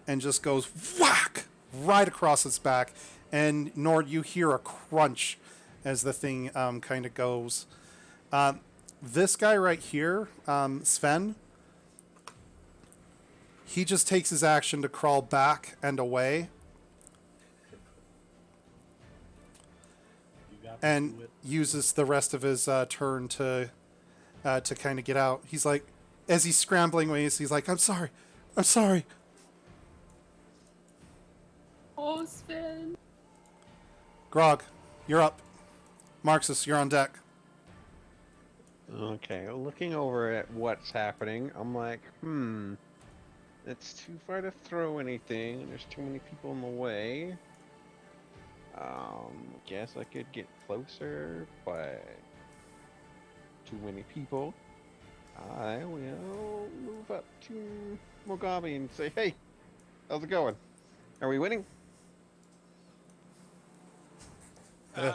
and just goes whack right across its back. And Nord, you hear a crunch as the thing kind of goes. This guy right here, Sven, he just takes his action to crawl back and away. And uses the rest of his turn to kind of get out. He's like, as he's scrambling away, he's like, I'm sorry. Oh, Sven. Grog, you're up. Marxus, you're on deck. Okay, looking over at what's happening, I'm like, it's too far to throw anything, and there's too many people in the way. Guess I could get closer, but too many people. I will move up to Mogabi and say, hey, how's it going? Are we winning? Did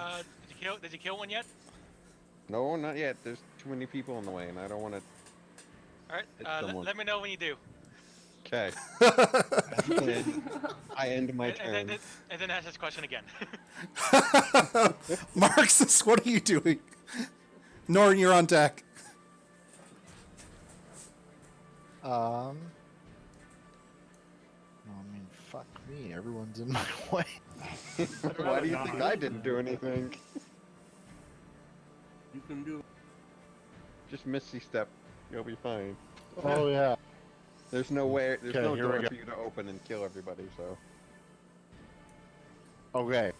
you kill one yet? No, not yet. There's too many people in the way, and I don't want to. All right. Let me know when you do. Okay. I end my turn. And then ask this question again. Marxus, what are you doing? Norn, you're on deck. I mean, fuck me. Everyone's in my way. Why do you think I didn't do anything? You can do. Just Misty Step. You'll be fine. Oh yeah. There's no way. There's Okay, no here we door go. for you to open and kill everybody. So. Okay.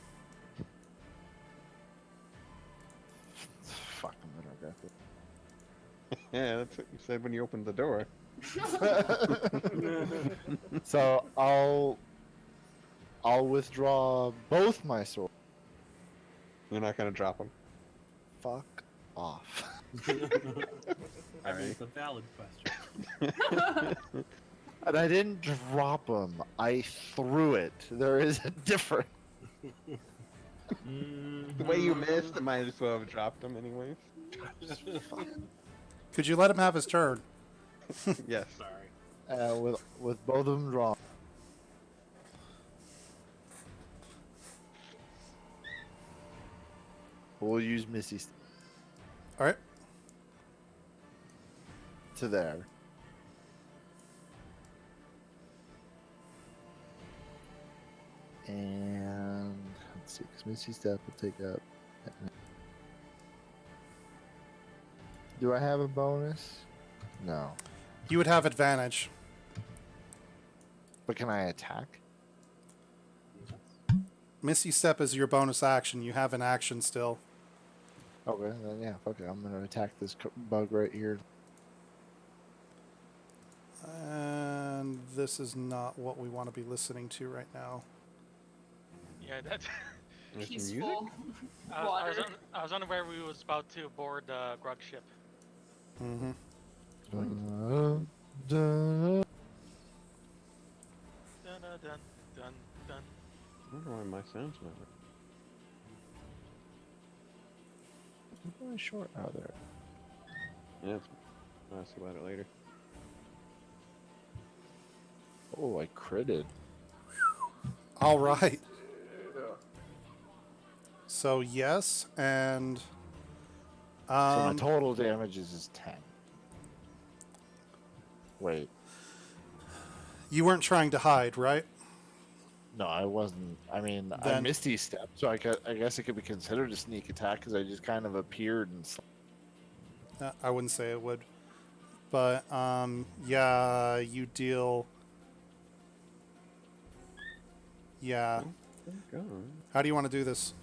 Fuck, I'm gonna regret it. Yeah, that's what you said when you opened the door. So I'll withdraw both my swords. You're not gonna drop them. Fuck off. I mean, Alright. it's a valid question. And I didn't drop them. I threw it. There is a difference. The way you missed, I might as well have dropped them anyways. Could you let him have his turn? Yes. Sorry. With both of them drawn. We'll use Missy All right. to there. And let's see, because Missy Step will take up. Do I have a bonus? No. You would have advantage. But can I attack? Misty Step is your bonus action. You have an action still. Okay, then yeah, fuck it. I'm gonna attack this bug right here. And this is not what we want to be listening to right now. Yeah, that's. There's some music? Peaceful I water. was unaware we was about to board the grog ship. Mm-hmm. Dun dun dun dun dun. I wonder why my sound's not working. I'm really short out there. Yeah, I'll ask you about it later. Oh, I critted. All right. So yes, and So my total damages is 10. Wait. you weren't trying to hide, right? No, I wasn't. I mean, I Then- Misty stepped, so I guess it could be considered a sneak attack because I just kind of appeared and. I wouldn't say it would, but yeah, you deal. Yeah. Go. How do you want to do this?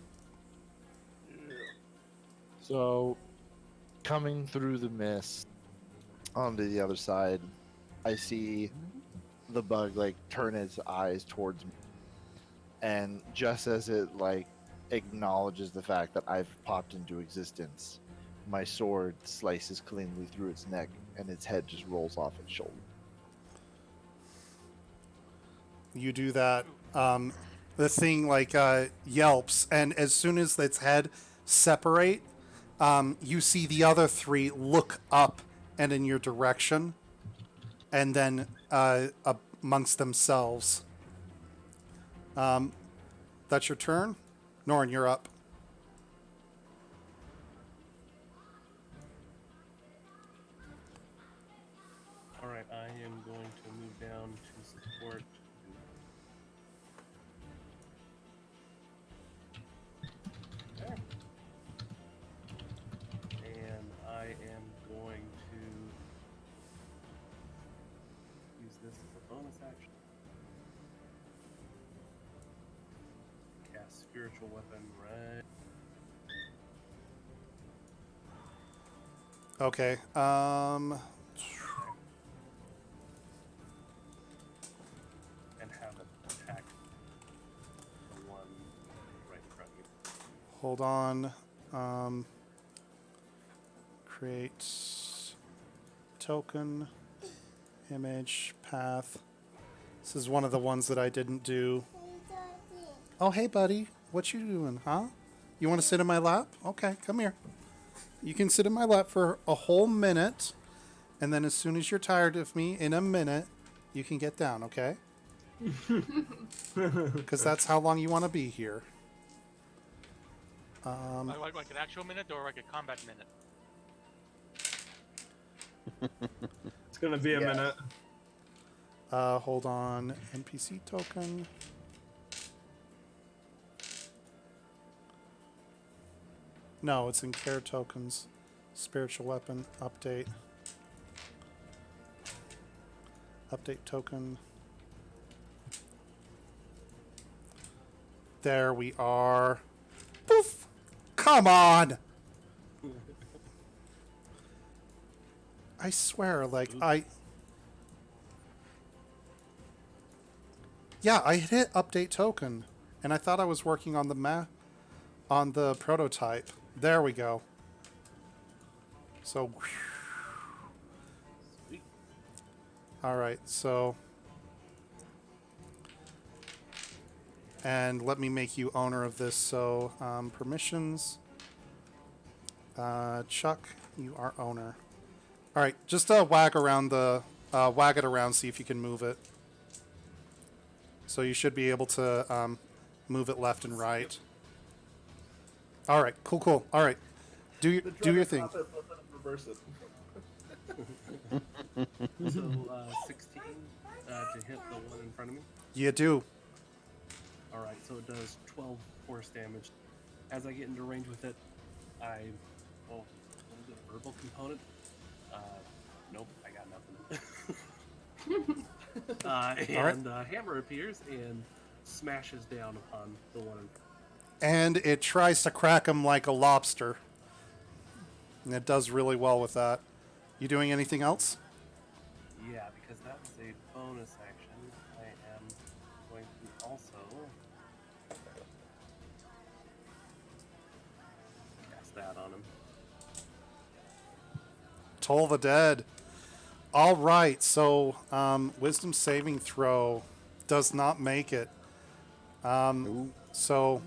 So, coming through the mist onto the other side, I see the bug like turn its eyes towards me, and just as it like acknowledges the fact that I've popped into existence, my sword slices cleanly through its neck, and its head just rolls off its shoulder. You do that. The thing like yelps, and as soon as its head separate, you see the other three look up and in your direction, and then amongst themselves. That's your turn. Norrin, you're up. All right, I am going to move down to support. There. And I am going to use this as a bonus action. Cast spiritual weapon right. Okay. And have it attack the one right in front of you. Hold on. Create token, image, path. This is one of the ones that I didn't do. Oh, hey, buddy. What you doing, huh? You want to sit in my lap? Okay, come here. You can sit in my lap for a whole minute, and then as soon as you're tired of me, in a minute, you can get down, okay? Because that's how long you want to be here. Like an actual minute or like a combat minute? It's gonna be a minute. Hold on. NPC token. No, it's in care tokens. Spiritual weapon. Update. Update token. There we are. Poof! Come on! I swear, like, Yeah, I hit update token, and I thought I was working on the prototype. There we go. So, Sweet. all right, so, and let me make you owner of this. So, permissions. Chuck, you are owner. All right, just wag it around, see if you can move it. So you should be able to move it left and right. All right, cool. All right, do your thing. Reverse it. So 16 to hit the one in front of me. You do. All right, so it does 12 force damage. As I get into range with it, what is it, a verbal component? Nope, I got nothing. Hammer appears and smashes down upon the one in front. And it tries to crack him like a lobster. And it does really well with that. You doing anything else? Yeah, because that as a bonus action, I am going to also cast that on him. Toll the Dead. All right, so wisdom saving throw does not make it. So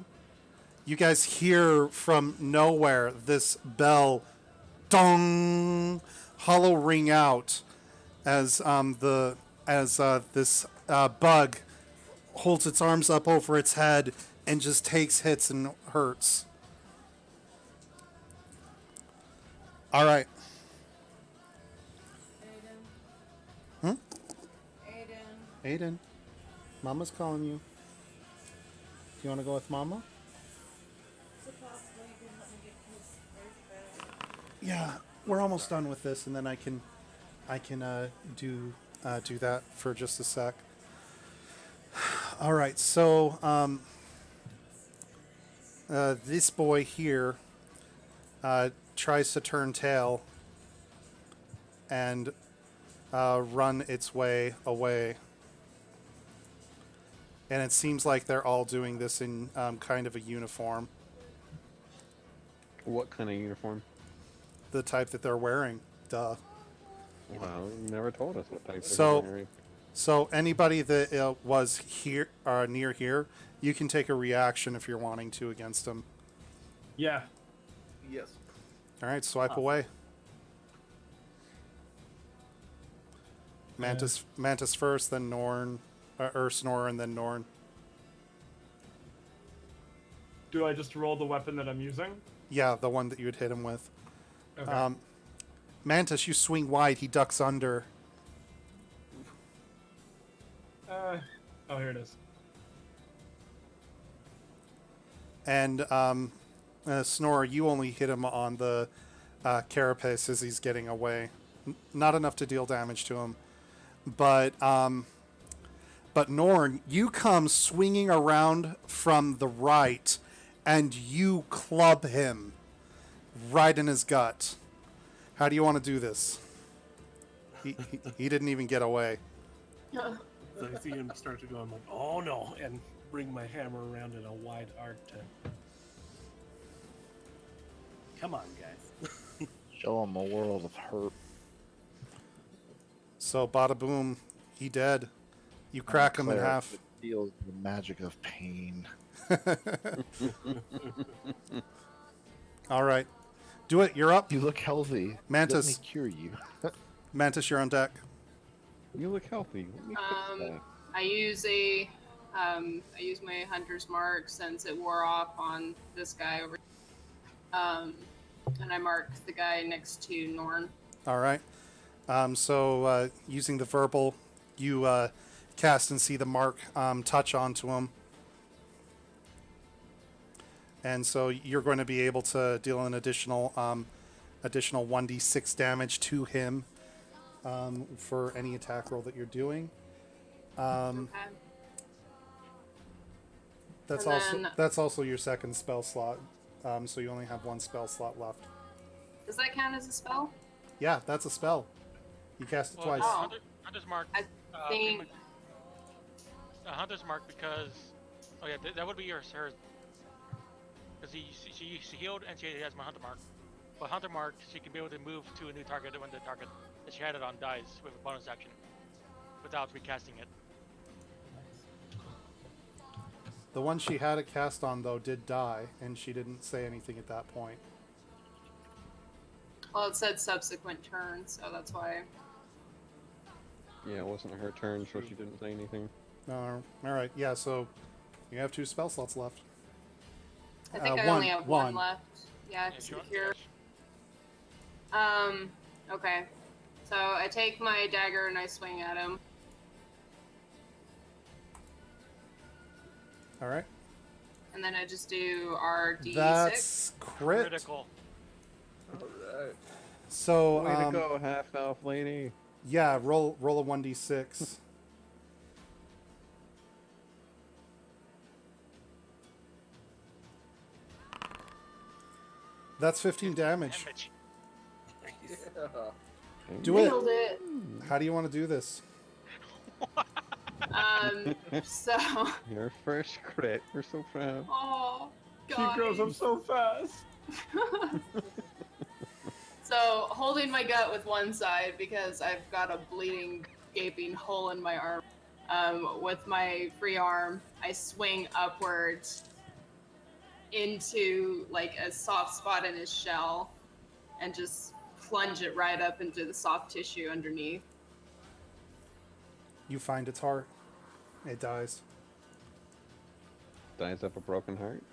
you guys hear from nowhere this bell, dong, hollow ring out as this bug holds its arms up over its head and just takes hits and hurts. All right. Aiden. Hmm? Aiden. Aiden, Mama's calling you. Do you want to go with Mama? Is it possible you can help me get his earth back? Yeah, we're almost done with this, and then I can do that for just a sec. All right, so this boy here tries to turn tail and run its way away. And it seems like they're all doing this in kind of a uniform, What kind of uniform? the type that they're wearing. Duh. Wow, you never told us what type So- of wearing. So anybody that was here near here, you can take a reaction if you're wanting to against them. Yeah. Yes. All right, swipe away. Mantis first, then Norn, Snore, and then Norn. Do I just roll the weapon that I'm using? Yeah, the one that you'd hit him with. Okay. Mantis, you swing wide. He ducks under. Oh, here it is. And Snore, you only hit him on the carapace as he's getting away. Not enough to deal damage to him. But Norn, you come swinging around from the right, and you club him right in his gut. How do you want to do this? He didn't even get away. So I see him start to go, I'm like, oh no, and bring my hammer around in a wide arc to... Come on, guys. Show him a world of hurt. So bada boom, he dead. You crack him in Cleric half. that feels the magic of pain. All right, do it. You're up. You look healthy. Mantis. Let me cure you. Mantis, you're on deck. You look healthy. Let me fix that. I use my hunter's mark since it wore off on this guy over. And I mark the guy next to Norn. All right. So using the verbal, you cast and see the mark touch onto him. And so you're going to be able to deal an additional 1d6 damage to him for any attack roll that you're doing. Okay. That's also your second spell slot. So you only have one spell slot left. Does that count as a spell? Yeah, that's a spell. You cast it twice. Oh. Hunter's mark. I think. Hunter's mark because. Oh yeah, that would be hers. Because she healed and she has my hunter mark. But hunter mark, she can be able to move to a new target when the target that she had it on dies with a bonus action, without recasting it. The one she had it cast on, though, did die, and she didn't say anything at that point. Well, it said subsequent turn, so that's why. Yeah, it wasn't her turn, so she didn't say anything. All right, yeah, so you have 2 spell slots left. I think I one- only have one left. Yeah, Yeah, because sure. here. Okay. So I take my dagger and I swing at him. All right. And then I just do our D6. That's crit. Critical. So, Way to go, half-elf lady. yeah, roll a 1d6. That's 15 damage. Yeah. Do it. Nailed it. How do you want to do this? So. Your first crit. We're so proud. Oh, She God. grows up so fast. So, holding my gut with one side because I've got a bleeding, gaping hole in my arm. With my free arm, I swing upwards into like a soft spot in his shell and just plunge it right up into the soft tissue underneath. You find its heart. It dies. Dies of a broken heart.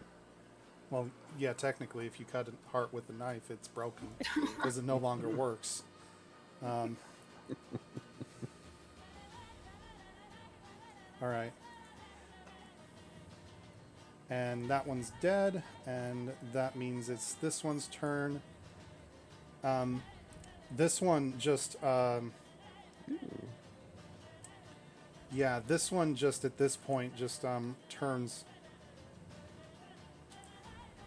Well, yeah, technically, if you cut a heart with a knife, it's broken because it no longer works. All right. And that one's dead, and that means it's this one's turn. This one just, yeah, this one just at this point just turns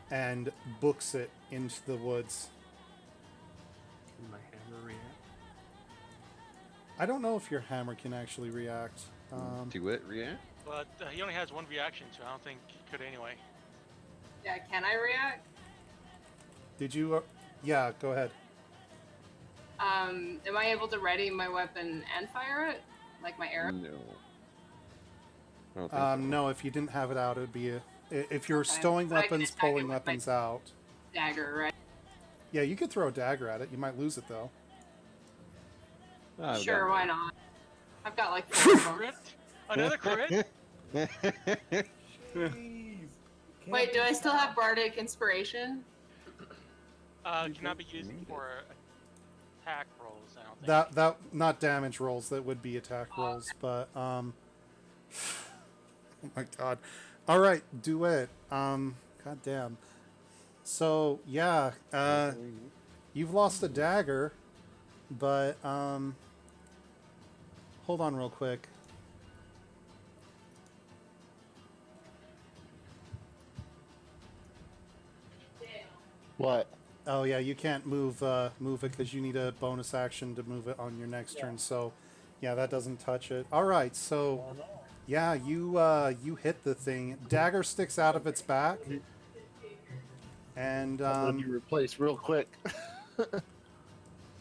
and books it into the woods. Can my hammer react? I don't know if your hammer can actually react. Do it, react? But he only has one reaction, so I don't think he could anyway. Yeah, can I react? Did you? Yeah, go ahead. Am I able to ready my weapon and fire it? Like my arrow? No. I don't think so. No, if you didn't have it out, it would be a. If you're Okay, stowing but I can weapons, attack it pulling with weapons my out. dagger, right? Yeah, you could throw a dagger at it. You might lose it though. Oh, I've Sure, got why one. not? I've got like 4 of them. Crit? Another crit? Jeez. Wait, do I still have Bardic Inspiration? Cannot be used for attack rolls, I don't think. That not damage rolls. That would be attack rolls. But oh my god. All right, do it. God damn. So yeah, you've lost a dagger, but hold on real quick. What? Oh yeah, you can't move it because you need a bonus action to move it on your next turn. So yeah, that doesn't touch it. All right, so yeah, you hit the thing. Dagger sticks out of its back, and I'm gonna be replaced real quick.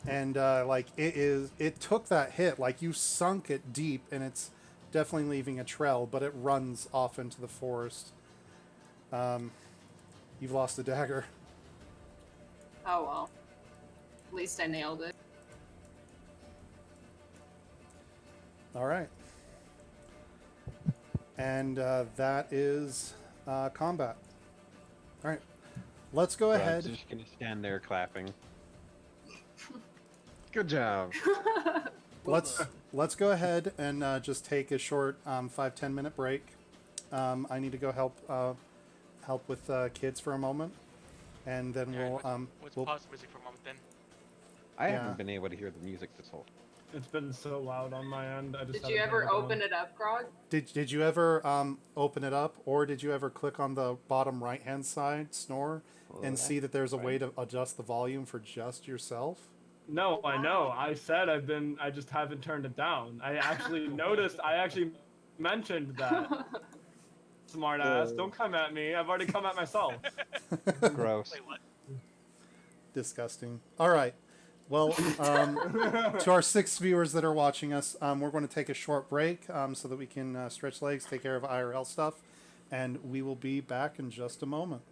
and like it took that hit, like you sunk it deep, and it's definitely leaving a trail, but it runs off into the forest. You've lost a dagger. Oh well. At least I nailed it. All right. And that is combat. All right. Let's go I'm ahead. just gonna stand there clapping. Good job. Let's go ahead and just take a short 5-10 minute break. I need to go help with kids for a moment, and then Let's we'll pause the music for a moment then. I Yeah. haven't been able to hear the music this whole. It's been so loud on my end. I just Did haven't you ever turned it on. open it up, Grog? Did you ever open it up, or did you ever click on the bottom right hand side snore and see that there's a way to adjust the volume for just yourself? No, I know. I said I just haven't turned it down. I actually noticed. I actually mentioned that. Smart ass. Don't come at me. I've already come at myself. Gross. Wait, what? Disgusting. All right. Well, to our 6 viewers that are watching us, we're going to take a short break so that we can stretch legs, take care of IRL stuff, and we will be back in just a moment.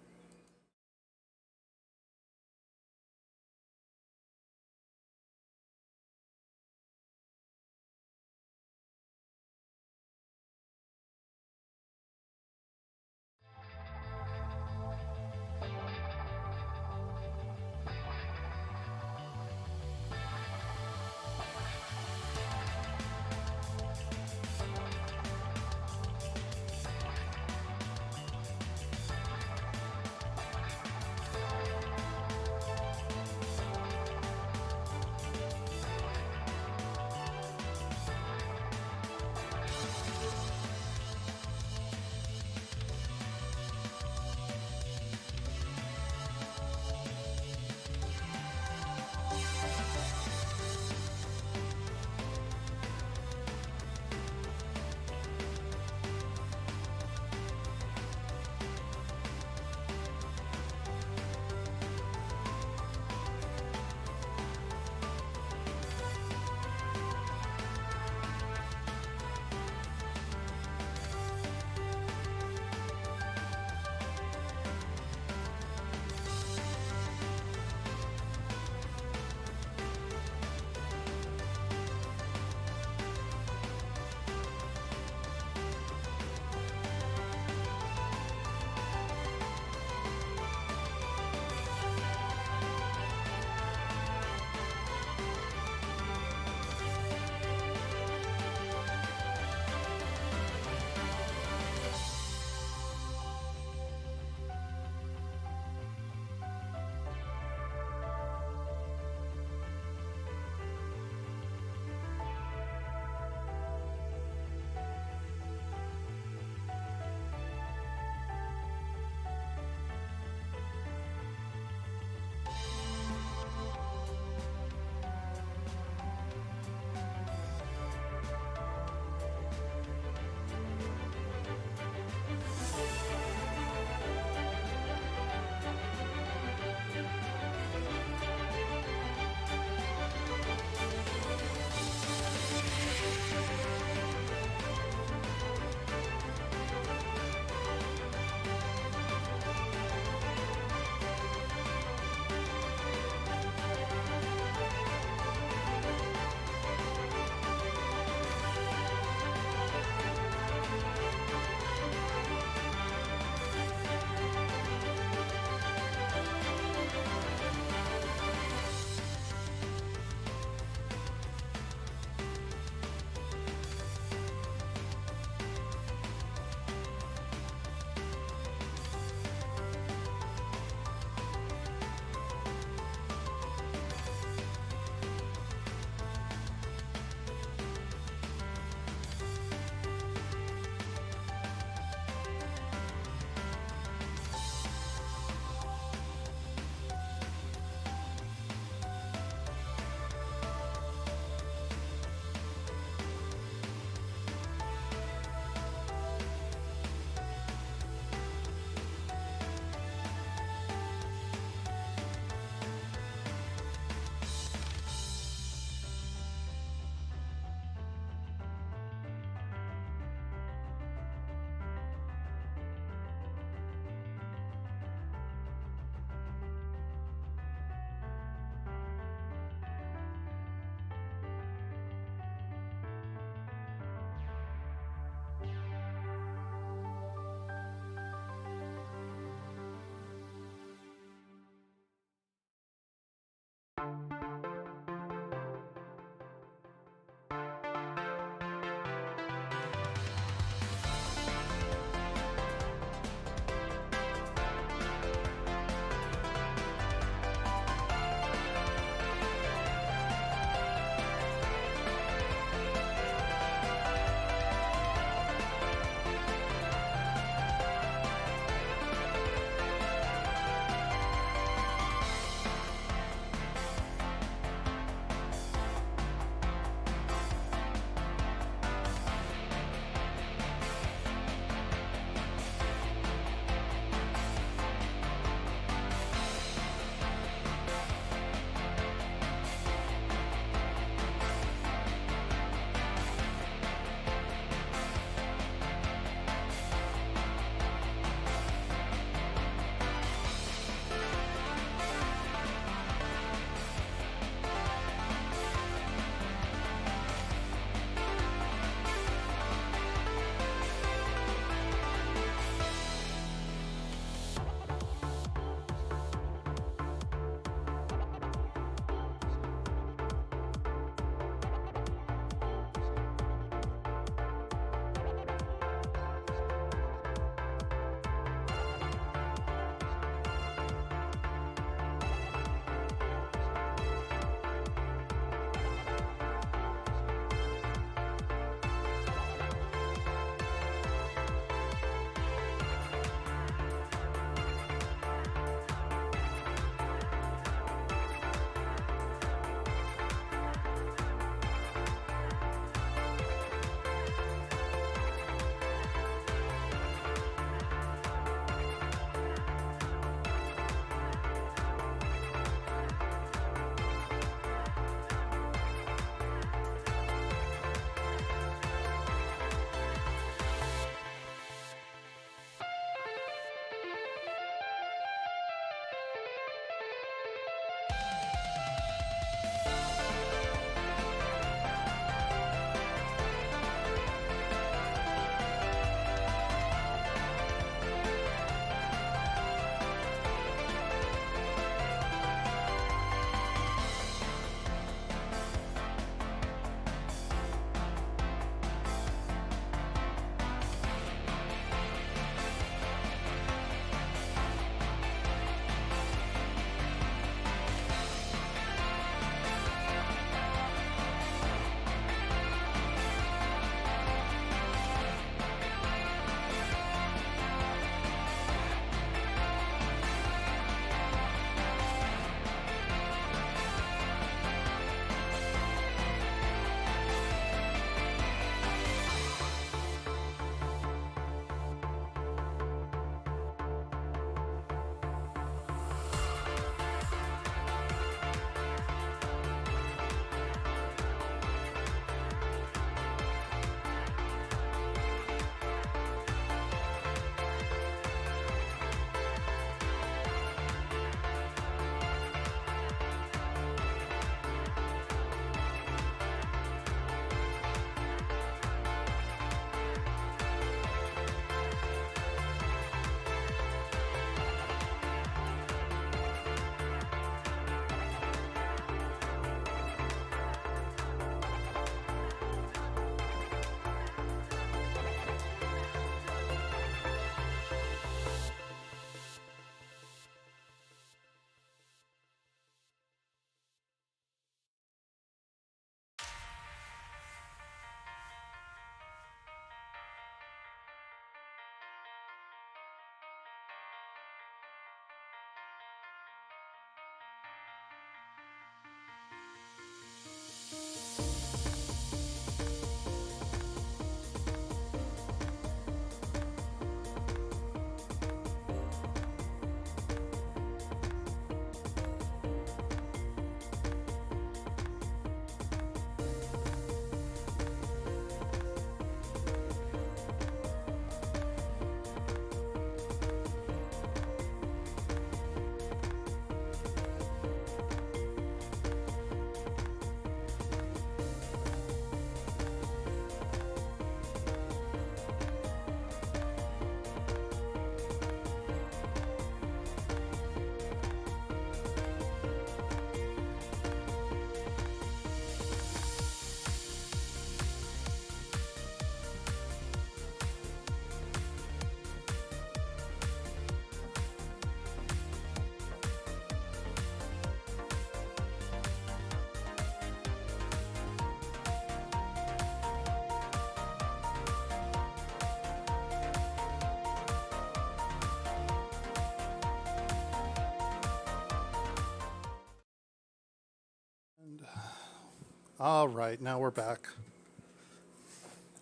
All right, now we're back.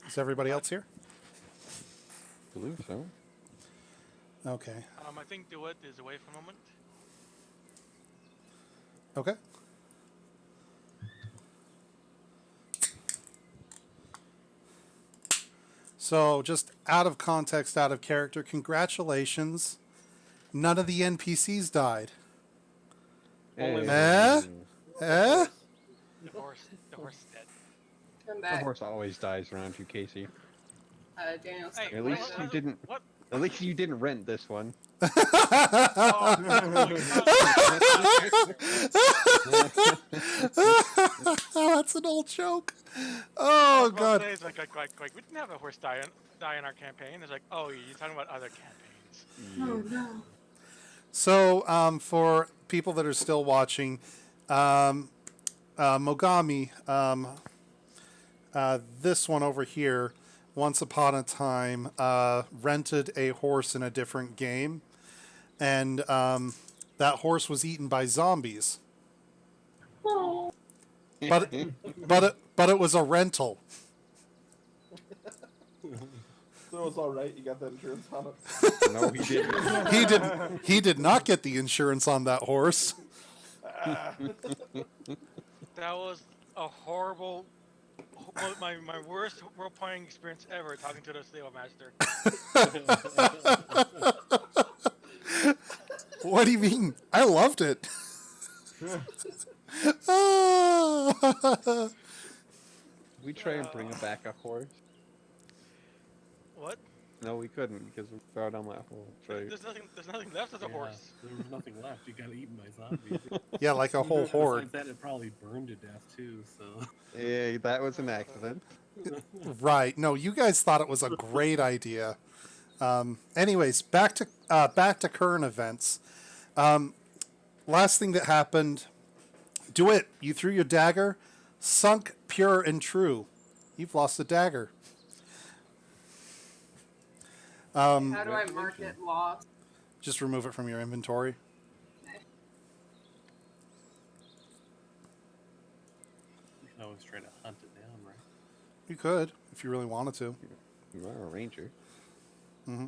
Is everybody else here? I believe so. Okay. I think DeWitt is away for a moment. Okay. So, just out of context, out of character, congratulations. None of the NPCs died. Only Eh? Eh? The horse is dead. Come The back. horse always dies around you, Casey. Daniel, Hey, step At away least though. you didn't. What? At least you didn't rent this one. Oh, That's an old joke. Oh, God. It's like, we didn't have a horse die in our campaign. It's like, oh, you're talking about other campaigns. Oh no. So, for people that are still watching, Mogami, this one over here, once upon a time, rented a horse in a different game, and that horse was eaten by zombies. Oh. But it was a rental. So it's all right. You got that insurance on it. No, he didn't. He did not get the insurance on that horse. That was a horrible, my worst role-playing experience ever, talking to the stable master. What do you mean? I loved it. We try and bring back a horse. What? No, we couldn't because we fell down that hole. Right. There's nothing left of the horse. There was nothing left. You got eaten by zombies. Yeah, like a whole horde. Besides that, it probably burned to death too. So. Yeah, that was an accident. Right. No, you guys thought it was a great idea. Anyways, back to current events. Last thing that happened, DeWitt, you threw your dagger, sunk pure and true. You've lost a dagger. How do I mark it lost? Just remove it from your inventory. Okay. You can always try to hunt it down, right? You could, if you really wanted to. You are a ranger. Mm-hmm.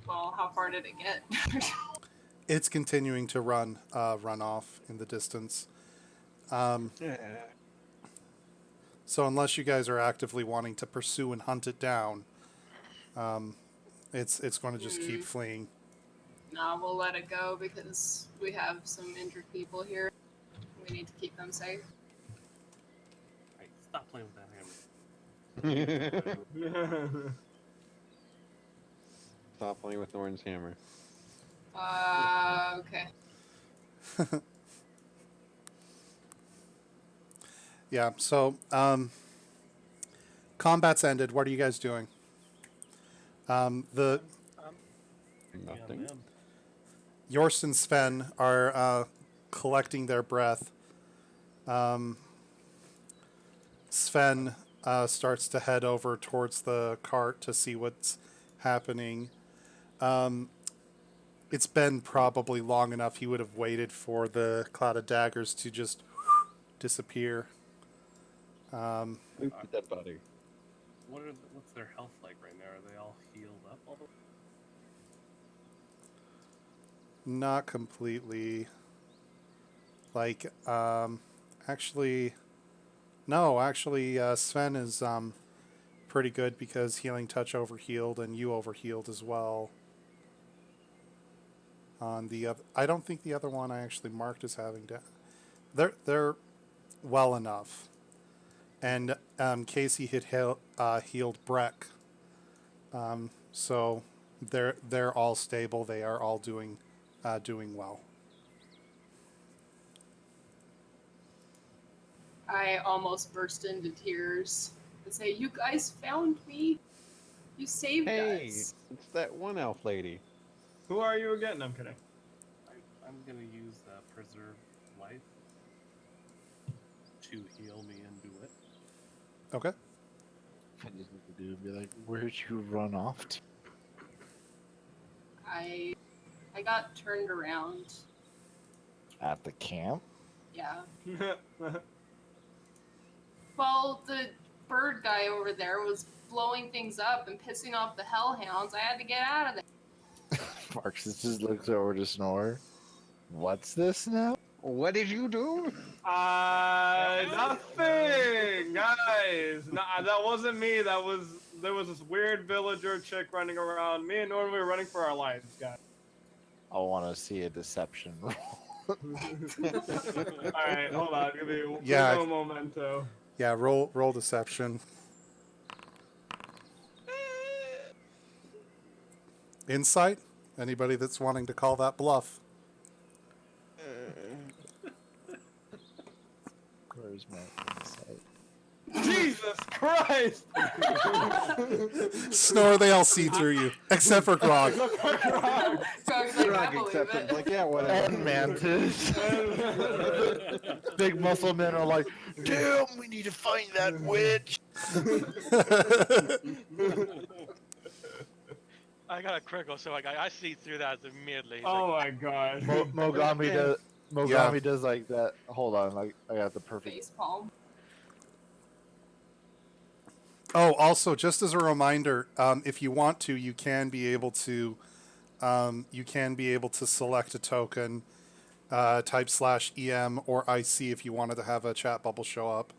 Well, how far did it get? It's continuing to run off in the distance. So unless you guys are actively wanting to pursue and hunt it down, it's going to just keep fleeing. Nah, we'll let it go because we have some injured people here. We need to keep them safe. Right, stop playing with that hammer. Stop playing with Norton's hammer. Okay. Yeah, so combat's ended. What are you guys doing? Nothing. Yorst and Sven are collecting their breath. Sven starts to head over towards the cart to see what's happening. It's been probably long enough he would have waited for the cloud of daggers to just disappear. Dead body. What's their health like right now? Are they all healed up all the way? Not completely. Like, actually, no, actually, Sven is pretty good because Healing Touch overhealed and you overhealed as well. On the other, I don't think the other one I actually marked as having they're well enough. And Casey had healed Breck, so they're all stable. They are all doing well. I almost burst into tears and say, "You guys found me. You saved Hey, us." it's that one elf lady. Who are you again? I'm kidding. I'm gonna use preserve life to heal me and do it. Okay. I just need to do be like, where'd you run off to? I got turned around. At the camp? Yeah. Well, the bird guy over there was blowing things up and pissing off the hellhounds. I had to get out of there. Marcus just looks over to Snore. What's this now? What did you do? Nothing, guys. No, that wasn't me. There was this weird villager chick running around. Me and Norman were running for our lives, guys. I want to see a deception roll. All right, hold on. Give me Yeah. uno momento. Yeah, roll deception. Insight? Anybody that's wanting to call that bluff? Where's my insight? Jesus Christ! Snore, they all see through you, except for Grog. Grog's like, I believe it. Like, yeah, whatever. And Mantis. Big muscle men are like, damn, we need to find that witch. I got a critical, so I see through that immediately. He's Oh like, my God. Mogami does. Mogami does like that. Hold on, like I got the perfect. Face palm. Oh, also, just as a reminder, if you want to, you can be able to select a token, type /EM or IC if you wanted to have a chat bubble show up.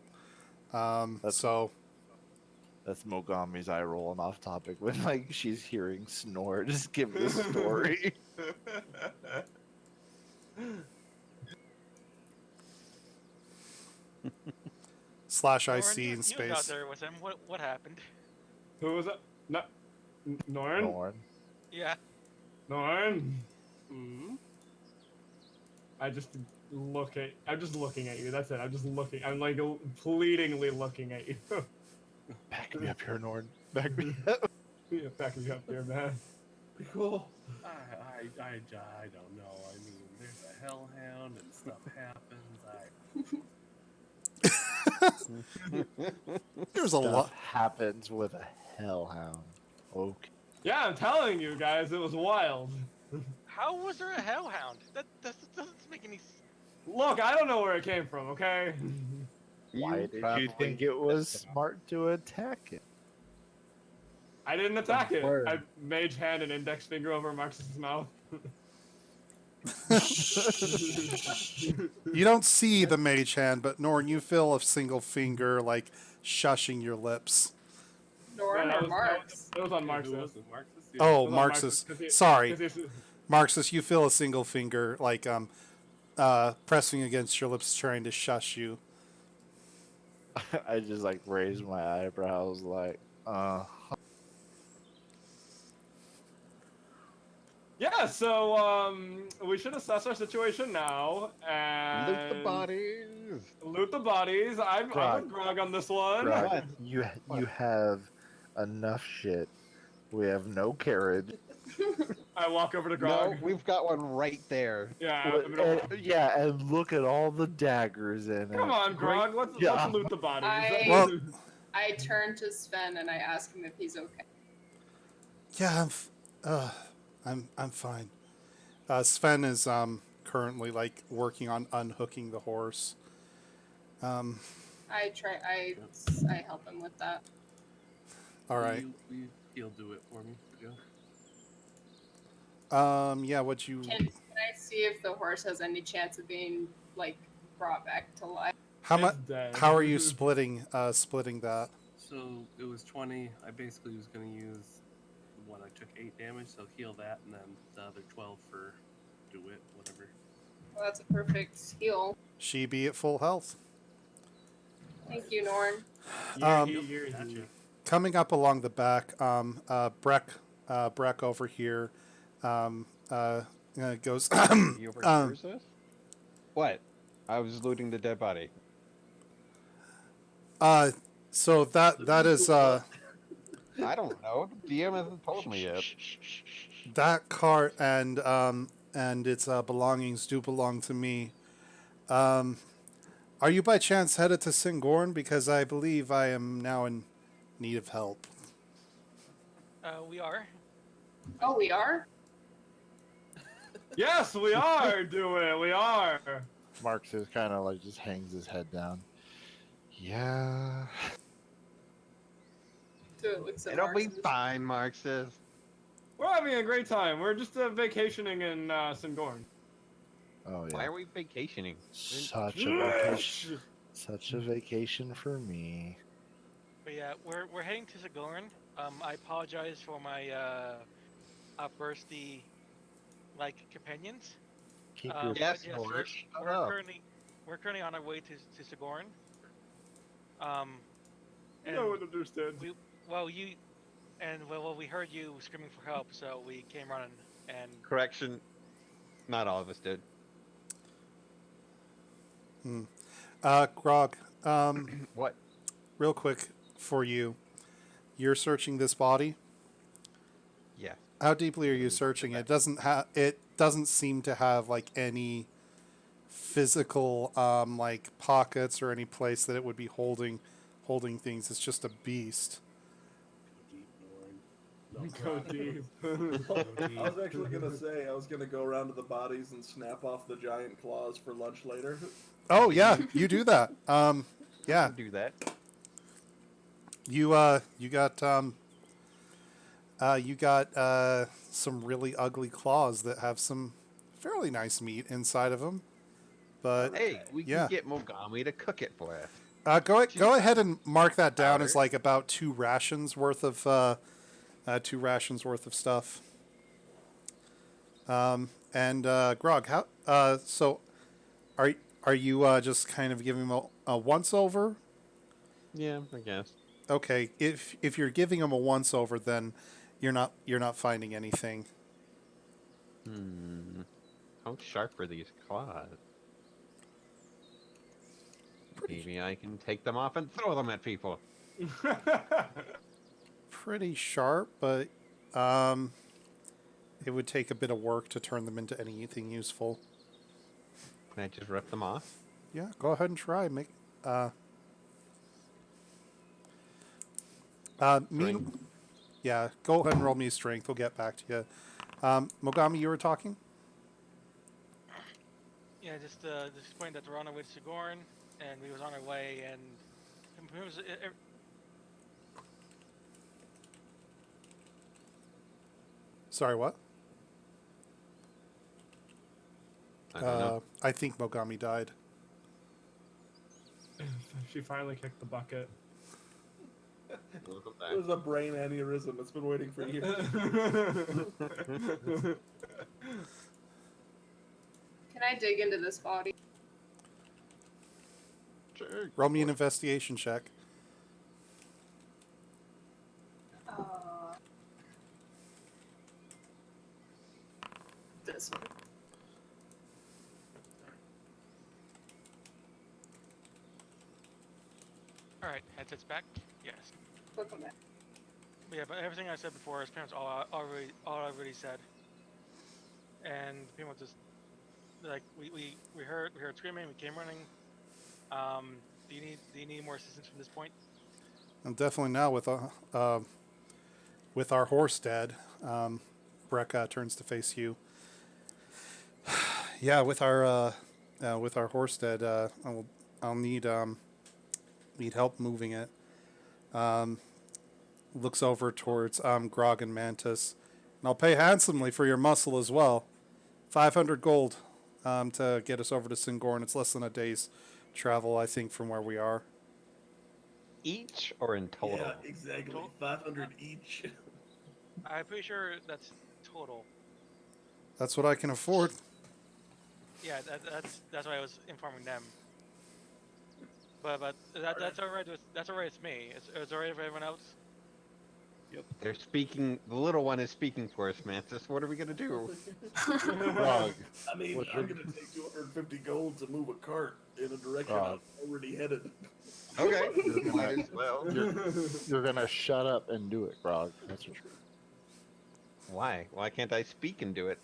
That's Mogami's eye rolling off topic when like she's hearing Snore. Just give the story. /IC Lauren, in you was out space. there with him. What happened? Who was that? No, Norn? Norn. Yeah. Norn? Mm-hmm. I'm just looking at you. That's it. I'm just looking. I'm like pleadingly looking at you. Back me up here, Norn. Back me up. Yeah, back me up here, man. Cool. I don't know. I mean, there's a hellhound and stuff happens. There's a lot. Happens with a hellhound. Okay. Yeah, I'm telling you guys, it was wild. How was there a hellhound? That doesn't make any. Look, I don't know where it came from. Okay. Why did you think it was smart to attack it? I didn't attack it. Word. I mage hand and index finger over Marcus's mouth. You don't see the mage hand, but Norn, you feel a single finger like shushing your lips. Norn Yeah, or Marks? It was on Who Marcus. was it? Marcus? Yeah. Oh, It was on Marxus. 'cause he- Sorry, 'cause he's- Marxus, you feel a single finger like pressing against your lips, trying to shush you. I just like raised my eyebrows, like, Yeah, so we should assess our situation now and Loot the bodies. Loot the bodies. I'm Grog. with Grog on this one. Grog, What? you have enough shit. We have no carriage. I walk over to No, Grog. we've got one right there. Yeah, And look at all the daggers in it. come on, Grog. Great Let's job. loot the bodies. Well- I turn to Sven and I ask him if he's okay. Yeah, I'm fine. Sven is currently like working on unhooking the horse. I help him with that. All right. He'll do it for me. Yeah. What you? Can I see if the horse has any chance of being like brought back to life? How much? It's dead. How are you splitting that? So it was 20. I basically was going to use one. I took 8 damage, so heal that, and then the other 12 for do it, whatever. Well, that's a perfect heal. She be at full health. Thank you, Norn. Gotcha. Coming up along the back, Breck over here, goes. You over this? What? I was looting the dead body. So that is I don't know. The DM hasn't told me yet. that cart and its belongings do belong to me. Are you by chance headed to Singorn? Because I believe I am now in need of help. We are. Oh, we are? Yes, we are doing. We are. Marcus kind of like just hangs his head down. Yeah. So it looks at It'll Marks be and just, fine, Marxus. We're having a great time. We're just vacationing in Singorn. Oh Why yeah. are we vacationing? Such a vacation. Such a vacation for me. But yeah, we're heading to Sigourney. I apologize for my outbursty companions. Keep your Yes, But yes, Lord, shut we're up. we're currently on our way to Sigourney. And No one understands. we we heard you screaming for help, so we came running and Correction, not all of us did. Grog, What? real quick for you. You're searching this body. Yeah. How deeply are you searching? It doesn't seem to have like any physical like pockets or any place that it would be holding things. It's just a beast. Go deep. I was actually gonna say I was gonna go around to the bodies and snap off the giant claws for lunch later. Oh yeah, you do that. Yeah, Do that. you got some really ugly claws that have some fairly nice meat inside of them. But Hey, we yeah. can get Mogami to cook it for us. go ahead and mark that down as Powder. like about 2 rations worth of stuff. And Grog, how so are you just kind of giving him a once over? Yeah, I guess. Okay, if you're giving him a once over, then you're not finding anything. How sharp are these claws? Maybe I can take them off and throw them at people. Pretty sharp, but it would take a bit of work to turn them into anything useful. Can I just rip them off? Yeah, go ahead and try. Yeah, go ahead and roll me strength. We'll get back to you. Mogami, you were talking? yeah, just explained that we're on our way to Sigourney, and we was on our way, and it was, Sorry, what? I don't know. I think Mogami died. She finally kicked the bucket. Welcome It was a brain aneurysm. It's been waiting for years. can I dig into this body? Sure. Roll me an investigation check. This one. all right, headsets back. Yes. Welcome back. But yeah, but everything I said before, his parents all already said, and pretty much just like we heard screaming, we came running. Do you need more assistance from this point? And definitely now with our horse dead, Brekka turns to face you. Yeah, with our horse dead, I'll need help moving it. Looks over towards Grog and Mantis, and I'll pay handsomely for your muscle as well. 500 gold to get us over to Singorn. It's less than a day's travel, I think, from where we are. Each or in total? Yeah, exactly. 500 each. I'm pretty sure that's total. That's what I can afford. Yeah, that's why I was informing them. But that's alright. That's alright. It's me. It's alright for everyone else. They're speaking. The little one is speaking for us, Mantis. What are we gonna do? Frog. I mean, What's I'm your- gonna take 250 gold to move a cart in a direction Frog. I'm already headed. Okay, might as well. You're gonna shut up and do it, Grog. That's what you're. Why? Why can't I speak and do it?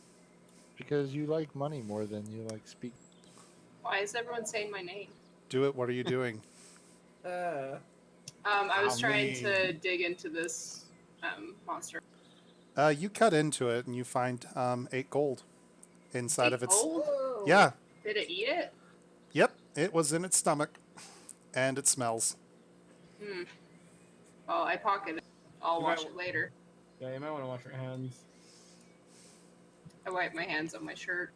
Because you like money more than you like speak. Why is everyone saying my name? Do it. What are you doing? I was trying to dig into this monster. You cut into it and you find 8 gold inside of its. Gold? Yeah. Did it eat it? It was in its stomach, and it smells. Hmm. Well, I pocket it. I'll You wash might- it later. Yeah, you might want to wash your hands. I wipe my hands on my shirt.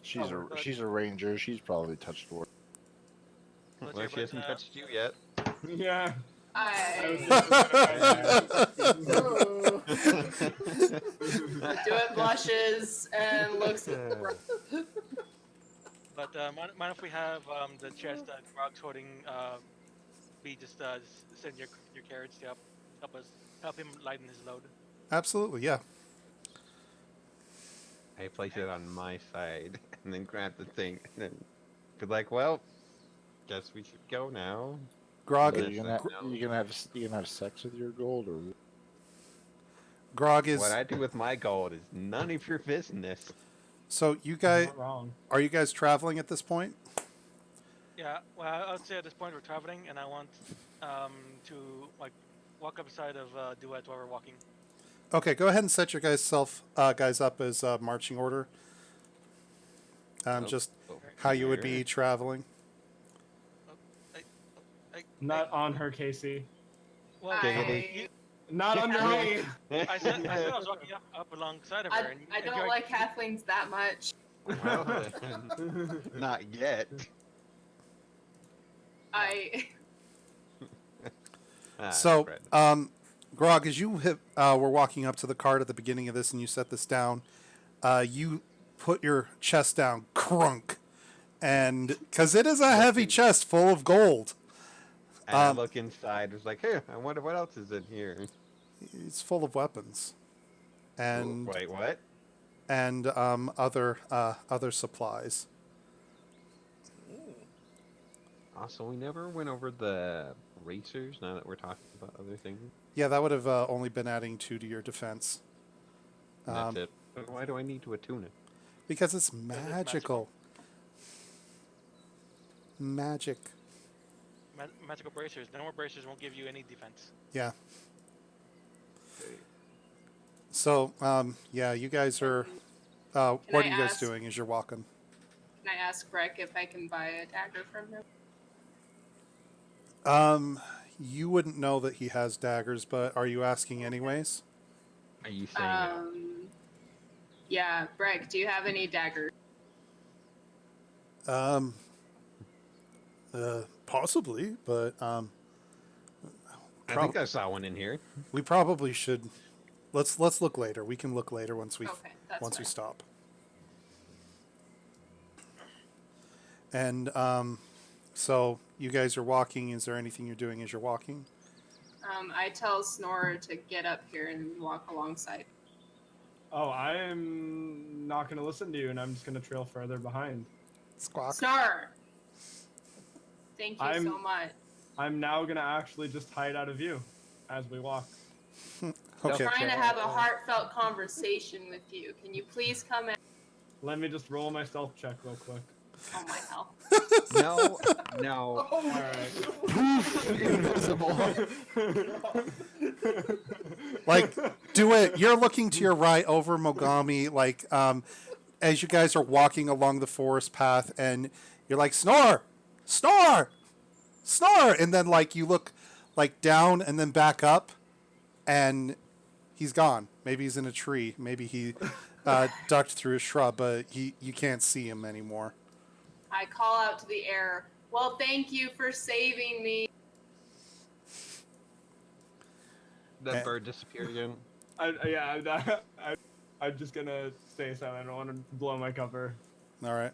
She's a ranger. She's probably touched water. Well, she hasn't touched you yet. Yeah. I Ooh. do it, blushes, and looks at the But mind if we have the chest that Grog's holding be just send your carrots to help him lighten his load. Absolutely, yeah. I place it on my side and then grab the thing and then be like, well, guess we should go now. Grog, So Yes, you I gonna have sex with your gold, or Grog is. What I do with my gold is none of your business. So you guys, Not wrong. are you guys traveling at this point? Yeah, well, I would say at this point we're traveling, and I want to like walk up beside of Duet while we're walking. Okay, go ahead and set your guys up as marching order. Just how you would be traveling. Not on her, Casey. Well, Giggity. Not under me. I said I was walking up alongside of her. And I don't like halflings that much. Well, not yet. So, Fred. Grog, as you were walking up to the cart at the beginning of this and you set this down, you put your chest down, crunk, and because it is a heavy chest full of gold. And I look inside. It's like, hey, I wonder what else is in here. It's full of weapons, and Wait, what? and other supplies. Also, we never went over the racers. Now that we're talking about other things, Yeah, that would have only been adding 2 to your defense. that's it. But why do I need to attune it? Because it's magical. Magic. magical bracers. The normal bracers won't give you any defense. Yeah. So, yeah, you guys are. What I are you guys ask- doing as you're walking? Can I ask Breck if I can buy a dagger from him? You wouldn't know that he has daggers, but are you asking anyways? Are you saying that? Yeah, Breck, do you have any daggers? Possibly, but I think I saw one in here. we probably should. Let's look later. We can look later once we Okay, that's once we fine. stop. And so you guys are walking. Is there anything you're doing as you're walking? I tell Snore to get up here and walk alongside. Oh, I'm not going to listen to you, and I'm just going to trail further behind. Squawk. Snore! Thank you so I'm- much. I'm now going to actually just hide out of view as we walk. Okay. Trying to have a heartfelt conversation with you. Can you please come in? Let me just roll my stealth check real quick. Oh my hell. No, no. All right. invisible. Like, do it. You're looking to your right over Mogami, like, as you guys are walking along the forest path, and you're like, Snore! Snore! Snore! And then, like, you look, like, down and then back up, and he's gone. Maybe he's in a tree. Maybe he ducked through a shrub, but you can't see him anymore. I call out to the air. Well, thank you for saving me. That bird disappeared again. I'm just going to stay silent. I don't want to blow my cover. All right.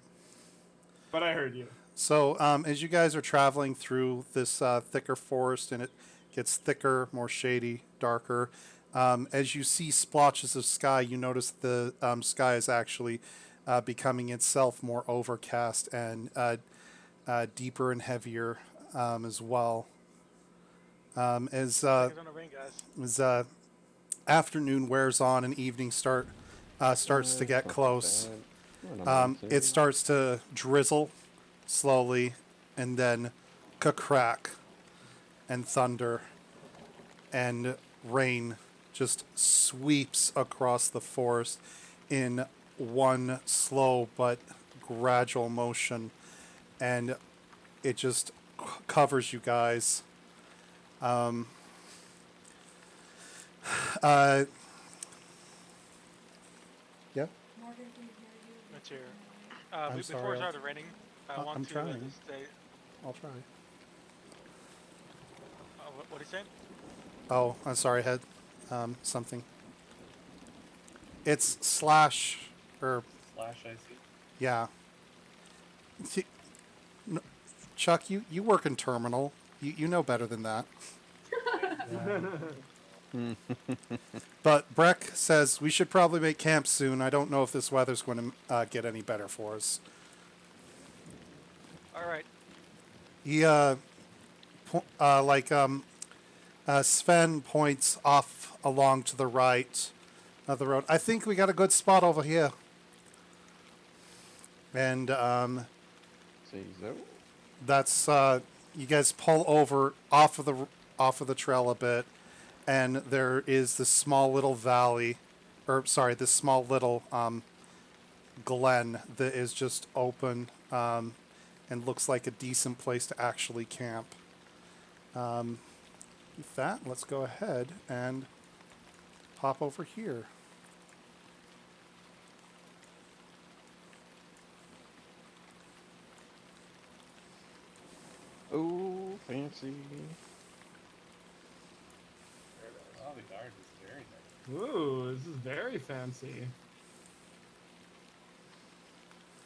But I heard you. So as you guys are traveling through this thicker forest, and it gets thicker, more shady, darker, as you see splotches of sky, you notice the sky is actually becoming itself more overcast and deeper and heavier as well. As afternoon wears on and evening starts to get close, it starts to drizzle slowly, and then crack and thunder and rain just sweeps across the forest in one slow but gradual motion, and it just covers you guys. Um, uh, yeah, Morgan, can you hear you? That's here. I'm Before sorry. it started raining, I want I'm to trying. just say, I'll try. what are you saying? Oh, I'm sorry. I had something. It's slash or Slash I see. yeah. See, Chuck, you work in terminal. You know better than that. But Breck says we should probably make camp soon. I don't know if this weather's going to get any better for us. All right. He Sven points off along to the right of the road. I think we got a good spot over here. And See so. that's you guys pull over off of the trail a bit, and there is this small little valley, or sorry, this small little glen that is just open and looks like a decent place to actually camp. With that, let's go ahead and pop over here. Oh, fancy. Oh, the yard is very nice. Ooh, this is very fancy.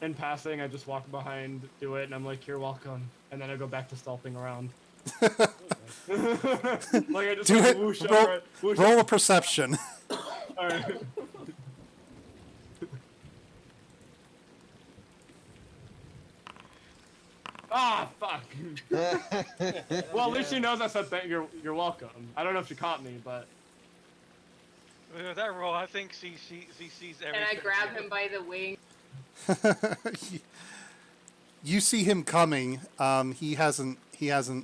In passing, I just walk behind, do it, and I'm like, "You're welcome," and then I go back to stalking around. Like I just Do like, it. whoosh up Roll, right- whoosh roll a up. perception. All right. Ah, fuck. Well, at least she knows I said you're welcome. I don't know if she caught me, but With that roll, I think she sees everything. And I grab him by the wing. You see him coming. He hasn't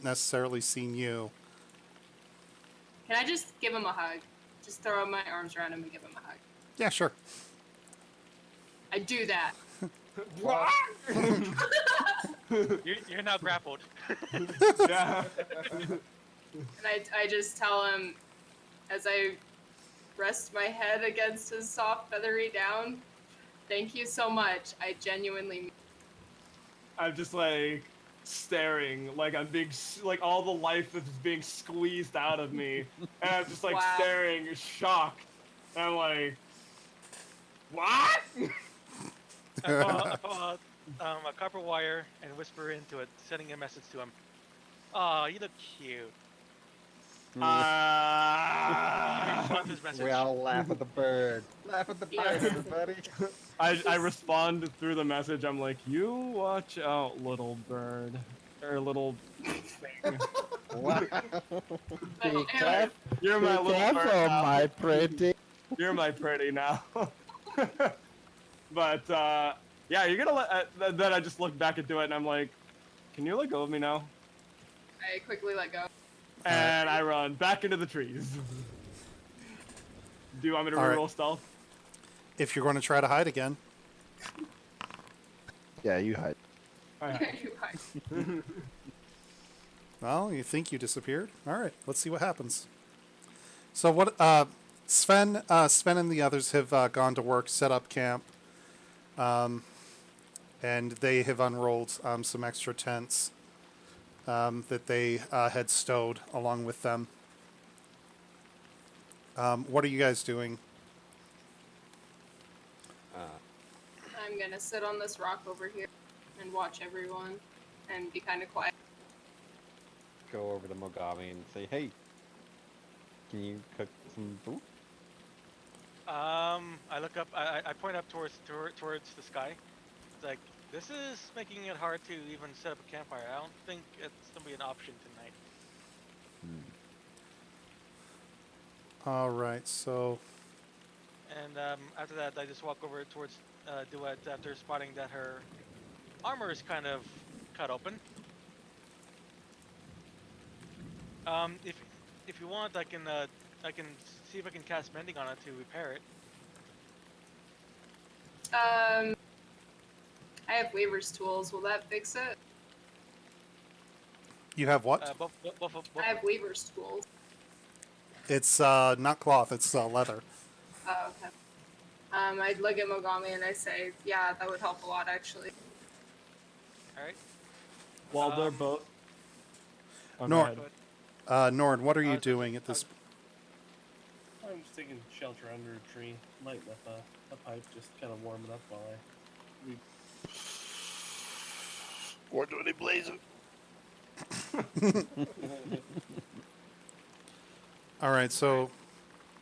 necessarily seen you. Can I just give him a hug? Just throw my arms around him and give him a hug. Yeah, sure. I do that. You're now grappled. yeah. And I just tell him, as I rest my head against his soft, feathery down, thank you so much. I genuinely. I'm just like staring, like I'm being, like all the life is being squeezed out of me, and I'm just like Wow. staring, shocked. And I'm like, what? I pull out a copper wire and whisper into it, sending a message to him. Oh, you look cute. I respond to his message. We all laugh at the bird. Laugh at the bird, everybody. I respond through the message. I'm like, you watch out, little bird, or little thing. Wow. Be careful. You're my little bird now. my pretty. You're my pretty now. But yeah, you're gonna let. Then I just look back into it and I'm like, can you let go of me now? I quickly let go. And I run back into the trees. Do you want me to All right. reroll stealth? If you're going to try to hide again. Yeah, you hide. All right. Well, you think you disappeared? All right, let's see what happens. So what? Sven and the others have gone to work, set up camp, and they have unrolled some extra tents that they had stowed along with them. What are you guys doing? I'm gonna sit on this rock over here and watch everyone and be kind of quiet. Go over to Mogami and say, hey, can you cook some food? I look up. I point up towards the sky. It's like, this is making it hard to even set up a campfire. I don't think it's gonna be an option tonight. All right, so And after that, I just walk over towards Duet after spotting that her armor is kind of cut open. If you want, I can see if I can cast mending on it to repair it. I I have Weaver's tools. Will that fix it? You have what? Both. I have Weaver's tools. It's not cloth. It's leather. Oh, okay. I'd look at Mogami and I say, yeah, that would help a lot, actually. All right. While they're both. Oh, go Nor- ahead. Nord, what are you was- doing at this? I'm just taking shelter under a tree, lighting up a pipe, just kind of warming up while I read. 420 blazer. All right, so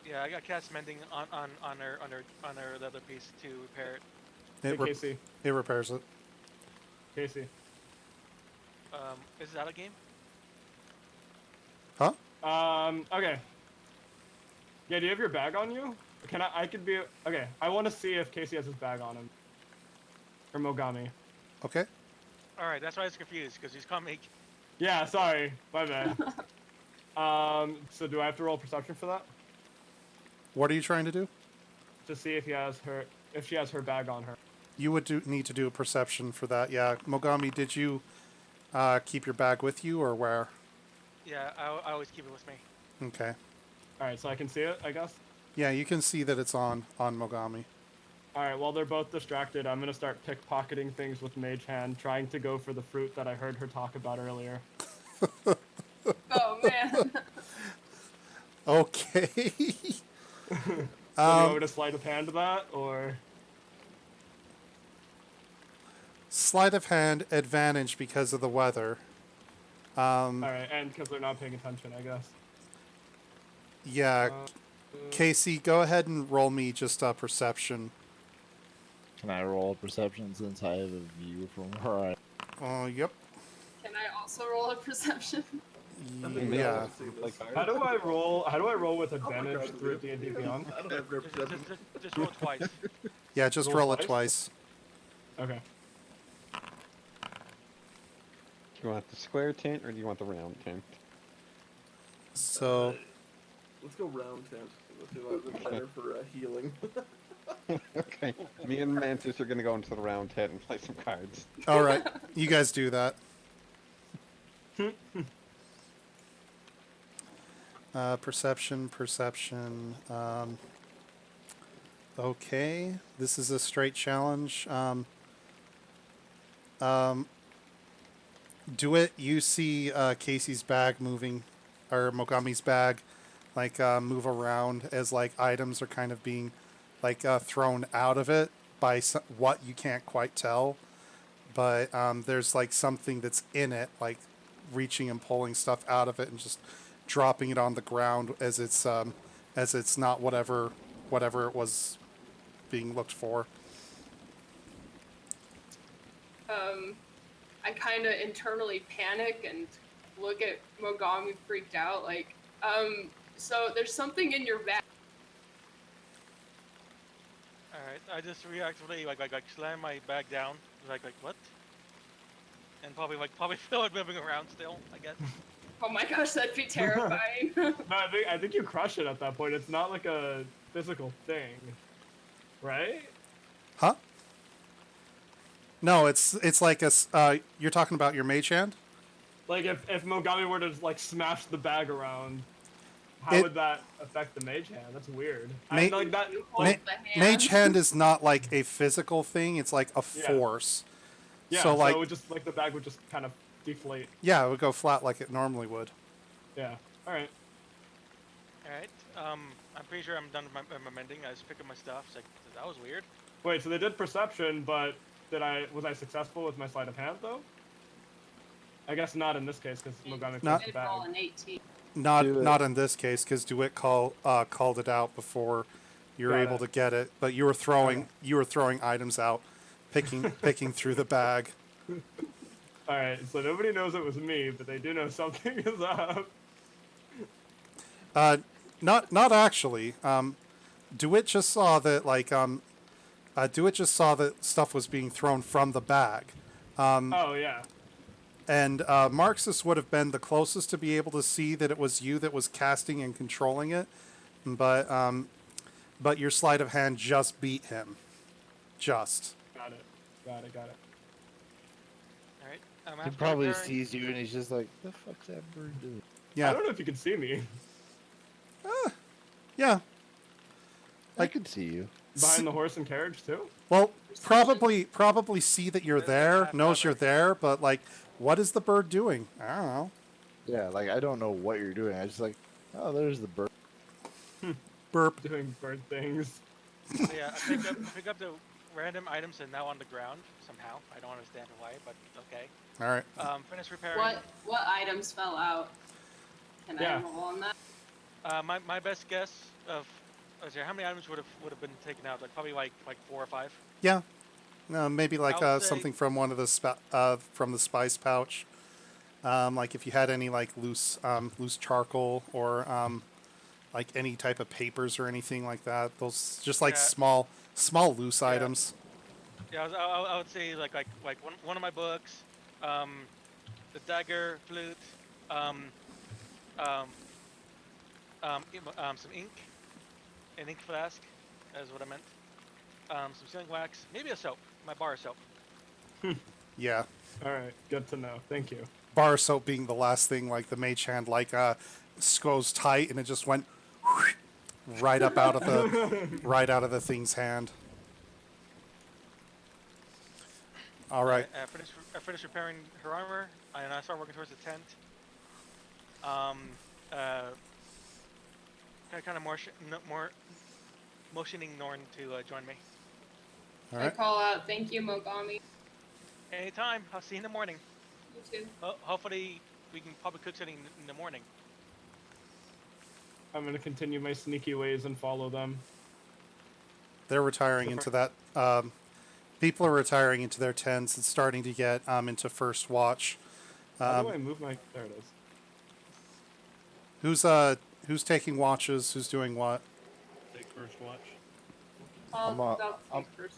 Yeah, I got cast mending on her leather piece to repair it. Hey, it, re- Casey. it repairs it. Casey. Is this out of game? Huh? Okay. Yeah, do you have your bag on you? I could be, okay, I want to see if Casey has his bag on him. Or Mogami. Okay. All right, that's why I was confused because he's calling me. Yeah, sorry, my bad. So do I have to roll perception for that? What are you trying to do? To see if she has her bag on her. You would need to do a perception for that. Yeah, Mogami, did you keep your bag with you or where? Yeah, I always keep it with me. Okay. Alright, so I can see it, I guess? Yeah, you can see that it's on Mogami. Alright, while they're both distracted, I'm gonna start pickpocketing things with Mage Hand, trying to go for the fruit that I heard her talk about earlier. Oh, man. Okay. So do you want me to sleight of hand that, or? Sleight of hand advantage because of the weather. Alright, and because they're not paying attention, I guess. Yeah. Casey, go ahead and roll me just a perception. Can I roll perception since I have a view from where I... Yep. Can I also roll a perception? Yeah. How do I roll with advantage through D&D Beyond? I don't have representation. Just roll twice. Yeah, just Roll roll it twice? twice. Okay. Do you want the square tent or do you want the round tent? So, Let's go round tent. Let's do that better for healing. Okay. Me and Mantis are gonna go into the round tent and play some cards. all right, you guys do that. Perception. Okay, this is a straight challenge. Do it. You see Casey's bag moving, or Mogami's bag, like move around as like items are kind of being like thrown out of it by what you can't quite tell, but there's like something that's in it, like reaching and pulling stuff out of it and just dropping it on the ground as it's not whatever it was being looked for. I kind of internally panic and look at Mogami freaked out, like, so there's something in your bag. Alright, I just reactively like slam my bag down, like what? And probably feel it moving around still, I guess. Oh my gosh, that'd be terrifying. No, I think you crush it at that point. It's not like a physical thing, right? Huh? No, it's like you're talking about your mage hand? Like if Mogami were to like smash the bag around, how would that affect the mage hand? That's weird. Like that. Like, Mage hand is not like a physical thing. It's like a force. Yeah. So like, it would just like the bag would just kind of deflate. Yeah, it would go flat like it normally would. Yeah. All right. Alright, I'm pretty sure I'm done with my mending. I just pick up my stuff. It's like, that was weird. Wait, so they did perception, but was I successful with my sleight of hand though? I guess not in this case because Mogami Not- placed the Did bag. roll an 18. Not in this case because DeWitt called it out before you were Got able it. to get it. But you were throwing items out, picking through the bag. All right, so nobody knows it was me, but they do know something is up. Not actually. DeWitt just saw that DeWitt just saw that stuff was being thrown from the bag. Oh yeah. And Marxus would have been the closest to be able to see that it was you that was casting and controlling it, but your sleight of hand just beat him. Just. Got it. He after probably repairing. sees you and he's just like, "The fuck's that bird doing?" I Yeah. don't know if you can see me. Yeah. I Like- could see you. Behind the horse and carriage too? Well, Perception. probably see that you're That's there, half knows you're cover. there, but like, what is the bird doing? I don't know. Yeah, like I don't know what you're doing. I just like, oh, there's the bird. Burp. Doing bird things. So yeah, I pick up the random items and now on the ground somehow. I don't understand why, but okay. All right. Finish repairing. What items fell out? Can Yeah. I roll on that? My best guess of let's see, how many items would have been taken out? Like probably like 4 or 5. Yeah. No, maybe like I would say- something from one of the from the spice pouch. Like if you had any like loose charcoal or like any type of papers or anything like that. Those just like Yeah. small loose items. Yeah, I would say like one of my books, the dagger, flute, um, some ink, an ink flask, is what I meant. Some sealing wax, maybe a soap, my bar soap. Yeah. All right, good to know. Thank you. Bar soap being the last thing, like the mage hand, like goes tight and it just went right up out of the thing's hand. All right. I finished repairing her armor, and I started working towards the tent. Kind of more motioning Norn to join me. All I right. call out, thank you, Mogami. Anytime. I'll see you in the morning. You too. Hopefully, we can probably cook something in the morning. I'm gonna continue my sneaky ways and follow them. They're retiring into that. People are retiring into their tents. It's starting to get into first watch. How do I move my? There it is. Who's taking watches? Who's doing what? Take first watch. I'll take first.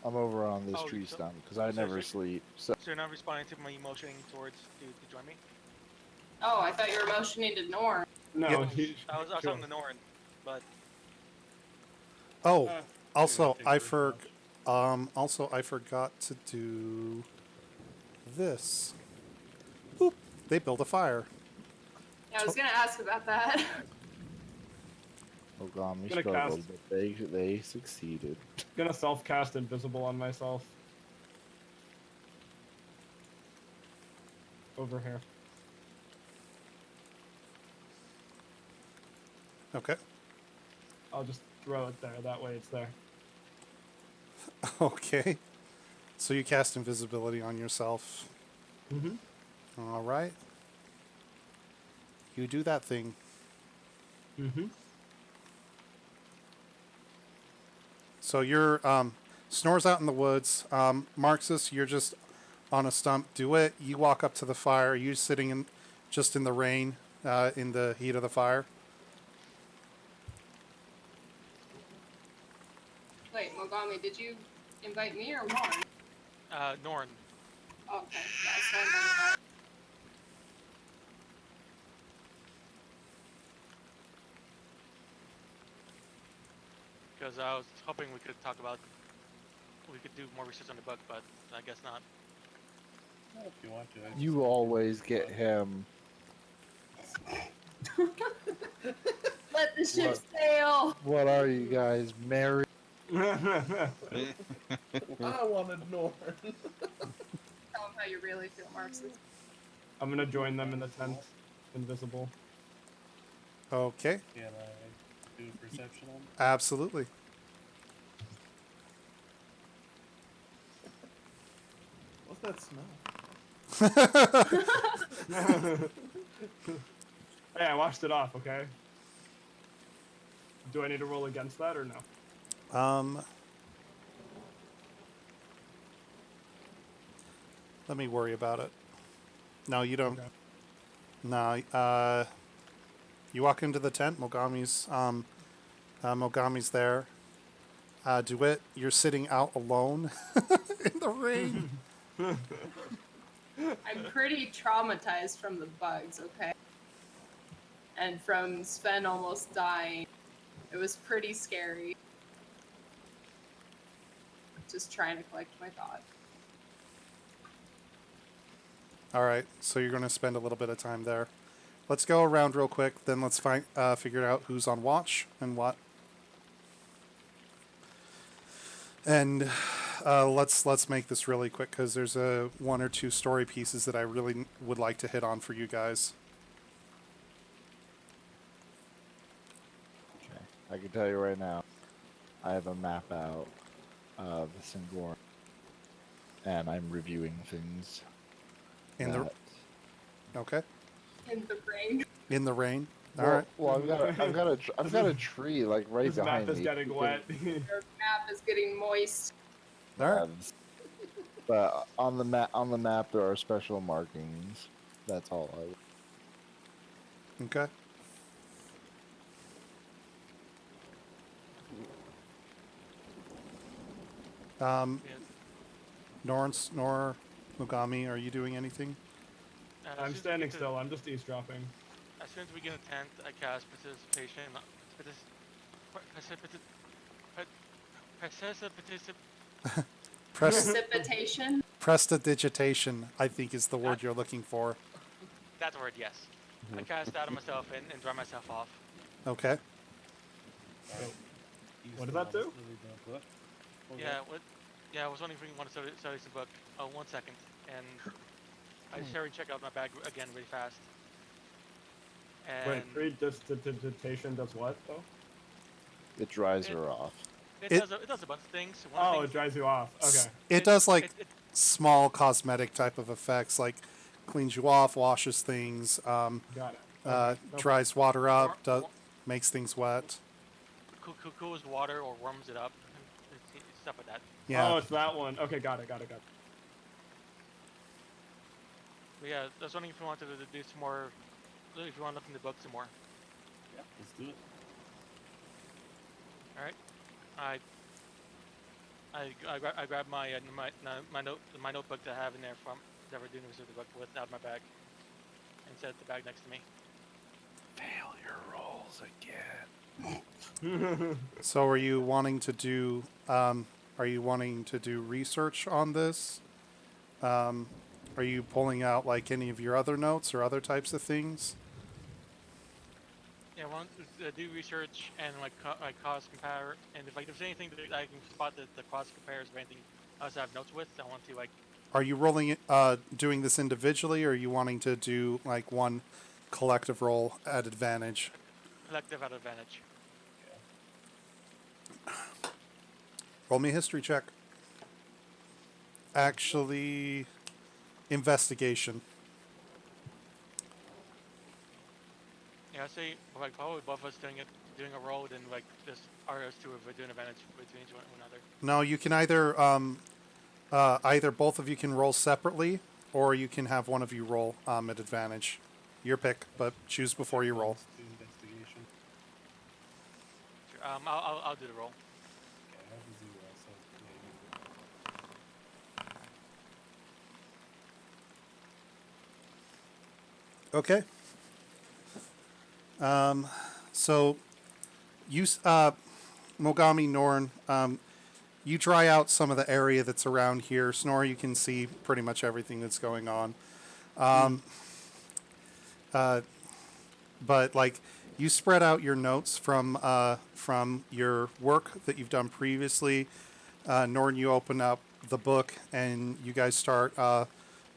I'm over on this Oh, tree so- stump because I so- never so- sleep. So So you're not responding to my motioning towards to join me? Oh, I thought you were motioning to Norn. No, Yeah. he, I was sure. talking to Norn, but Oh, Uh, also take I first watch. also I forgot to do this. Boop. They built a fire. Yeah, I was gonna ask about that. Ogami Gonna struggled, cast. but they succeeded. Gonna self-cast invisible on myself. Over here. Okay. I'll just throw it there. That way it's there. Okay. So you cast invisibility on yourself. Mm-hmm. All right. You do that thing. Mm-hmm. So you're Snore's out in the woods. Marxus, you're just on a stump. Do it. You walk up to the fire. Are you sitting in just in the rain, in the heat of the fire? Wait, Mogami, did you invite me or Norn? Norn. Oh, okay. Yeah, so I'm gonna- Because I was hoping we could do more research on the book, but I guess not. Well, if you want to. I just- You always get him. Let the ship sail. What are you guys, married? I wanted Norn. Tell them how you really feel, Marxus. I'm gonna join them in the tent. Invisible. Okay. Can I do perception on? Absolutely. What's that smell? Hey, I washed it off, okay? Do I need to roll against that or no? Let me worry about it. No, you don't. Okay. No, you walk into the tent. Mogami's there. Do it. You're sitting out alone in the rain. I'm pretty traumatized from the bugs, okay? And from Sven almost dying. It was pretty scary. Just trying to collect my thoughts. All right, so you're going to spend a little bit of time there. Let's go around real quick. Then let's figure out who's on watch and what. And let's make this really quick because there's one or two story pieces that I really would like to hit on for you guys. Okay. I can tell you right now, I have a map out of Singorn, and I'm reviewing things. Okay. In the rain. In the rain. All Well, right. well, I've got a tree like right This behind map is me. getting wet. Your map is getting moist. All right. But on the map there are special markings. That's all. Okay. Yeah. Nor Mugami, are you doing anything? As soon I'm as we standing get to- still. I'm just eavesdropping. As soon as we get in the tent, I cast precipitation. Precipitation. Prestidigitation, I think, is the word you're looking for. That's the word, yes. I cast that on myself and dry myself off. Okay. What did that do? Yeah, I was wondering if you want to study some book. 1 second. And I just hurry and check out my bag again really fast. And Wait, prestidigitation does what though? It dries her off. it does a bunch of things. One Oh, thing, it dries you off. Okay. It does like it- small cosmetic type of effects, like cleans you off, washes things, Got it. Okay. No dries water up, War- war- makes things wet. cools water or warms it up. And stuff like that. Yeah. Oh, it's that one. Okay, got it. But yeah, I was wondering if you wanted to do some more. If you want to look in the book some more. Yeah, let's do it. All right. I grabbed my notebook that I have in there from that we're doing research book with out of my bag, and set the bag next to me. Failure rolls again. So, are you wanting to do? Research on this? Are you pulling out like any of your other notes or other types of things? Yeah, I want to do research and like cause compare, and if like there's anything that I can spot that the cause compares or anything else I have notes with, I want to like. Are you rolling doing this individually, or are you wanting to do like one collective roll at advantage? Collective at advantage. Roll me a history check. Actually, investigation. Yeah, I say like probably both of us doing a roll, then like just us two are doing advantage between each one another. No, you can either either both of you can roll separately, or you can have one of you roll at advantage. Your pick, but choose before you roll. Let's do investigation. Sure, I'll do the roll. Okay, I have a 0, so maybe. Okay. So you, Mogami Norn, you dry out some of the area that's around here. Snore, you can see pretty much everything that's going on. But like you spread out your notes from your work that you've done previously. Norn, you open up the book and you guys start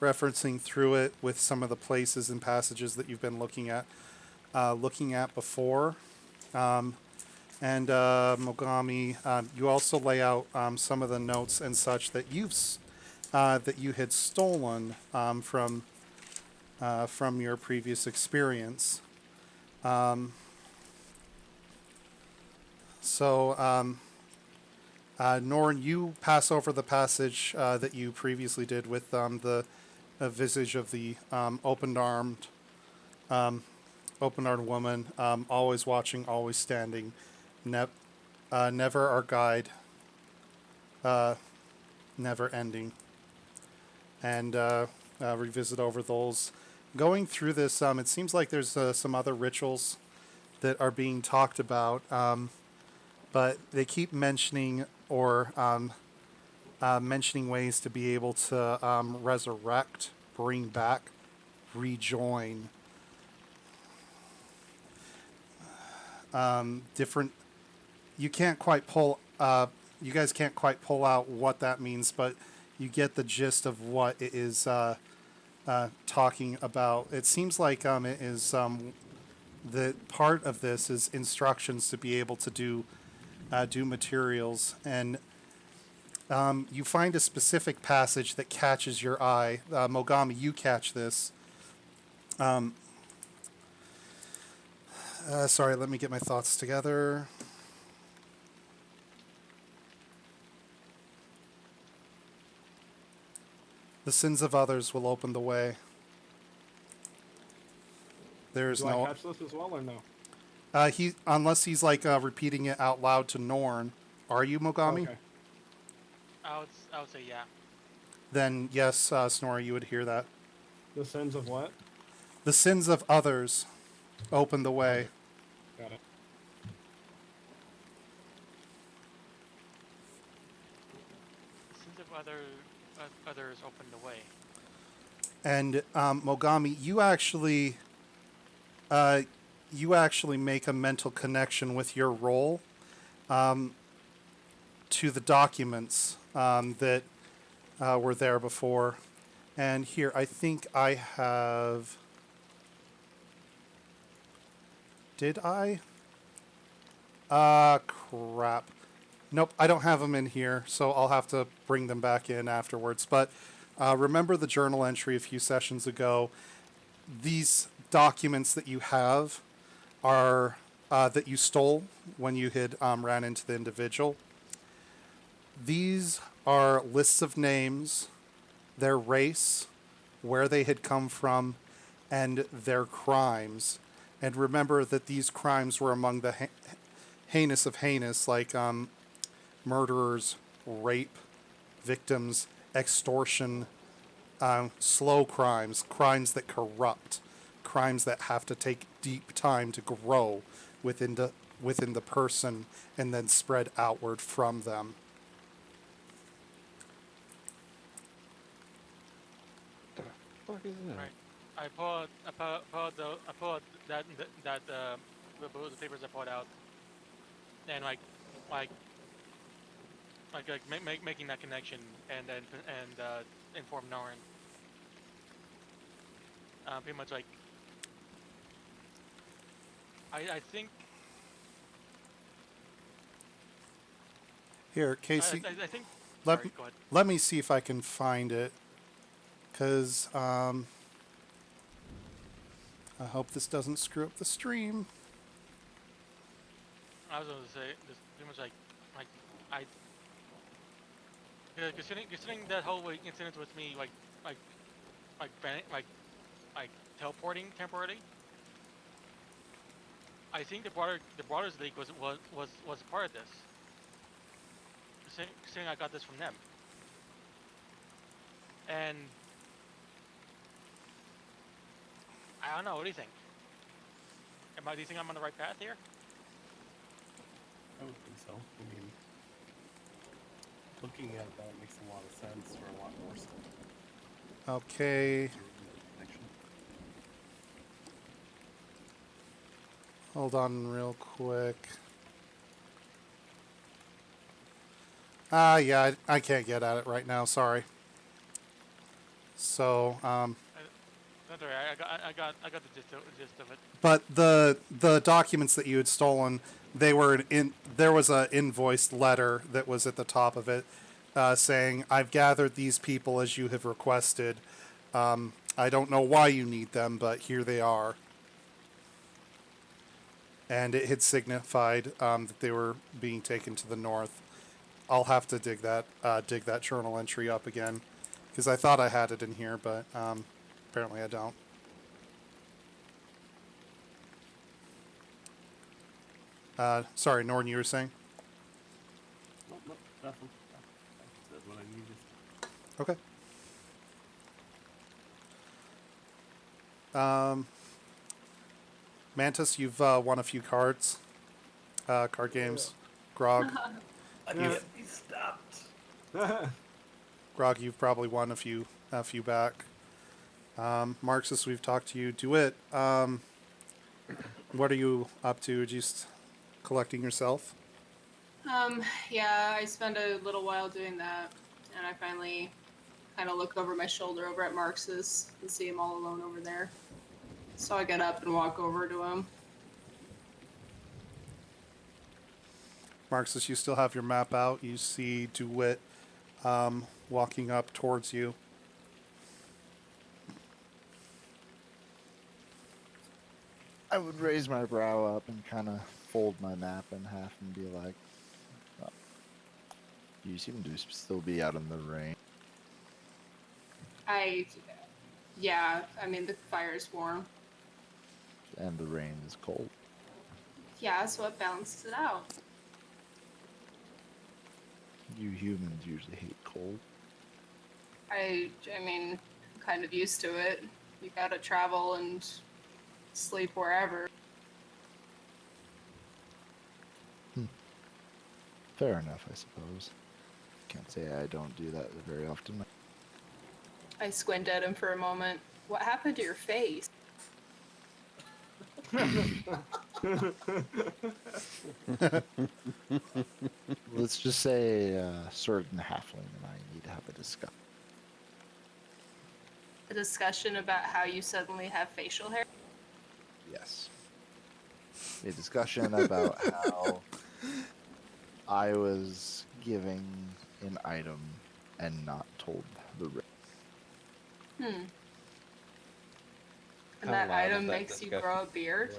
referencing through it with some of the places and passages that you've been looking at before. And Mogami, you also lay out some of the notes and such that that you had stolen from your previous experience. Norn, you pass over the passage that you previously did with the visage of the open-armed woman, always watching, always standing, never our guide, never ending. And revisit over those. Going through this, it seems like there's some other rituals that are being talked about, but they keep mentioning mentioning ways to be able to resurrect bring back rejoin different. You can't quite pull. You guys can't quite pull out what that means, but you get the gist of what it is talking about. It seems like it is the part of this is instructions to be able to do materials, and you find a specific passage that catches your eye. Mogami, you catch this. Sorry, let me get my thoughts together. The sins of others will open the way. There's Do no. I catch this as well or no? He unless he's like repeating it out loud to Norn. Are you Mogami? Okay. I would say yeah. Then yes, Snorri, you would hear that. The sins of what? The sins of others open the way. Got it. Sins of others open the way. And Mogami, you actually make a mental connection with your role to the documents that were there before. And here, I think I have. Did I? Crap. Nope, I don't have them in here, so I'll have to bring them back in afterwards. But remember the journal entry a few sessions ago. These documents that you have are that you stole when you had ran into the individual. These are lists of names, their race, where they had come from, and their crimes. And remember that these crimes were among the heinous of heinous, like murderers, rape, victims, extortion, slow crimes, crimes that corrupt, crimes that have to take deep time to grow within the person and then spread outward from them. What is that? Right. I pulled the papers I pulled out, and making that connection, and then inform Norn. Pretty much like I think. Here, Casey, I think. let, Sorry, go ahead. let me see if I can find it. Because I hope this doesn't screw up the stream. I was going to say this pretty much I considering that whole incident with me like teleporting temporarily. I think the Brothers League was a part of this. Considering I got this from them. And I don't know. What do you think? Do you think I'm on the right path here? I would think so. I mean, looking at that makes a lot of sense, or a lot more sense. Okay. Connection. Hold on real quick. Yeah, I can't get at it right now. Sorry. So, Don't worry, I got the gist of it. but the documents that you had stolen, there was an invoiced letter that was at the top of it, saying, "I've gathered these people as you have requested. I don't know why you need them, but here they are." And it had signified that they were being taken to the north. I'll have to dig that journal entry up again, because I thought I had it in here, but apparently I don't. Sorry, Norton, you were saying? Nope, nothing. That's what I needed. Okay. Mantis, you've won a few cards. Card games. Grog. I can't be stopped. Grog, you've probably won a few back. Marxus, we've talked to you. DeWitt, what are you up to? Just collecting yourself? Yeah, I spend a little while doing that, and I finally kind of look over my shoulder over at Marx's and see him all alone over there. So I get up and walk over to him. Marxus, you still have your map out. You see DeWitt walking up towards you. I would raise my brow up and kind of fold my map in half and be like, oh, you seem to still be out in the rain. Yeah, I mean, the fire is warm. And the rain is cold. Yeah, so it balances it out. You humans usually hate cold. I mean, I'm kind of used to it. You gotta travel and sleep wherever. Fair enough, I suppose. Can't say I don't do that very often. I squint at him for a moment. What happened to your face? Let's just say certain halfling and I need to have a discussion. A discussion about how you suddenly have facial hair? Yes. A discussion about how I was giving an item and not told the rest. And How that loud item is that makes you discussion? grow a beard?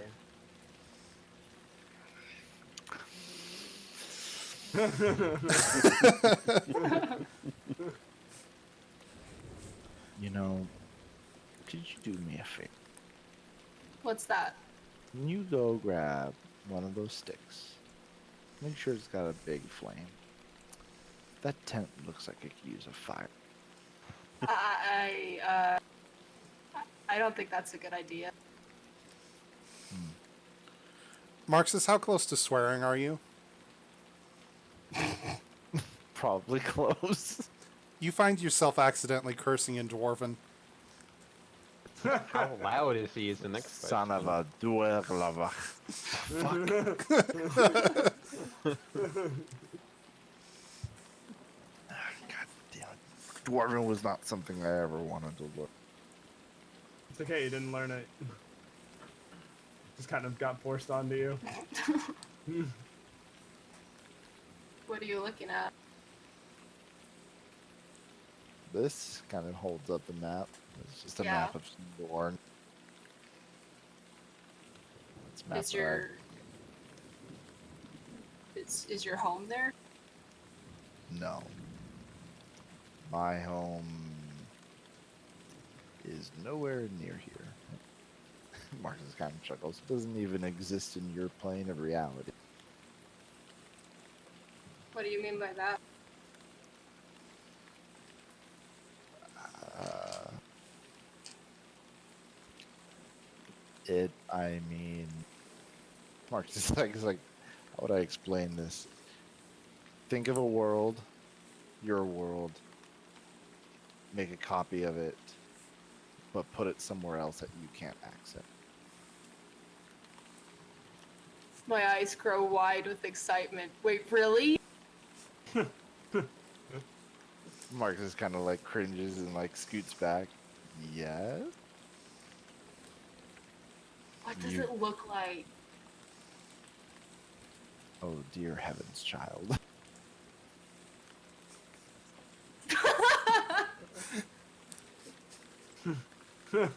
You know, could you do me a favor? What's that? Can you go grab one of those sticks? Make sure it's got a big flame. That tent looks like it could use a fire. I don't think that's a good idea. Marxus, how close to swearing are you? Probably close. You find yourself accidentally cursing in Dwarven. How loud is he? Is the next question. Son of a dwerglava. God damn it. Dwarven was not something I ever wanted to look. It's okay, you didn't learn it. Just kind of got forced onto you. What are you looking at? This kind of holds up the map. It's just a Yeah. map of Dorn. It's a map Is that is your home there? No. My home is nowhere near here. Marcus kind of chuckles. It doesn't even exist in your plane of reality. What do you mean by that? I mean, Marcus is like, how would I explain this? Think of a world, your world, make a copy of it, but put it somewhere else that you can't access. My eyes grow wide with excitement. Wait, really? Marcus kind of like cringes and like scoots back. Yes? What does You- it look like? Oh, dear heavens, child. Do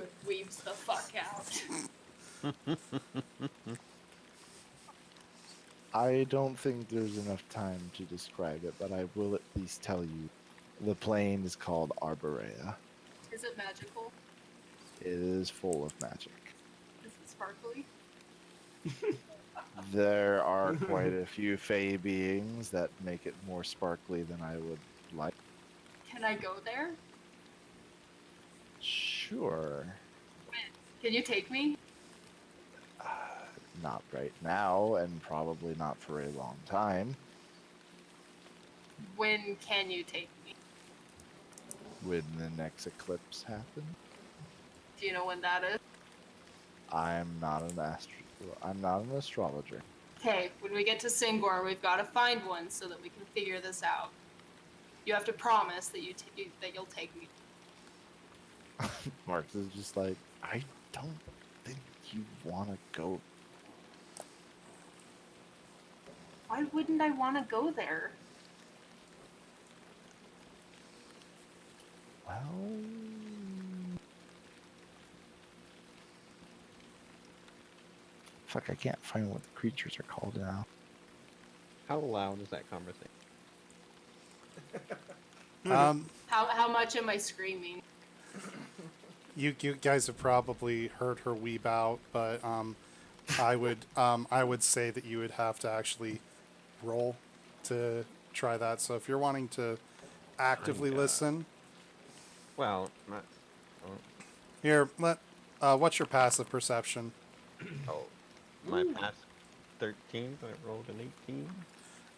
it weaves the fuck out. I don't think there's enough time to describe it, but I will at least tell you. The plane is called Arborea. Is it magical? It is full of magic. Is it sparkly? There are quite a few fey beings that make it more sparkly than I would like. Can I go there? Sure. Can you take me? Not right now, and probably not for a long time. When can you take me? when the next eclipse happens. Do you know when that is? I'm not an astrologer. Okay, when we get to Singor, we've got to find one so that we can figure this out. You have to promise that that you'll take me. Marx is just like, I don't think you want to go. Why wouldn't I want to go there? Well, fuck, I can't find what the creatures are called now. How loud is that conversation? How much am I screaming? You guys have probably heard her weeb out, but I would say that you would have to actually roll to try that. So if you're wanting to actively listen, Well, here, what's your passive perception? my past 13, so I rolled an 18.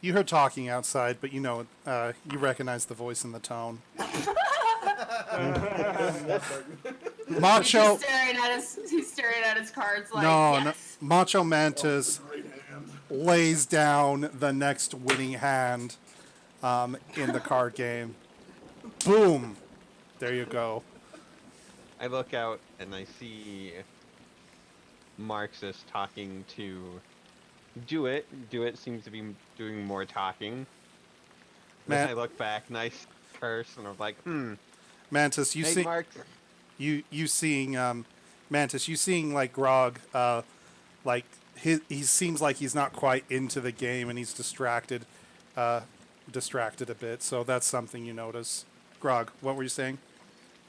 You heard talking outside, but you recognize the voice and the tone. Macho. He's staring at his cards like, No, yes. Macho Mantis lays down the next winning hand in the card game. Boom. There you go. I look out and I see Marxus talking to Dewitt. Dewitt seems to be doing more talking. Then I look back and I curse and I'm like, Mantis, you hey, see, Mark. you seeing Mantis, you seeing like Grog, like he seems like he's not quite into the game and he's distracted a bit. So that's something you notice. Grog, what were you saying?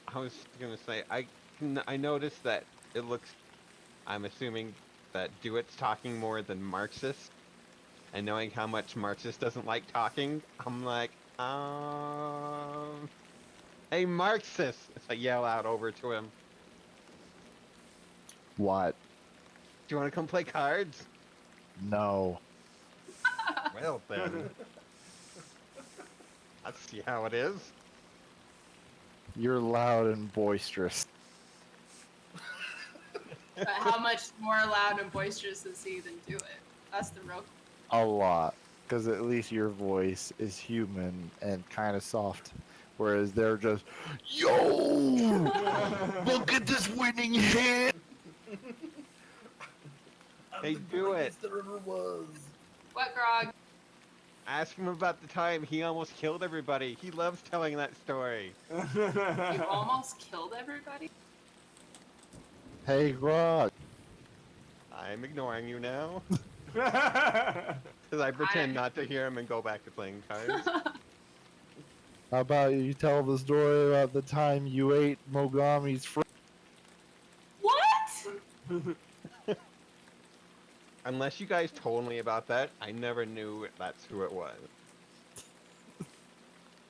I was gonna say I noticed that it looks. I'm assuming that Dewitt's talking more than Marxus, and knowing how much Marxus doesn't like talking, I'm like, hey Marxus! It's I yell out over to him. What? Do you want to come play cards? No. Well then, let's see how it is. You're loud and boisterous. But how much more loud and boisterous is he than do it? That's the real. A lot. Because at least your voice is human and kind of soft. Whereas they're just, yo! Look at this winning hand! Hey, do it. There ever was. What, Grog? Ask him about the time he almost killed everybody. He loves telling that story. You almost killed everybody? Hey, Grog. I'm ignoring you now. Because I pretend not to hear him and go back to playing cards. How about you tell the story about the time you ate Mogami's friend? What? Unless you guys told me about that, I never knew that's who it was.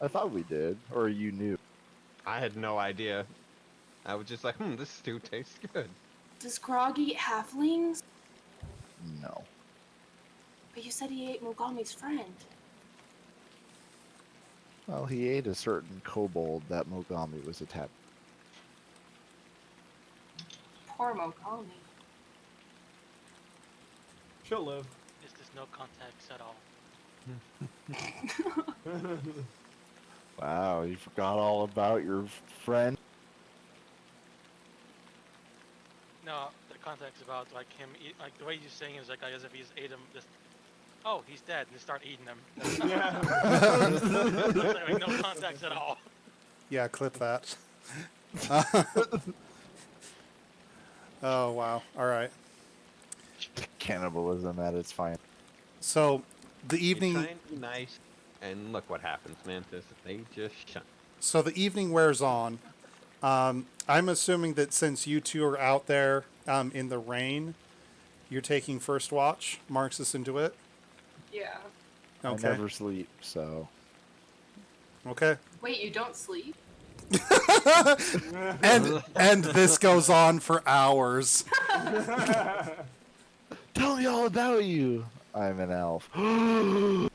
I thought we did. Or you knew. I had no idea. I was just like, this stew tastes good. Does Grog eat halflings? No. But you said he ate Mogami's friend. Well, he ate a certain kobold that Mogami was attached. Poor Mogami. She'll live. Is this no context at all? Wow, you forgot all about your friend? No, the context about like him, like the way he's saying is like as if he's ate him. Just, oh, he's dead, and start eating him. Yeah. Like, no context at all. Yeah, clip that. Oh wow! All right. Cannibalism at its finest. So the You evening. try and be nice, and look what happens, Mantis. They just shut. So the evening wears on. I'm assuming that since you two are out there in the rain, you're taking first watch, Marxus into it. Yeah. Okay. I never sleep, so. Okay. Wait, you don't sleep? and this goes on for hours. Tell me all about you. I'm an elf. I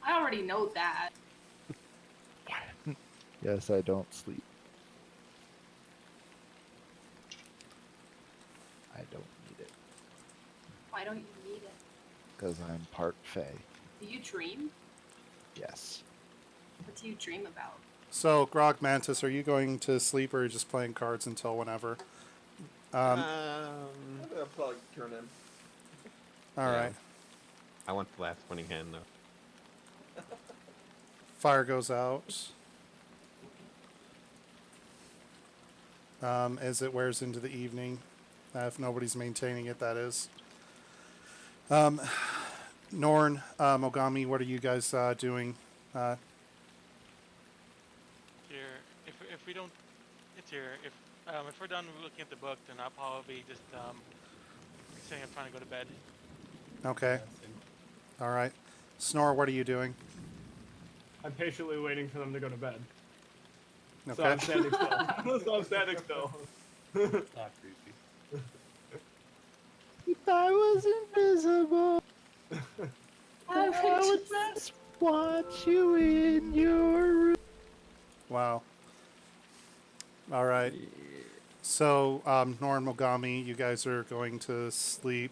already know that. Yes, I don't sleep. I don't need it Why don't you need it? because I'm part Fey. Do you dream? Yes. What do you dream about? So, Grog Mantis, are you going to sleep or are you just playing cards until whenever? Um, I think I'll probably turn in. All yeah. right. I want the last winning hand though. Fire goes out. As it wears into the evening. If nobody's maintaining it, that is. Norn, Mogami, what are you guys doing? Here, if we don't, it's here. If we're done looking at the book, then I'll probably just sitting up trying to go to bed. Okay. All right. Snore, what are you doing? I'm patiently waiting for them to go to bed. Okay. So I'm standing still. So I'm standing still. Not creepy. If I was invisible, I would just... just watch you in your room. Wow. All right. So, Norn, Mogami, you guys are going to sleep.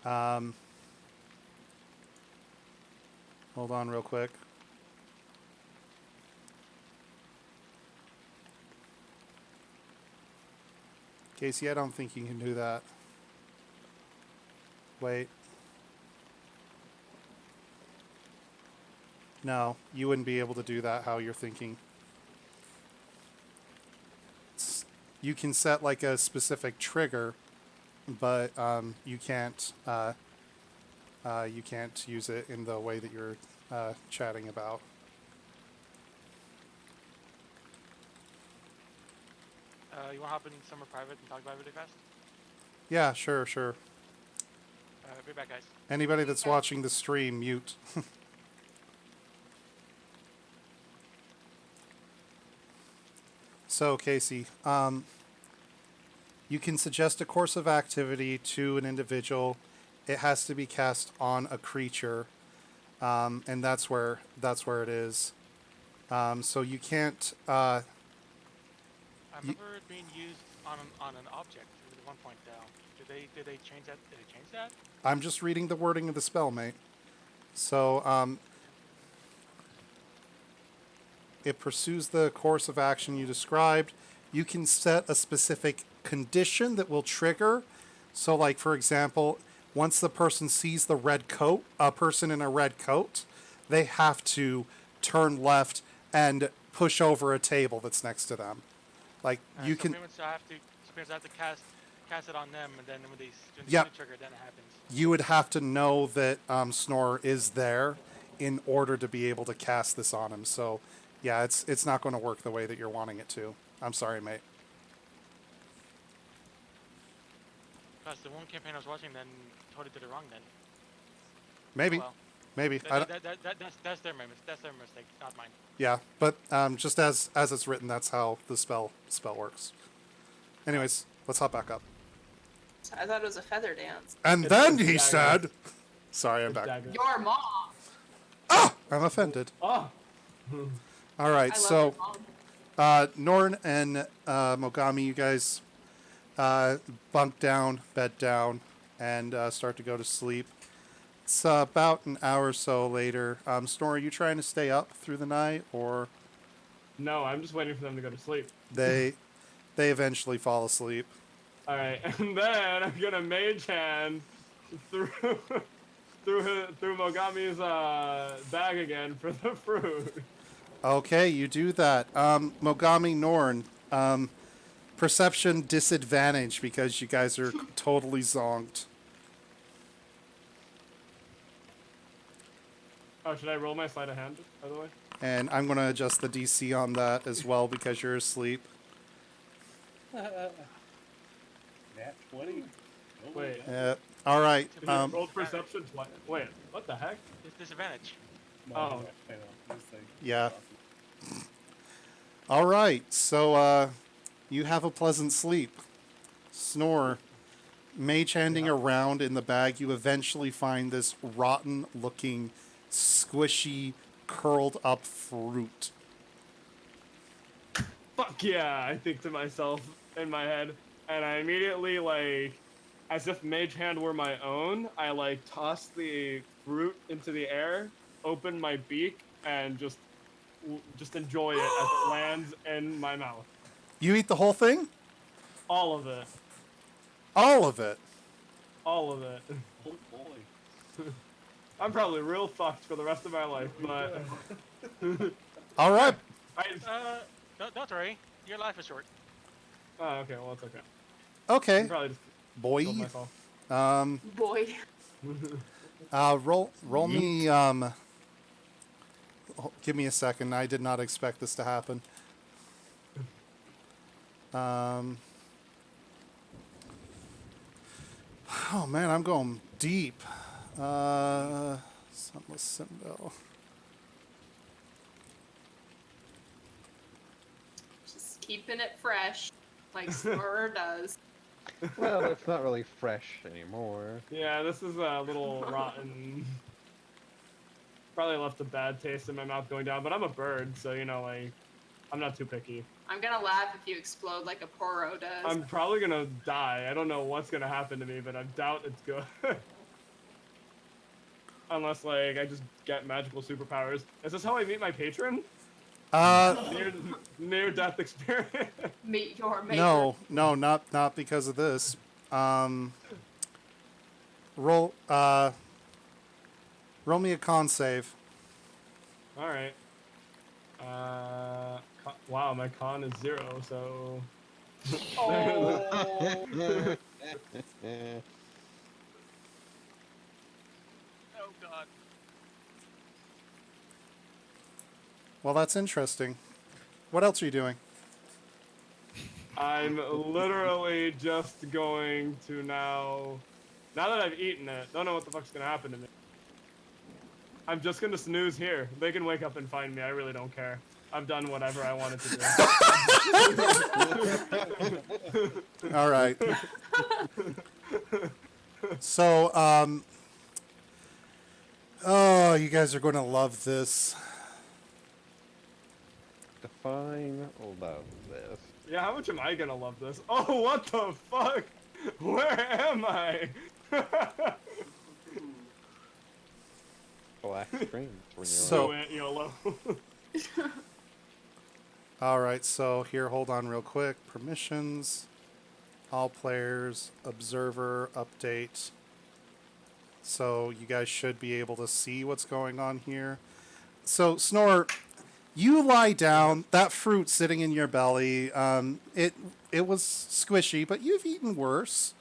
Hold on real quick. Casey, I don't think you can do that. Wait. No, you wouldn't be able to do that how you're thinking. You can set like a specific trigger, but you can't use it in the way that you're chatting about. You want to hop in somewhere private and talk about it really fast? Yeah, sure. Be back, guys. Anybody that's watching the stream, mute. So, Casey, you can suggest a course of activity to an individual. It has to be cast on a creature, and that's where it is. So you can't. I remember it being used on an object at one point. Did they change that? Did they change that? I'm just reading the wording of the spell, mate. So it pursues the course of action you described. You can set a specific condition that will trigger. So, like, for example, once the person sees the red coat, a person in a red coat, they have to turn left and push over a table that's next to them. Like, you so can... pretty much I have to cast it on them, and then when they Yep. trigger, then it happens. You would have to know that Snore is there in order to be able to cast this on him. So, yeah, it's not going to work the way that you're wanting it to. I'm sorry, mate. Because the one campaign I was watching then totally did it wrong then. Maybe. Well, Maybe. that's their mistake, not mine. Yeah, but just as it's written, that's how the spell works. Anyways, let's hop back up. I thought it was a feather dance. And It's then a he dagger. said... Sorry, I'm It's back. dagger. Your mom. Ah! I'm offended. Oh! All right, I so... love your mom. Norn and Mogami, you guys bunk down, bed down, and start to go to sleep. It's about an hour or so later. Snore, are you trying to stay up through the night, or No, I'm just waiting for them to go to sleep. they eventually fall asleep? Alright, and then I'm gonna mage hand through Mogami's bag again for the fruit. Okay, you do that. Mogami, Norn, perception disadvantage because you guys are totally zonked. Oh, should I roll my sleight of hand, by the way? And I'm going to adjust the DC on that as well because you're asleep. Nat 20. Oh, Wait. yeah. All right. Rolled perception twice. Wait, what the heck? It's disadvantage. No, Oh. I know. It's like, Yeah. All right. So you have a pleasant sleep. Snore. Mage handing around in the bag, you eventually find this rotten-looking, squishy, curled-up fruit fuck yeah, I think to myself in my head. And I immediately, like, as if Mage Hand were my own, I, like, toss the fruit into the air, open my beak, and just enjoy it as it lands in my mouth. You eat the whole thing? All of it. All of it. All of it. Oh boy. I'm probably real fucked for the rest of my life, but... All right. Don't worry. Your life is short. Oh, okay, well, it's okay. Okay. I'm probably just Boy. killed myself. Boy. Roll me, give me a second. I did not expect this to happen. Oh man, I'm going deep. Sunless Symbol. Just keeping it fresh, like Snorer does. Well, it's not really fresh anymore. Yeah, this is a little rotten. Probably left a bad taste in my mouth going down, but I'm a bird, so, you know, like, I'm not too picky. I'm gonna laugh if you explode like a Poro does. I'm probably gonna die. I don't know what's gonna happen to me, but I doubt it's good. Unless, like, I just get magical superpowers. Is this how I meet my patron? Near-death experience. Meet your maker. No, not because of this. Roll me a con save. All right. Wow, my con is 0, so. Oh. Oh god. Well, that's interesting. What else are you doing? I'm literally just going to now that I've eaten it, don't know what the fuck's gonna happen to me. I'm just gonna snooze here. They can wake up and find me. I really don't care. I've done whatever I wanted to do. All right. So, oh, you guys are going to love this. Define love this. Yeah, how much am I gonna love this? Oh, what the fuck? Where am I? Black screens when you're So- Aunt YOLO. All right, so here, hold on real quick. Permissions, all players, observer, update. So you guys should be able to see what's going on here. So, Snore, you lie down, that fruit sitting in your belly, it was squishy, but you've eaten worse.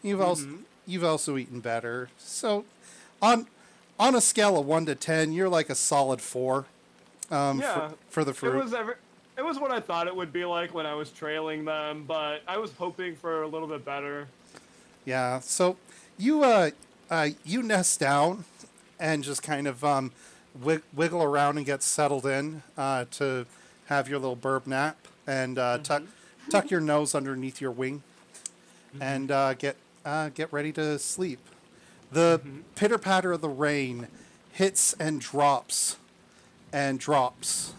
You've also eaten better. So, on a scale of 1 to 10, you're like a solid 4. Yeah, for the fruit. It was what I thought it would be like when I was trailing them, but I was hoping for a little bit better. Yeah. So you you nest down and just kind of wiggle around and get settled in to have your little burp nap and tuck your nose underneath your wing and get ready to sleep. The pitter patter of the rain hits and drops and drops.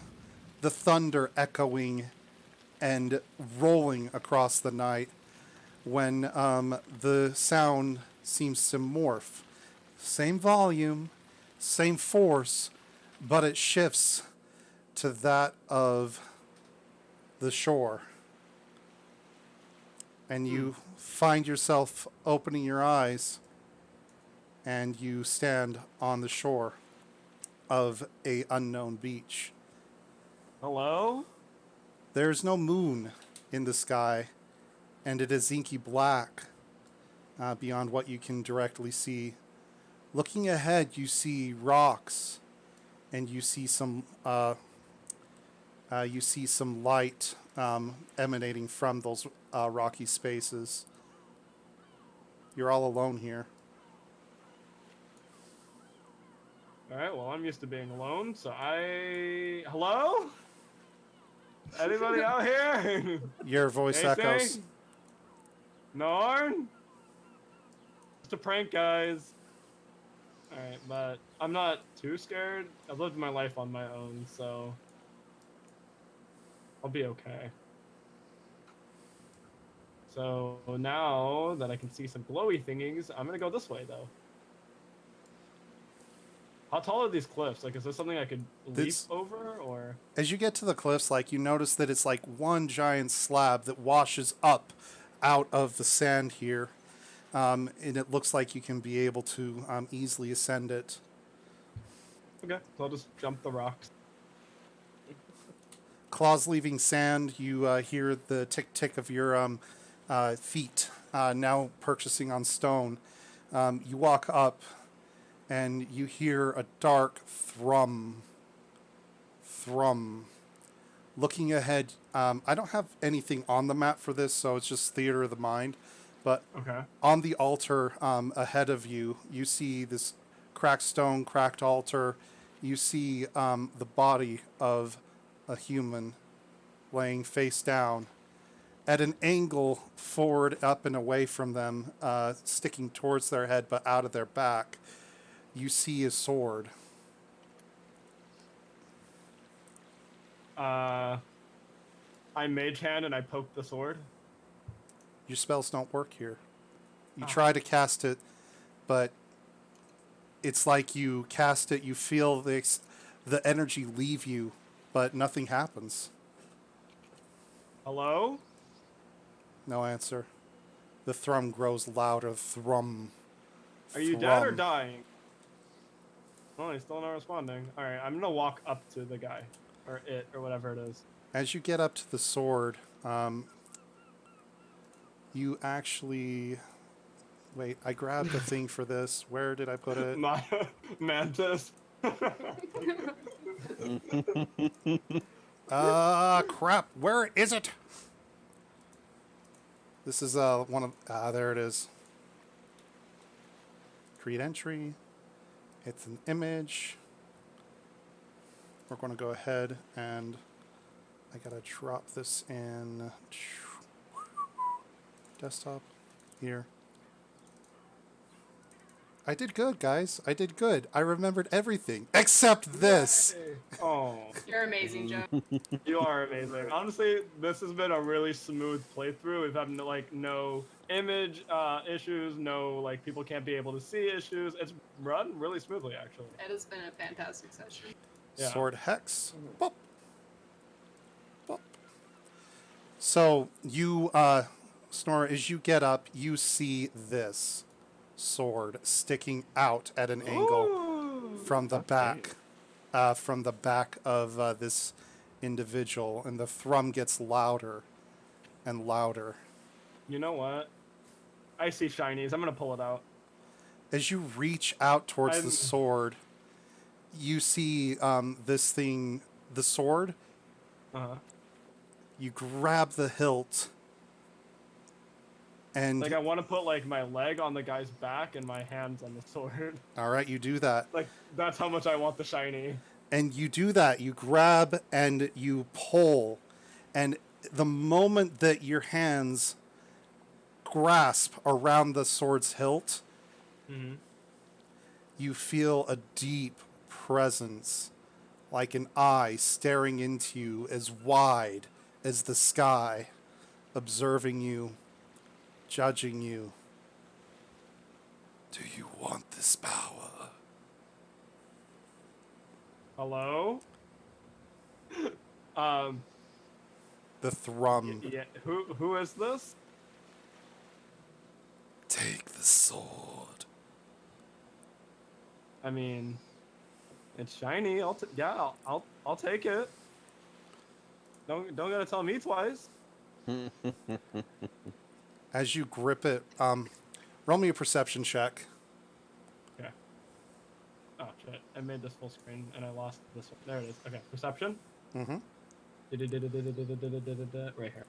The thunder echoing and rolling across the night when the sound seems to morph. Same volume, same force, but it shifts to that of the shore. And you find yourself opening your eyes and you stand on the shore of a unknown beach. Hello? There's no moon in the sky, and it is inky black beyond what you can directly see. Looking ahead, you see rocks, and you see some light emanating from those rocky spaces. You're all alone here. Alright, well, I'm used to being alone, so Hello? Anybody out here? Your voice echoes. Norn? Just a prank, guys. Alright, but I'm not too scared. I've lived my life on my own, so I'll be okay. So now that I can see some glowy thingies, I'm gonna go this way though. How tall are these cliffs? Like, is this something I could leap This- over, or? As you get to the cliffs, like, you notice that it's like one giant slab that washes up out of the sand here. And it looks like you can be able to easily ascend it. Okay, so I'll just jump the rocks. Claws leaving sand, you hear the tick-tick of your feet, now purchasing on stone. You walk up, and you hear a dark thrum. Thrum. Looking ahead, I don't have anything on the map for this, so it's just theater of the mind. But Okay. on the altar ahead of you, you see this cracked stone, cracked altar. You see the body of a human laying face down at an angle forward, up, and away from them, sticking towards their head but out of their back. You see a sword. I mage hand and I poke the sword. Your spells don't work here. You Oh. try to cast it, but it's like you cast it, you feel the energy leave you, but nothing happens. Hello? No answer. The thrum grows louder. Thrum. Are you dead or Thrum. dying? Oh, he's still not responding. Alright, I'm gonna walk up to the guy. Or it, or whatever it is. As you get up to the sword, you actually... Wait, I grabbed a thing for this. Where did I put it? My mantis. Crap. Where is it? This is one of... there it is. Create entry. It's an image. We're going to go ahead and I got to drop this in desktop here. I did good, guys. I did good. I remembered everything except this. Oh. You're amazing, Joe. You are amazing. Honestly, this has been a really smooth playthrough. We've had no image issues, no like people can't be able to see issues. It's run really smoothly, actually. It has been a fantastic session. Yeah. Sword hex. Boop. Boop. So you, Snora, as you get up, you see this sword sticking out at an angle from the back, of this individual, and the thrum gets louder and louder. You know what? I see shinies. I'm gonna pull it out. As you reach out towards the sword, you see this thing, the sword. Uh-huh. You grab the hilt. And like I want to put like my leg on the guy's back and my hands on the sword. All right, you do that. Like that's how much I want the shiny. And you do that. You grab and you pull. And the moment that your hands grasp around the sword's hilt, you feel a deep presence, like an eye staring into you as wide as the sky, observing you, judging you. Do you want this power? Hello? The thrum. Yeah, who is this? Take the sword. I mean, it's shiny. I'll take it. Don't gotta tell me twice. As you grip it, roll me a perception check. Okay. Oh shit! I made this full screen and I lost this one. There it is. Okay, perception. Mm-hmm. Right here.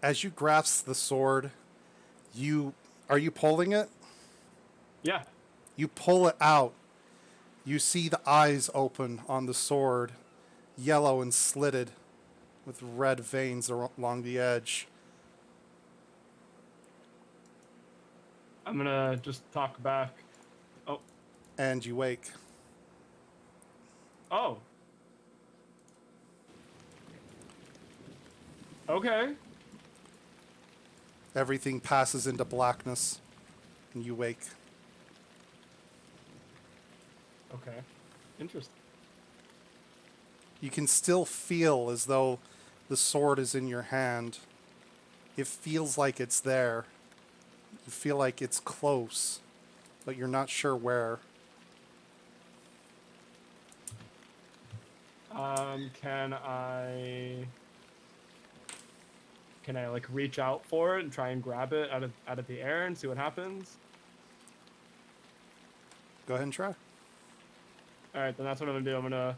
As you grasp the sword, are you pulling it? Yeah. You pull it out. You see the eyes open on the sword, yellow and slitted, with red veins along the edge. I'm gonna just talk back. Oh. And you wake. Oh. Okay. Everything passes into blackness, and you wake. Okay. Interesting. You can still feel as though the sword is in your hand. It feels like it's there. You feel like it's close, but you're not sure where. Can I like reach out for it and try and grab it out of the air and see what happens? Go ahead and try. All right, then that's what I'm gonna do. I'm gonna,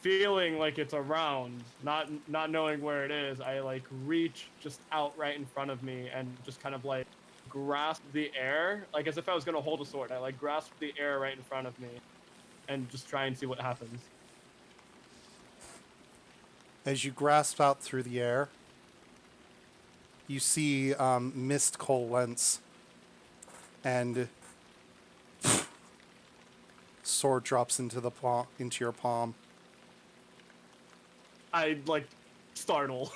feeling like it's around, not knowing where it is. I like reach just out right in front of me and just kind of like grasp the air, like as if I was gonna hold a sword. I like grasp the air right in front of me, and just try and see what happens. As you grasp out through the air, you see mist coalesce, and sword drops into your palm. I like startle.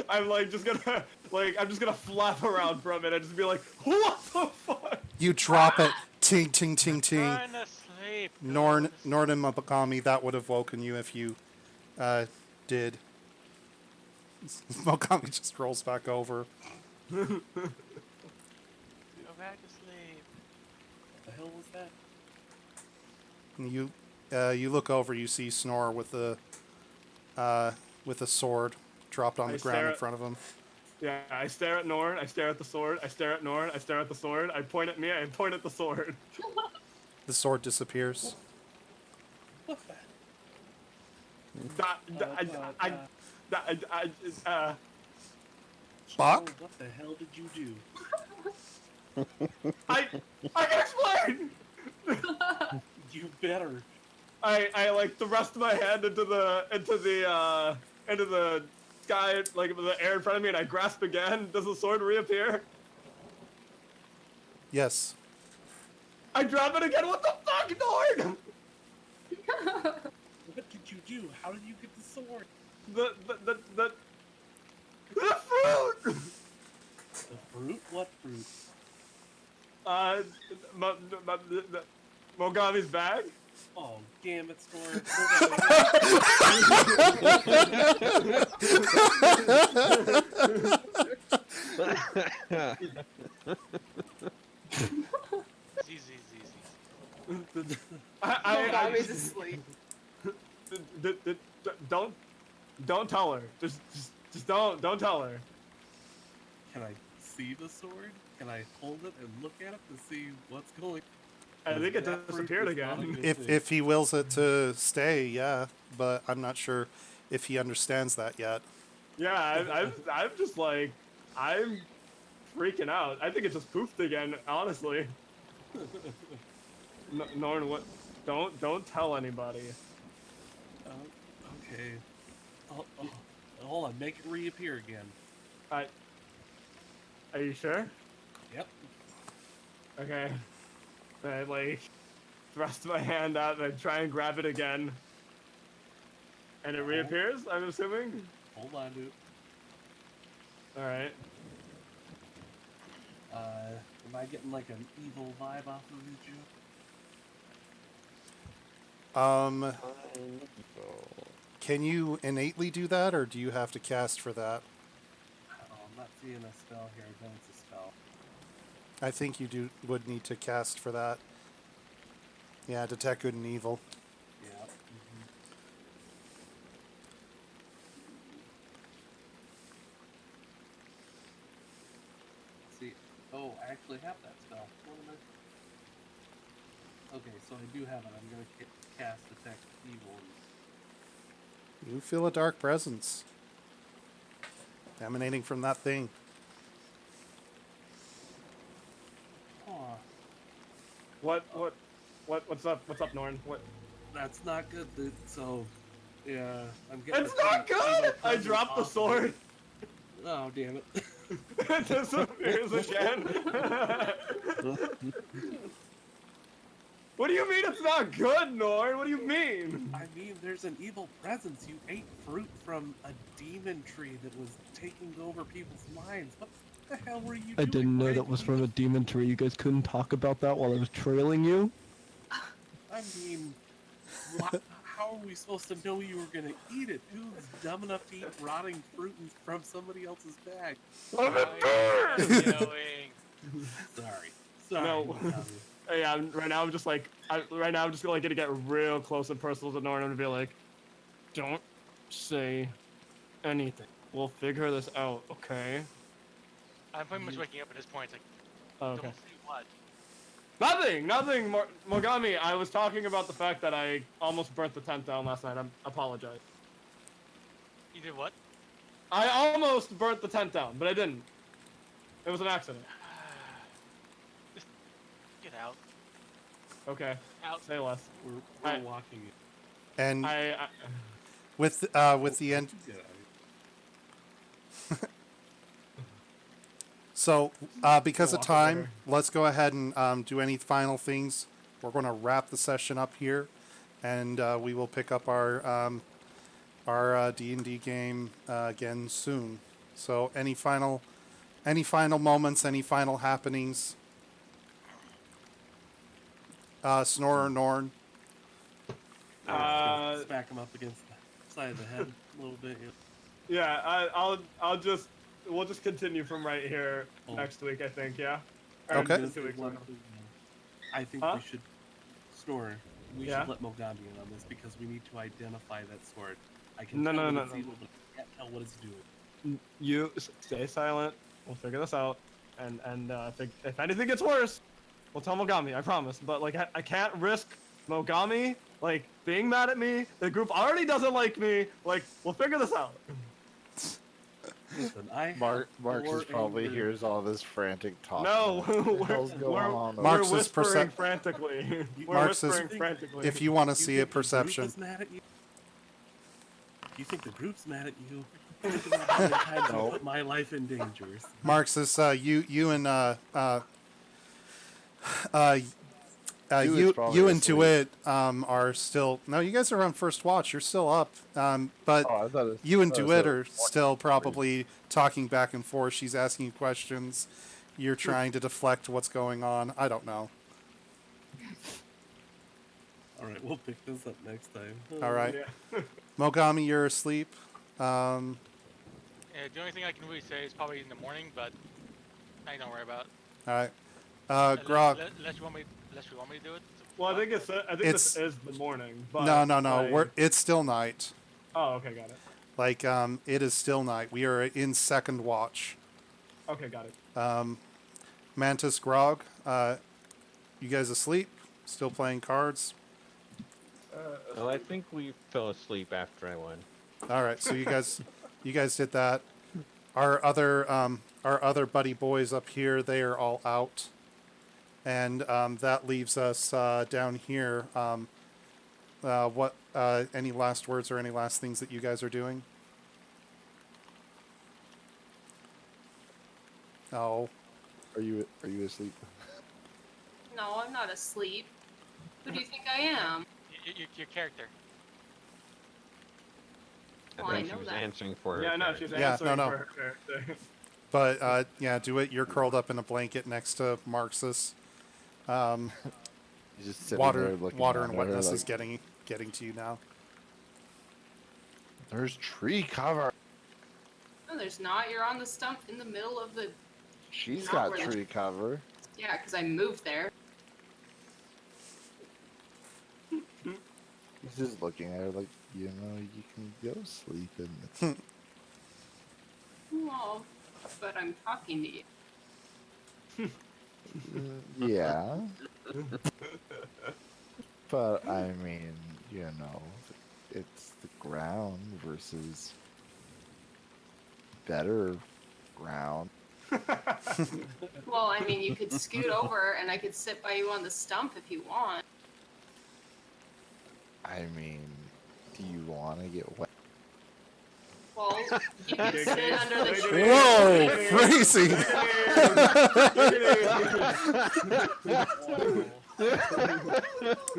I'm like just gonna I'm just gonna flap around from it and just be like, what the fuck? You drop it. Ting, ting, ting, ting. Trying to sleep. Norn and Mokami, that would have woken you if you did. Mokami just rolls back over. Go back to sleep. What the hell was that? And you look over, you see Snore with a sword dropped on the ground in front of him. Yeah, I stare at Norn, I stare at the sword, I stare at Norn, I stare at the sword, I point at me, I point at the sword. The sword disappears. What's that? Bach? What the hell did you do? I can explain! You better. I like thrust my hand into the sky, like the air in front of me, and I grasp again. Does the sword reappear? Yes. I drop it again. What the fuck, Nord? What did you do? How did you get the sword? The fruit. The fruit? What fruit? Mogami's bag. Oh, damn it, Storm. Easy. Mommy's asleep. Don't tell her. Just don't tell her. Can I see the sword? Can I hold it and look at it to see what's going? I think it That fruit disappeared is not a again. good If thing. if he wills it to stay, yeah. But I'm not sure if he understands that yet. Yeah, I'm just like, I'm freaking out. I think it just poofed again, honestly. Norn, what? Don't tell anybody. Okay. Hold on, make it reappear again. Are you sure? Yep. Okay. I like thrust my hand out and I try and grab it again. And it reappears, I'm assuming? Hold on, dude. Alright. Am I getting like an evil vibe off of you? Can you innately do that, or do you have to cast for that? Oh, I'm not seeing a spell here. Then it's a spell. I think you would need to cast for that. Yeah, detect good and evil. Yeah. See, oh, I actually have that spell. What am I? Okay, so I do have it. I'm gonna cast detect evil. You feel a dark presence emanating from that thing. Aw, What's up, Norn? What? that's not good, dude. So, yeah, I'm getting. It's a not pretty good! evil I presence dropped the off of sword. it. Oh, damn it. It disappears again. What do you mean it's not good, Norn? What do you mean? I mean, there's an evil presence. You ate fruit from a demon tree that was taking over people's minds. What? the hell were you I doing? didn't know Why that was did from a demon tree. You guys couldn't talk about that while I was trailing you? I mean, how are we supposed to know you were gonna eat it? Who's dumb enough to eat rotting fruit from somebody else's bag? Yelling. Sorry. No. Mogami. Yeah, right now I'm just like, right now I'm just like gonna get real close and personal to Nora and be like, don't say anything. We'll figure this out, okay? I'm pretty much waking up at this point. It's like, Oh, okay. don't say what? Nothing, Mogami. I was talking about the fact that I almost burnt the tent down last night. I apologize. You did what? I almost burnt the tent down, but I didn't. It was an accident. Just get out. Okay. Out. Say less. We're walking it. And with the end. Get out. So, because of time, let's go ahead and do any final things. We're going to wrap the session up here, and we will pick up our D&D game again soon. So, any final moments, any final happenings? Snore or Norn? Smack him up against the side of the head a little bit. Yeah, we'll just continue from right here next week, I think, yeah? Or Okay. in 2 weeks. I think we should Snore. We should let Mogami in on this because we need to identify that sword. I can tell what it's evil, but I can't tell what it's doing. You stay silent. We'll figure this out. And if anything gets worse, we'll tell Mogami, I promise. But like I can't risk Mogami like being mad at me. The group already doesn't like me. Like, we'll figure this out. Listen, Marcus probably hears all this frantic talk. No, What the hell's going on? we're whispering frantically. We're whispering frantically. If you want to see a perception. You think the group's mad at you? Think about how many times I put my life in danger. Marxus, you and you and Tuit are still you guys are on first watch. You're still up, but you and Tuit are still probably talking back and forth. She's asking you questions. You're trying to deflect what's going on. I don't know. All right, we'll pick this up next time. All right, Yeah. Mogami, you're asleep. Yeah, the only thing I can really say is probably in the morning, but I don't worry about. All right, Grog. Unless you want me to do it. Well, I think this is the morning. But No. like- It's still night. Oh, okay, got it. Like, it is still night. We are in second watch. Okay, got it. Mantis, Grog, you guys asleep? Still playing cards? Well, I think we fell asleep after I won. All right, so you guys did that. Our other buddy boys up here, they are all out, and that leaves us down here. What? Any last words or any last things that you guys are doing? Oh. Are you asleep? No, I'm not asleep. Who do you think I am? Your character. I Well, I think she know was that. answering for her. Yeah, no, she's Yeah, answering no. for her character. But yeah, do it. You're curled up in a blanket next to Marxus. He's just sitting Water there looking and at her wetness like, is getting to you now. There's tree cover. No, there's not. You're on the stump in the middle of the. She's Not got where the- tree cover. Yeah, because I moved there. He's just looking at her like, you can go sleep in Well, but I'm talking to you. Yeah. But I mean, it's the ground versus better ground. Well, I mean, you could scoot over and I could sit by you on the stump if you want. I mean, do you want to get wet? Well, you could sit under the tree. Whoa, crazy!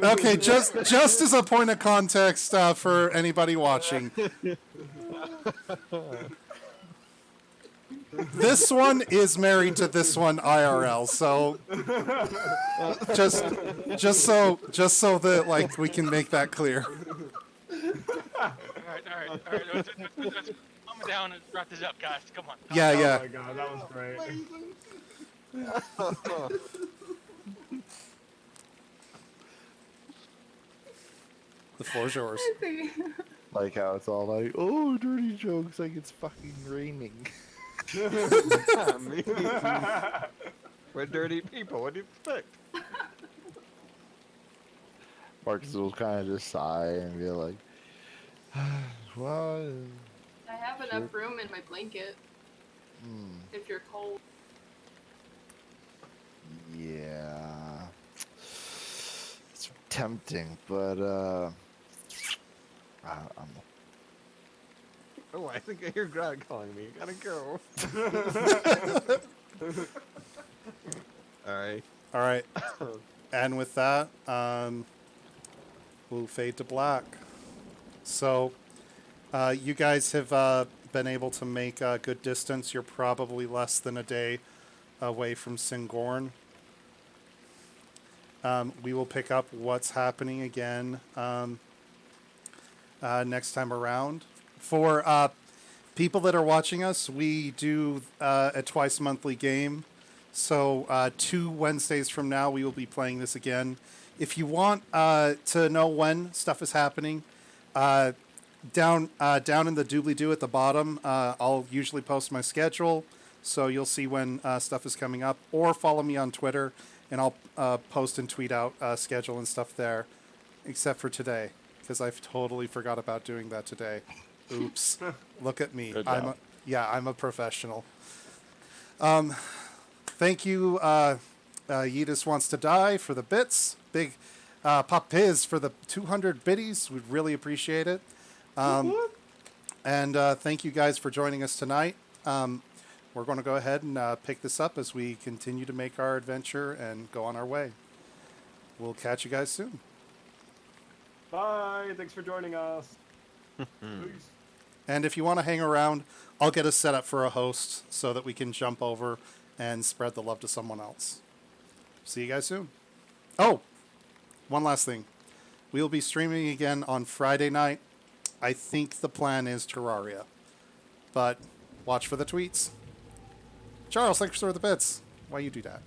Okay, just as a point of context for anybody watching, this one is married to this one IRL, so just so that like we can make that clear. All right. Let's calm it down and wrap this up, guys. Come on. Yeah, Oh yeah. my god, that was great. The floor's yours. Like how it's all like, oh, dirty jokes, like it's fucking raining. I mean, we're dirty people. What do you expect? Marcus will kind of just sigh and be like, well, I have enough room in my blanket if you're cold. yeah. It's tempting, but, I'm Oh, I think I hear Grog calling me. Gotta go. All right. All right. And with that, we'll fade to black. So, you guys have been able to make a good distance. You're probably less than a day away from Singorn. We will pick up what's happening again next time around. For people that are watching us, we do a twice monthly game. So 2 Wednesdays from now, we will be playing this again. If you want to know when stuff is happening, down in the doobly-doo at the bottom, I'll usually post my schedule, so you'll see when stuff is coming up. Or follow me on Twitter, and I'll post and tweet out schedule and stuff there, except for today, because I've totally forgot about doing that today. Oops. Look at me. Good job. I'm a professional. Thank you, Yeetus Wants to Die for the bits. Big Pop Piz for the 200 biddies. We'd really appreciate it. And thank you guys for joining us tonight. We're going to go ahead and pick this up as we continue to make our adventure and go on our way. We'll catch you guys soon. Bye. Thanks for joining us. Peace. And if you want to hang around, I'll get us set up for a host so that we can jump over and spread the love to someone else. See you guys soon. Oh, one last thing. We'll be streaming again on Friday night. I think the plan is Terraria. But watch for the tweets. Charles, thanks for the bits. Why you do that?